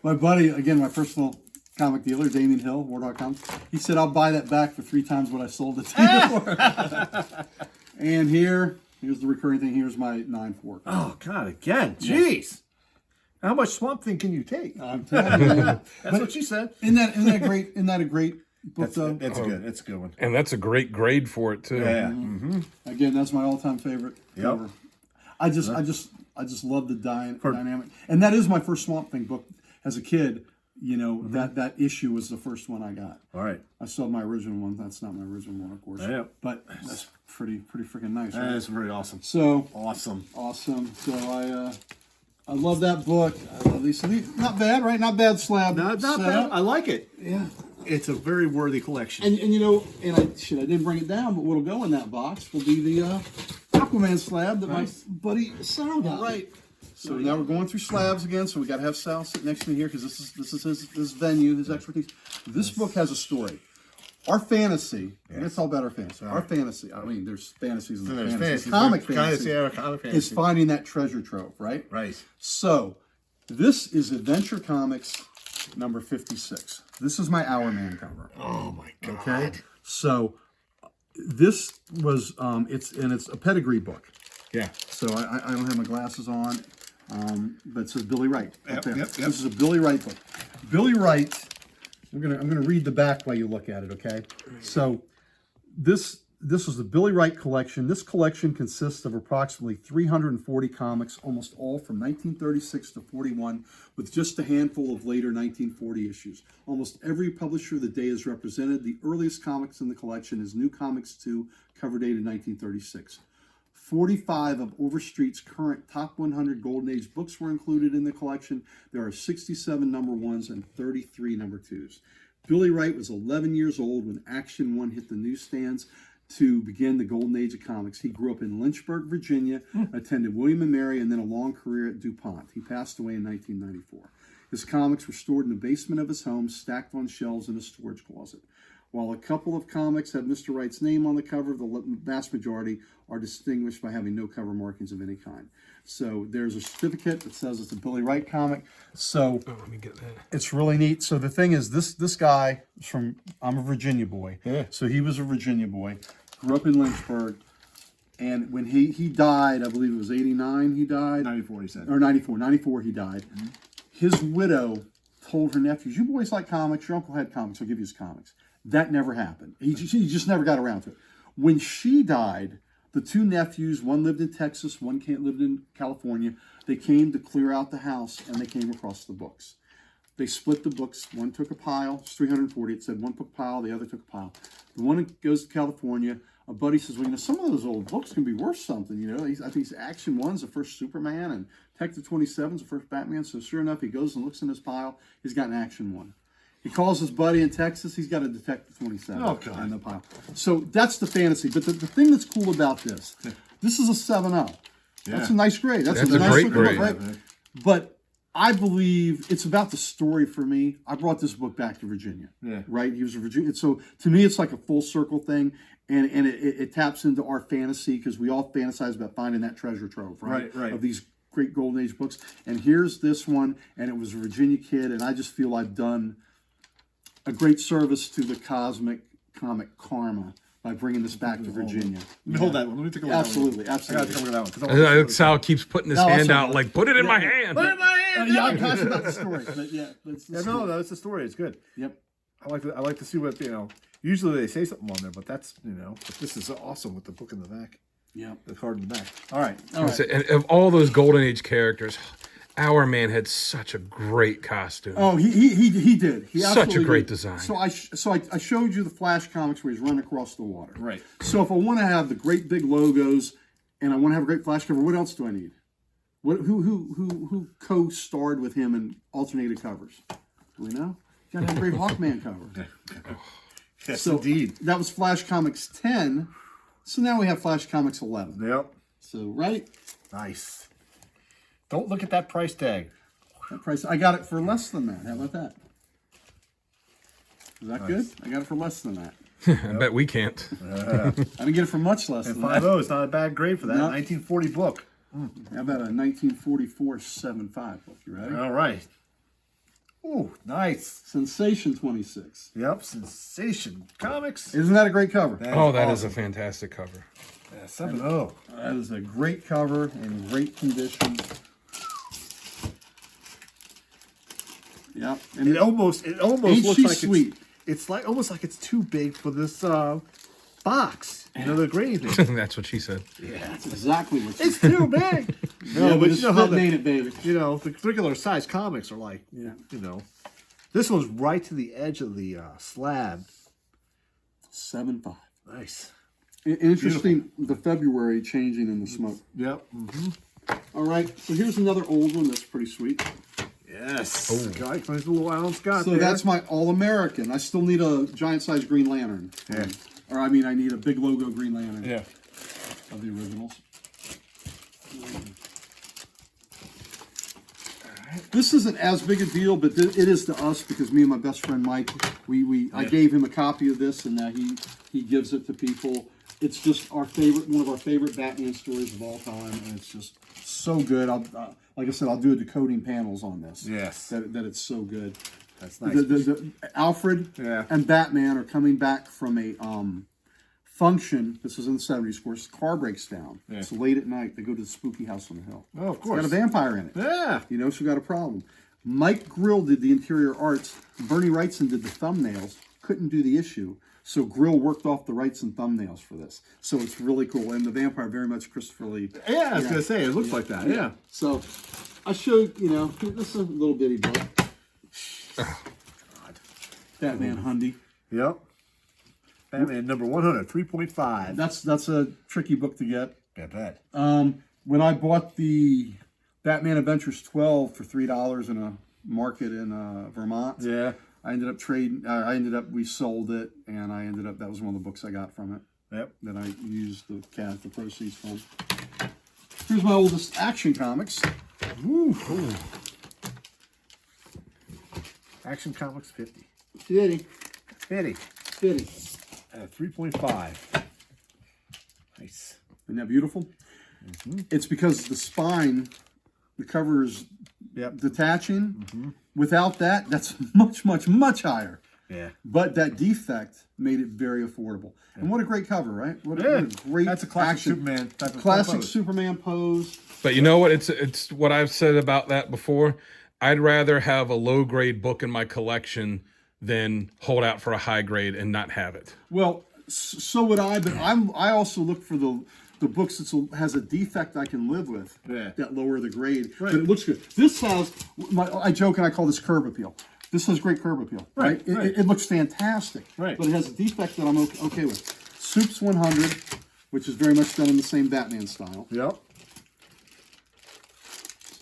My buddy, again, my personal comic dealer, Damien Hill, War Comics, he said, I'll buy that back for 3 times what I sold it to you for. And here's the recurring thing. Here's my 9.4. Oh, God, again. Jeez. How much Swamp Thing can you take? I'm telling you. That's what she said. Isn't that a great book, though? That's good. That's a good one. and that's a great grade for it too. Yeah. Again, that's my all-time favorite cover. I just love the dynamic. And that is my first Swamp Thing book as a kid. You know, that issue was the first one I got. All right. I still have my original one. That's not my original one, of course. Yeah. But that's pretty freaking nice. That Right? is very awesome. So Awesome. So I love that book. I love these. Not bad, right? Not bad slab. Not setup. bad. I like it. Yeah. It's a very worthy collection. And you know, I didn't bring it down, but what'll go in that box will be the Aquaman slab that my buddy Sal got. Right. So now we're going through slabs again. So we got to have Sal sit next to me here because this is his venue, his expertise. This book has a story. Our fantasy. Let's talk about our fantasy. Our fantasy. I mean, there's fantasies and There's fantasies. fantasy. Comic Comic fantasy is finding that treasure trove, right? Right. So this is Adventure Comics number 56. This is my Hour Man cover. Oh my God. Okay. So this was it's a pedigree book. Yeah. So I don't have my glasses on, but it says Billy Wright. Yep, Yep. yep. This is a Billy Wright book. Billy Wright. I'm gonna read the back while you look at it. Okay. So this was the Billy Wright collection. This collection consists of approximately 340 comics, almost all from 1936 to 41, with just a handful of later 1940 issues. Almost every publisher of the day is represented. The earliest comics in the collection is New Comics 2, cover dated 1936. 45 of Overstreet's current top 100 Golden Age books were included in the collection. There are 67 number ones and 33 number twos. Billy Wright was 11 years old when Action 1 hit the newsstands to begin the Golden Age of comics. He grew up in Lynchburg, Virginia, attended William & Mary, and then a long career at DuPont. He passed away in 1994. His comics were stored in the basement of his home, stacked on shelves in a storage closet. While a couple of comics have Mr. Wright's name on the cover, the vast majority are distinguished by having no cover markings of any kind. So there's a certificate that says it's a Billy Wright comic. So Let me get that. it's really neat. So the thing is, this guy is from, I'm a Virginia boy. Yeah. So he was a Virginia boy, grew up in Lynchburg. And when he died, I believe it was 89 he died. 94, he said. Or 94 he died. his widow told her nephews, "You boys like comics. Your uncle had comics. I'll give you his comics." That never happened. He just never got around to it. When she died, the two nephews, one lived in Texas, one lived in California. They came to clear out the house, and they came across the books. They split the books. One took a pile. It's 340. It said one took a pile. The other took a pile. The one that goes to California, a buddy says, "Well, some of those old books can be worth something. I think it's Action 1's the first Superman, and Detective 27's the first Batman." So sure enough, he goes and looks in his pile. He's got an Action 1. He calls his buddy in Texas. He's got a Detective 27 in the pile. So that's the fantasy. But the thing that's cool about this is a 7.0. Yeah. That's a nice grade. That's a nice great grade. Book, right? But I believe it's about the story for me. I brought this book back to Virginia. Yeah. Right? He was a Virginia. So to me, it's like a full circle thing. And it taps into our fantasy because we all fantasize about finding that treasure trove, right? Right. Of these great Golden Age books. And here's this one, and it was a Virginia kid, and I just feel I've done a great service to the cosmic comic karma by bringing this back to Virginia. Hold that one. Let me take a look. Absolutely. I got to take a look at that one. Sal keeps putting his hand out like, put it in my hand. Put it in my hand. Yeah, I'm passionate about the story. But it's the story. No, it's the story. It's good. Yep. I like to see what Usually they say something on there, but that's But this is awesome with the book in the back. Yeah. The card in the back. All right. And of all those Golden Age characters, our man had such a great costume. Oh, he did. He such a great did. design. So I showed you the Flash comics where he's running across the water. Right. So if I want to have the great big logos and I want to have a great Flash cover, what else do I need? Who co-starred with him in alternated covers? Do we know? You got to have a great Hawkman cover. Yes, So indeed. That was Flash Comics 10. So now we have Flash Comics 11. Yep. So right. Nice. Don't look at that price tag. That price, I got it for less than that. How about that? Is that good? I got it for less than that. I bet we can't. I didn't get it for much less than 5.0 that. is not a bad grade for that. No. 1940 book. How about a 1944 7.5 book? You ready? All right. Ooh, nice. Sensation 26. Yep, Sensation Comics. Isn't that a great cover? That is a fantastic cover. Yeah, 7.0. That is a great cover in great condition. Yep. And It almost ain't looks she like sweet? it's like almost like it's too big for this box. The grading thing. That's what she said. That's exactly what It's too big. No, but you know how made it, baby. the regular size comics are like. Yeah. This one's right to the edge of the slab. 7.5. Nice. Interesting, the February changing in the smoke. Yep. All right, so here's another old one that's pretty sweet. Yes. Oh, nice little Alan Scott. So that's my All-American. I still need a giant-sized Green Lantern. Yeah. I need a big logo Green Lantern. Yeah. Of the originals. This isn't as big a deal, but it is to us because me and my best friend Mike, I gave him a copy of this, and now he gives it to people. It's just one of our favorite Batman stories of all time, and it's just so good. Like I said, I'll do a decoding panels on this. Yes. That it's so good. That's nice. The Alfred and Batman are coming back from a function. This was in the 70s, of course. Car breaks down. Yeah. It's late at night. They go to the spooky house on the hill. Oh, of course. It's got a vampire in it. Yeah. So got a problem. Mike Grill did the interior arts. Bernie Wrightson did the thumbnails. Couldn't do the issue. So Grill worked off the Wrightson thumbnails for this. So it's really cool. And the vampire very much Christopher Lee. Yeah, I was going to say, it looks like that. Yeah. So I showed, this is a little bitty book. Oh, God. Batman Hundy. Yep. Batman number 100, 3.5. That's a tricky book to get. I bet. When I bought the Batman Adventures 12 for $3 in a market in Vermont, we sold it, and that was one of the books I got from it. Yep. That I used the proceeds from. Here's my oldest Action Comics. Ooh. Action Comics 50. 50. 3.5. Nice. Isn't that beautiful? Mm-hmm. It's because the spine, the cover is detaching. Mm-hmm. Without that, that's much, much, much higher. Yeah. But that defect made it very affordable. Yeah. And what a great cover, right? What a great That's a classic action. Superman type of classic pose. Superman pose. But you know what? It's what I've said about that before. I'd rather have a low grade book in my collection than hold out for a high grade and not have it. Well, so would I, but I also look for the books that has a defect I can live with. Yeah. That lower the grade, but it looks good. This has I joke and I call this curb appeal. This has great curb appeal, right? It looks fantastic, Right. But it has a defect that I'm okay with. Soup's 100, which is very much done in the same Batman style. Yep.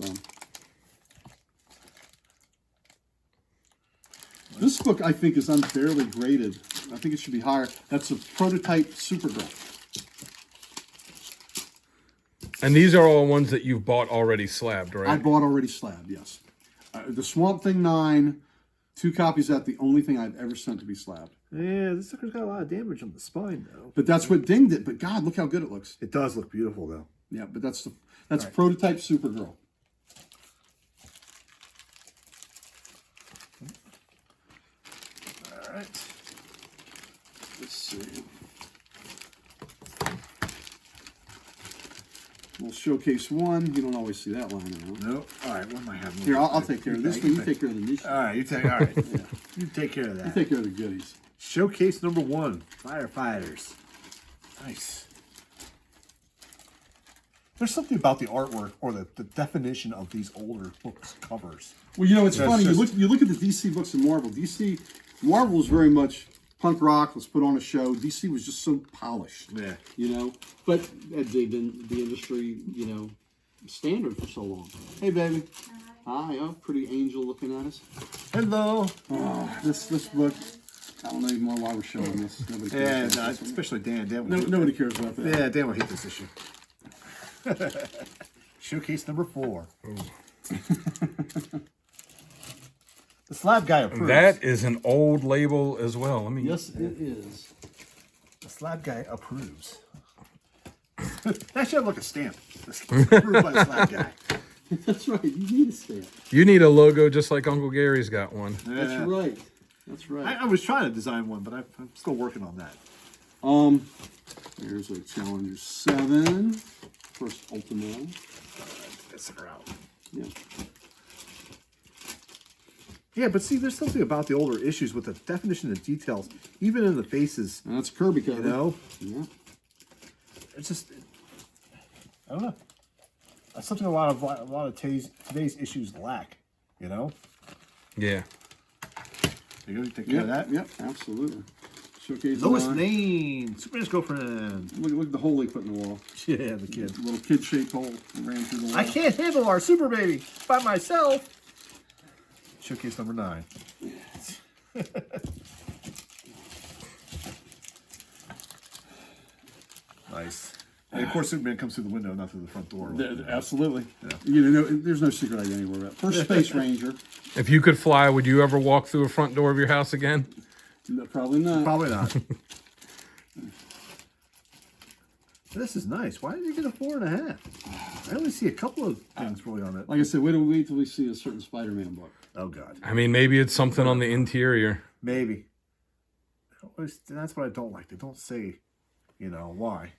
So. This book, I think, is unfairly graded. I think it should be higher. That's a prototype Supergirl. And these are all ones that you've bought already slabbed, right? I bought already slabbed, yes. The Swamp Thing 9, 2 copies of that, the only thing I've ever sent to be slabbed. Yeah, this sucker's got a lot of damage on the spine, though. But that's what dinged it. But God, look how good it looks. It does look beautiful, though. Yeah, but that's prototype Supergirl. All right. Let's see. We'll showcase 1. You don't always see that line around. Nope. All right, what am I having? Here, I'll take care of this one. You take care of the niche. All right, you take. All right, you take care of that. You take care of the goodies. Showcase number 1, Firefighters. Nice. There's something about the artwork or the definition of these older books covers. Well, you know, it's That's funny. just- You look at the DC books and Marvel. Marvel was very much punk rock. Let's put on a show. DC was just so polished. Yeah. You know, but they've been the industry, standard for so long. Hey, baby. Hi. Oh, pretty angel looking at us. Hello. Oh, this book. I don't know even why we're showing this. Nobody cares. Yeah, about no, this one. especially Dan. Dan will hate Nobody cares about that. Yeah, Dan will hate this issue. Showcase number 4. The slab guy approves. That is an old label as well. Let me. Yes, it is. The slab guy approves. That should have like a stamp. Approved by the slab guy. That's right. You need a stamp. You need a logo just like Uncle Gary's got one. Yeah. That's right. That's right. I was trying to design one, but I'm still working on that. Here's a Challenger 7. First Ultimo. Get her out. Yeah. Yeah, but see, there's something about the older issues with the definition of details, even in the faces. And that's Kirby cover. You know, Yeah. it's just, I don't know. That's something a lot of today's issues lack. You know. Yeah. You go take care of that. Yep, absolutely. Showcase Lois line. Lane, Superman's girlfriend. Look at the hole they put in the wall. Yeah, the kid. A little kid-shaped hole that ran through the wall. I can't handle our super baby by myself. Showcase number 9. Nice. And of course, Superman comes through the window, not through the front door. Absolutely. Yeah. There's no secret identity anywhere about. First Space Ranger. If you could fly, would you ever walk through a front door of your house again? No, probably not. Probably not. This is nice. Why did you get a 4.5? I only see a couple of things really on it. Like I said, wait till we see a certain Spider-Man book. Oh God. I mean, maybe it's something on the interior. Maybe. That's what I don't like. They don't say, why.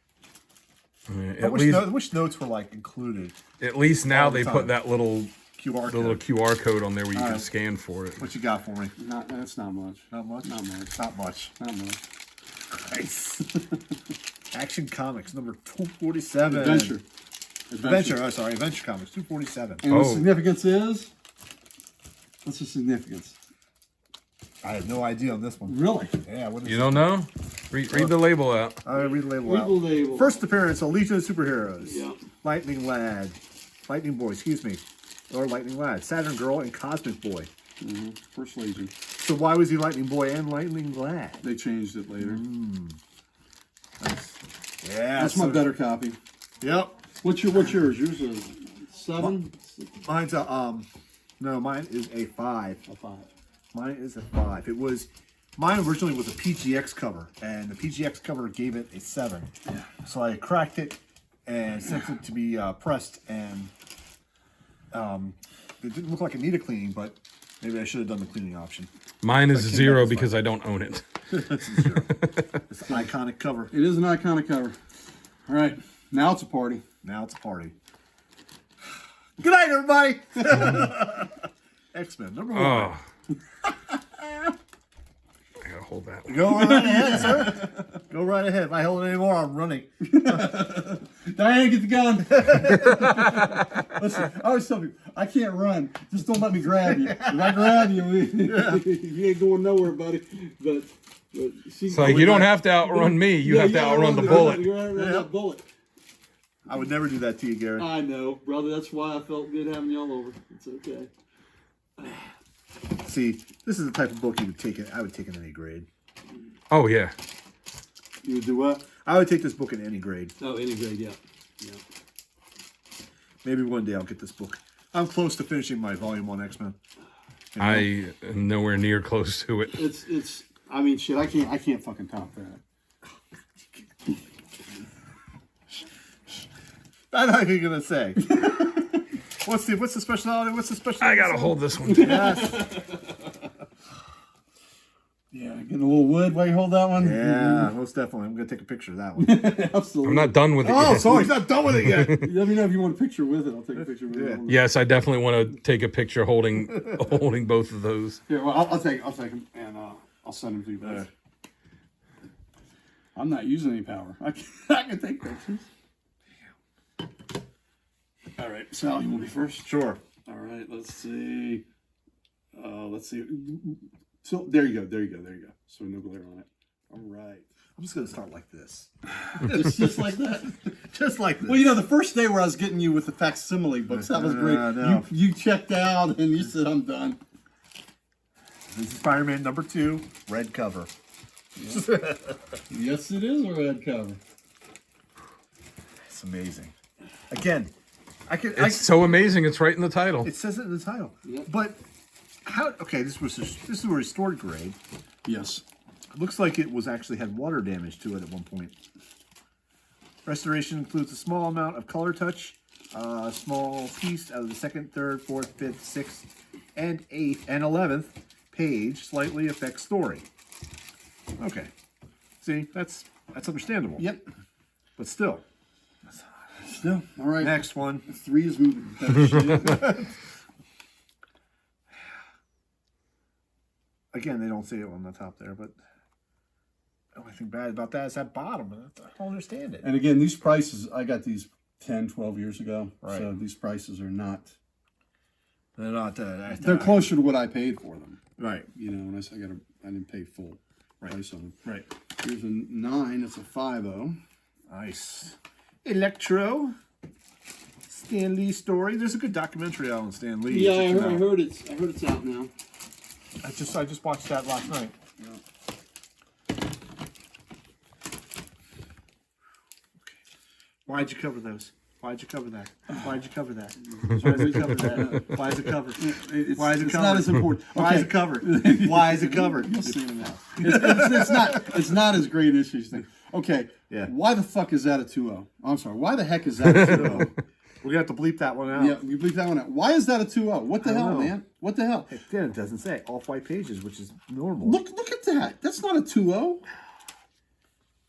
Yeah, I At wish notes were like included. least now all the they time. put that little QR little code. QR code on there where you can right. scan for it. What you got for me? That's not much. Not much. Not much. Not much. Not much. Nice. Action Comics number 247. Adventure. Adventure Comics 247. And the Oh. significance is? What's the significance? I have no idea on this one. Really? Yeah, what is You it? don't know? Read the label out. I'll read the label Read out. the label. First appearance of Legion of Superheroes. Yeah. Lightning Boy, excuse me. Or Lightning Lad. Saturn Girl and Cosmic Boy. First Legion. So why was he Lightning Boy and Lightning Lad? They changed it later. Nice. Yeah. That's my better copy. Yep. What's yours? Yours a 7? Mine's a no, mine is a 5. A 5. Mine is a 5. Mine originally was a PGX cover, and the PGX cover gave it a 7. Yeah. So I cracked it and sent it to be pressed, and it didn't look like it needed cleaning, but maybe I should have done the cleaning option. Mine is came 0 back because I don't own it. That's a 0. It's an iconic cover. It is an iconic cover. All right. Now it's a party. Now it's a party. Good night, everybody. X-Men number 1. Oh. I gotta hold that one. Go right ahead, sir. Go right ahead. If I hold it anymore, I'm running. Diane, get the gun. Listen, I always tell people, I can't run. Just don't let me grab you. If I grab you, you ain't going nowhere, buddy. But It's like you don't have to outrun me. You have to outrun the bullet. You outrun that bullet. I would never do that to you, Gary. I know, brother. That's why I felt good having y'all over. It's okay. See, this is the type of book you would take it. I would take in any grade. Oh yeah. You would do what? I would take this book in any grade. Oh, any grade, yeah. Maybe one day I'll get this book. I'm close to finishing my volume 1 X-Men. I am nowhere near close to it. It's. I mean, shit. I can't fucking top that. I know what you're gonna say. What's the speciality? What's the specialty? I gotta hold this one. Yes. Yeah, getting a little wood while you hold that one. Yeah, most definitely. I'm gonna take a picture of that one. Absolutely. I'm not done with it Oh, yet. sorry, he's not done with it yet. Let me know if you want a picture with it. I'll take a picture with it. Yes, I definitely want to take a picture holding both of those. Here, well, I'll take them and I'll send them to you both. I'm not using any power. I can take pictures. All right, Sal, you want me first? Sure. All right, let's see. So there you go. So no glare on it. All right. I'm just gonna start like this. just like that. Just like this. Well, you know, the first day where I was getting you with the facsimile books, that was great. No. You checked out and you said, I'm done. This is Spider-Man number 2, red cover. Yes, it is a red cover. It's amazing. Again, It's so amazing. It's right in the title. it says it in the title. Yep. But how? Okay, this is a restored grade. Yes. It looks like it was actually had water damage to it at one point. Restoration includes a small amount of color touch, a small piece out of the 2nd, 3rd, 4th, 5th, 6th, and 8th and 11th page slightly affects story. Okay, see, that's understandable. Yep. But still, Still. All right. next one. 3 is moving. Shit. Again, they don't say it on the top there, but the only thing bad about that is that bottom. I don't understand it. And again, these prices, I got these 10, 12 years ago. Right. So these prices are not, They're not. they're closer to what I paid for them. Right. You know, when I didn't pay full price on them. Right. Here's a 9, it's a 5.0. Nice. Electro. Stan Lee story. There's a good documentary out on Stan Lee. Yeah, Check it I out. heard it's out now. I just watched that last night. Why'd you cover those? Why'd you cover that? Why'd you cover that? Why'd you cover that? Why is it covered? Why is it It's covered? not as important. Why is it covered? Why is it covered? You'll see it now. It's not as great as you think. Okay. Yeah. Why the fuck is that a 2.0? I'm sorry. Why the heck is that a 2.0? We're gonna have to bleep that one out. Yeah, you bleep that one out. Why is that a 2.0? What the I don't hell, know. man? What the hell? Again, it doesn't say off-white pages, which is normal. Look at that. That's not a 2.0.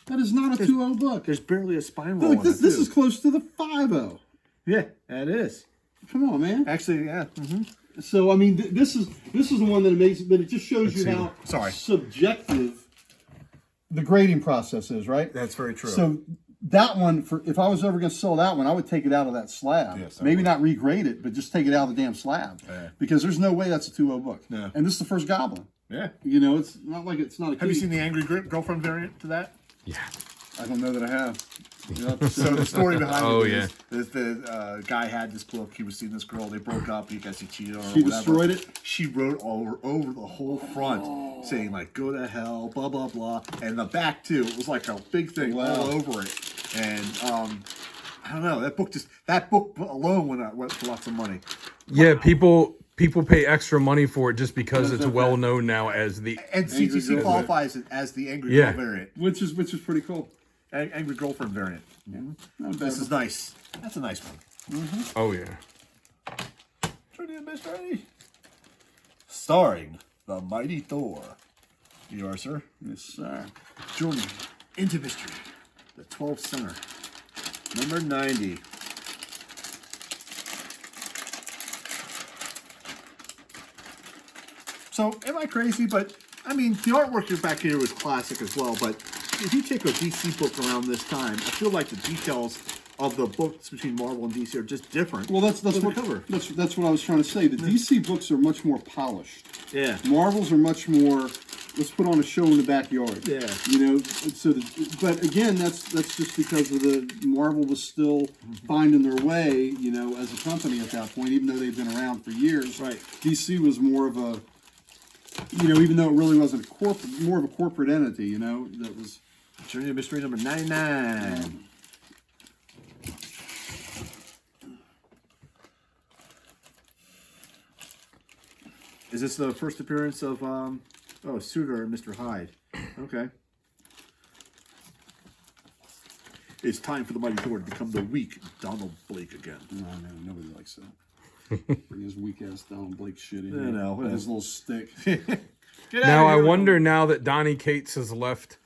That is not a 2.0 book. There's barely a spine roll. Look, on this it, too. is close to the 5.0. Yeah, that is. Come on, man. Actually, yeah. Mm-hmm. So I mean, this is the one that amazes, but it just shows you how subjective the grading process is, right? That's very true. So that one, if I was ever going to sell that one, I would take it out of that slab. Yes, I Maybe would. not regrade it, but just take it out of the damn slab. Yeah. Because there's no way that's a 2.0 book. No. And this is the first Goblin. Yeah. You know, it's not like it's not a. Have you seen the Angry Girlfriend variant to that? Yeah. I don't know that I have. So the story behind Oh, it yeah. is the guy had this book. He was seeing this girl. They broke up because he cheated on her. She or whatever. destroyed it? She wrote over the whole front saying like "Go to hell," blah blah blah, and the back too. It was like a big thing all over it. And I don't know. That book alone went for lots of money. Yeah, people pay extra money for it just because it's well known now as the. And Angry CTC Girl qualifies it as the Angry Yeah. Girl variant, Which is pretty cool. Angry Girlfriend variant. Not bad. This is nice. That's a nice one. Oh yeah. Trinity and Mystery. Starring the mighty Thor. You are, sir. Yes, sir. Journey into mystery. The 12th Center. Number 90. So, am I crazy? But, I mean, the artwork back here was classic as well. But if you take a DC book around this time, I feel like the details of the books between Marvel and DC are just different. Well, that's what cover. that's what I was trying to say. The DC books are much more polished. Yeah. Marvels are much more. Let's put on a show in the backyard. Yeah. You know. So, but again, that's just because of the Marvel was still finding their way. You know, as a company at that point, even though they've been around for years. Right. DC was more of a. You know, even though it really wasn't more of a corporate entity. You know, that was. Journey to Mystery number 99. Is this the first appearance of Suitor and Mr. Hyde? Okay. It's time for the Mighty Thor to become the weak Donald Blake again. No, man, nobody likes that. Bring his weak ass Donald Blake shit in. I know. With his little stick. Now I wonder, now that Donny Cates has left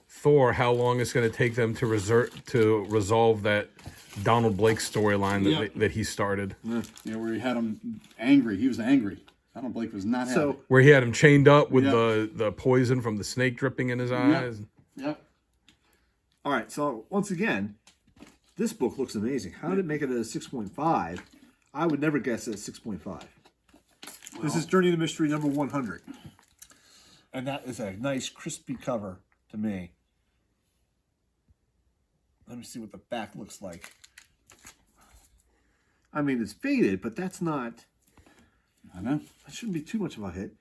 Thor, how long it's going to take them to resolve that Donald Blake storyline that he started. Yeah, where he had him angry. He was angry. Donald Blake was not happy. Where he had him chained up with the poison from the snake dripping in his eyes. Yep. All right, so once again, this book looks amazing. How did it make it a 6.5? I would never guess at 6.5. This is Journey to Mystery number 100. And that is a nice, crispy cover to me. Let me see what the back looks like. I mean, it's faded, but that's not... I know. That shouldn't be too much of a hit.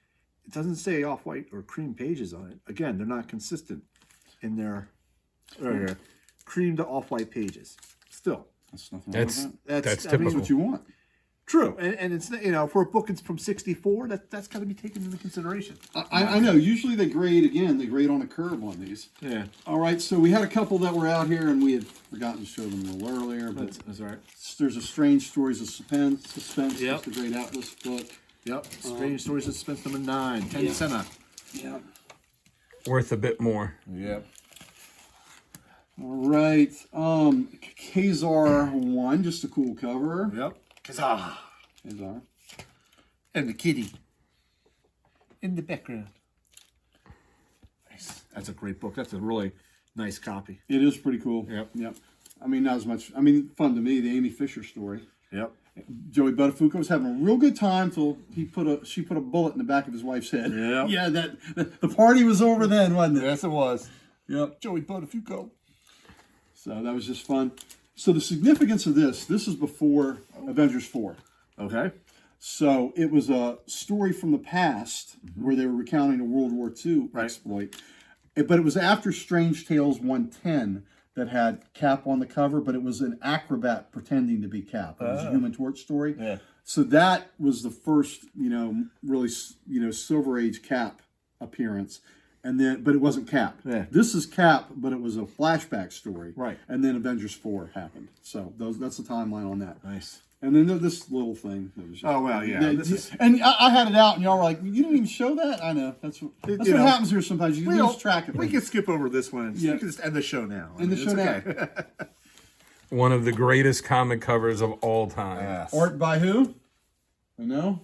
It doesn't say off-white or cream pages on it. Again, they're not consistent in their cream to off-white pages. Still, That's nothing wrong with that. That's I mean, typical. That's what you want. true. And it's, you know, for a book it's from 64, that's got to be taken into consideration. I know. Usually they grade on a curve on these. Yeah. All right, so we had a couple that were out here, and we had forgotten to show them a little earlier. But That's all right. there's a Strange Stories of Suspense. Yep. It's a great Atlas book. Yep. Strange Stories of Suspense number 9. 10 center. Yeah. Worth a bit more. Yep. All right. Khazar 1, just a cool cover. Yep. Kazaa. Khazar. And the kitty in the background. Nice. That's a great book. That's a really nice copy. It is pretty cool. Yep. I mean, not as much. I mean, fun to me. The Amy Fisher story. Yep. Joey Buttafuoco was having a real good time till she put a bullet in the back of his wife's head. Yep. Yeah, the party was over then, wasn't it? Yes, it was. Yep. Joey Buttafuoco. So that was just fun. So the significance of this is before Avengers 4. Okay. So it was a story from the past where they were recounting a World War II exploit. But it was after Strange Tales 110 that had Cap on the cover, but it was an acrobat pretending to be Cap. It was a Human Torch story. Yeah. So that was the first, really, Silver Age Cap appearance. And then, but it wasn't Cap. Yeah. This is Cap, but it was a flashback story. Right. And then Avengers 4 happened. So that's the timeline on that. Nice. And then this little thing. That was just, Oh, well, yeah. This is... And I had it out, and y'all were like, "You didn't even show that." I know. That's what happens here sometimes. You lose track of it. We can skip over this one. Yeah. We can just end the show now. End the show now. One of the greatest comic covers of all time. Yes. Art by who? I know.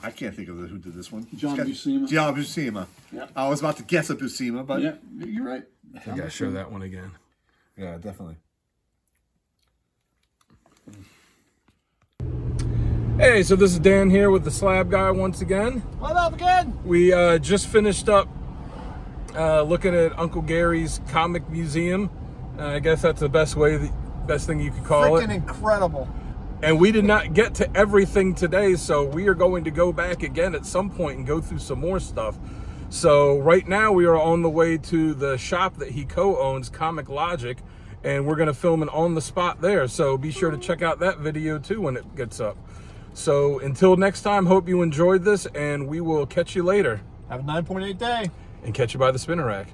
I can't think of who did this one. John Buscema. John Buscema. Yeah. I was about to guess a Buscema, but Yeah, you're right. I gotta show that one again. yeah, definitely. Hey, so this is Dan here with the Slab Guy once again. What up again? We just finished up looking at Uncle Gary's comic museum. I guess that's the best thing you could call it. Freaking incredible. And we did not get to everything today, so we are going to go back again at some point and go through some more stuff. So right now we are on the way to the shop that he co-owns, Comic Logic, and we're going to film an on the spot there. So be sure to check out that video too when it gets up. So until next time, hope you enjoyed this, and we will catch you later. Have a 9.8 day. And catch you by the spinner rack.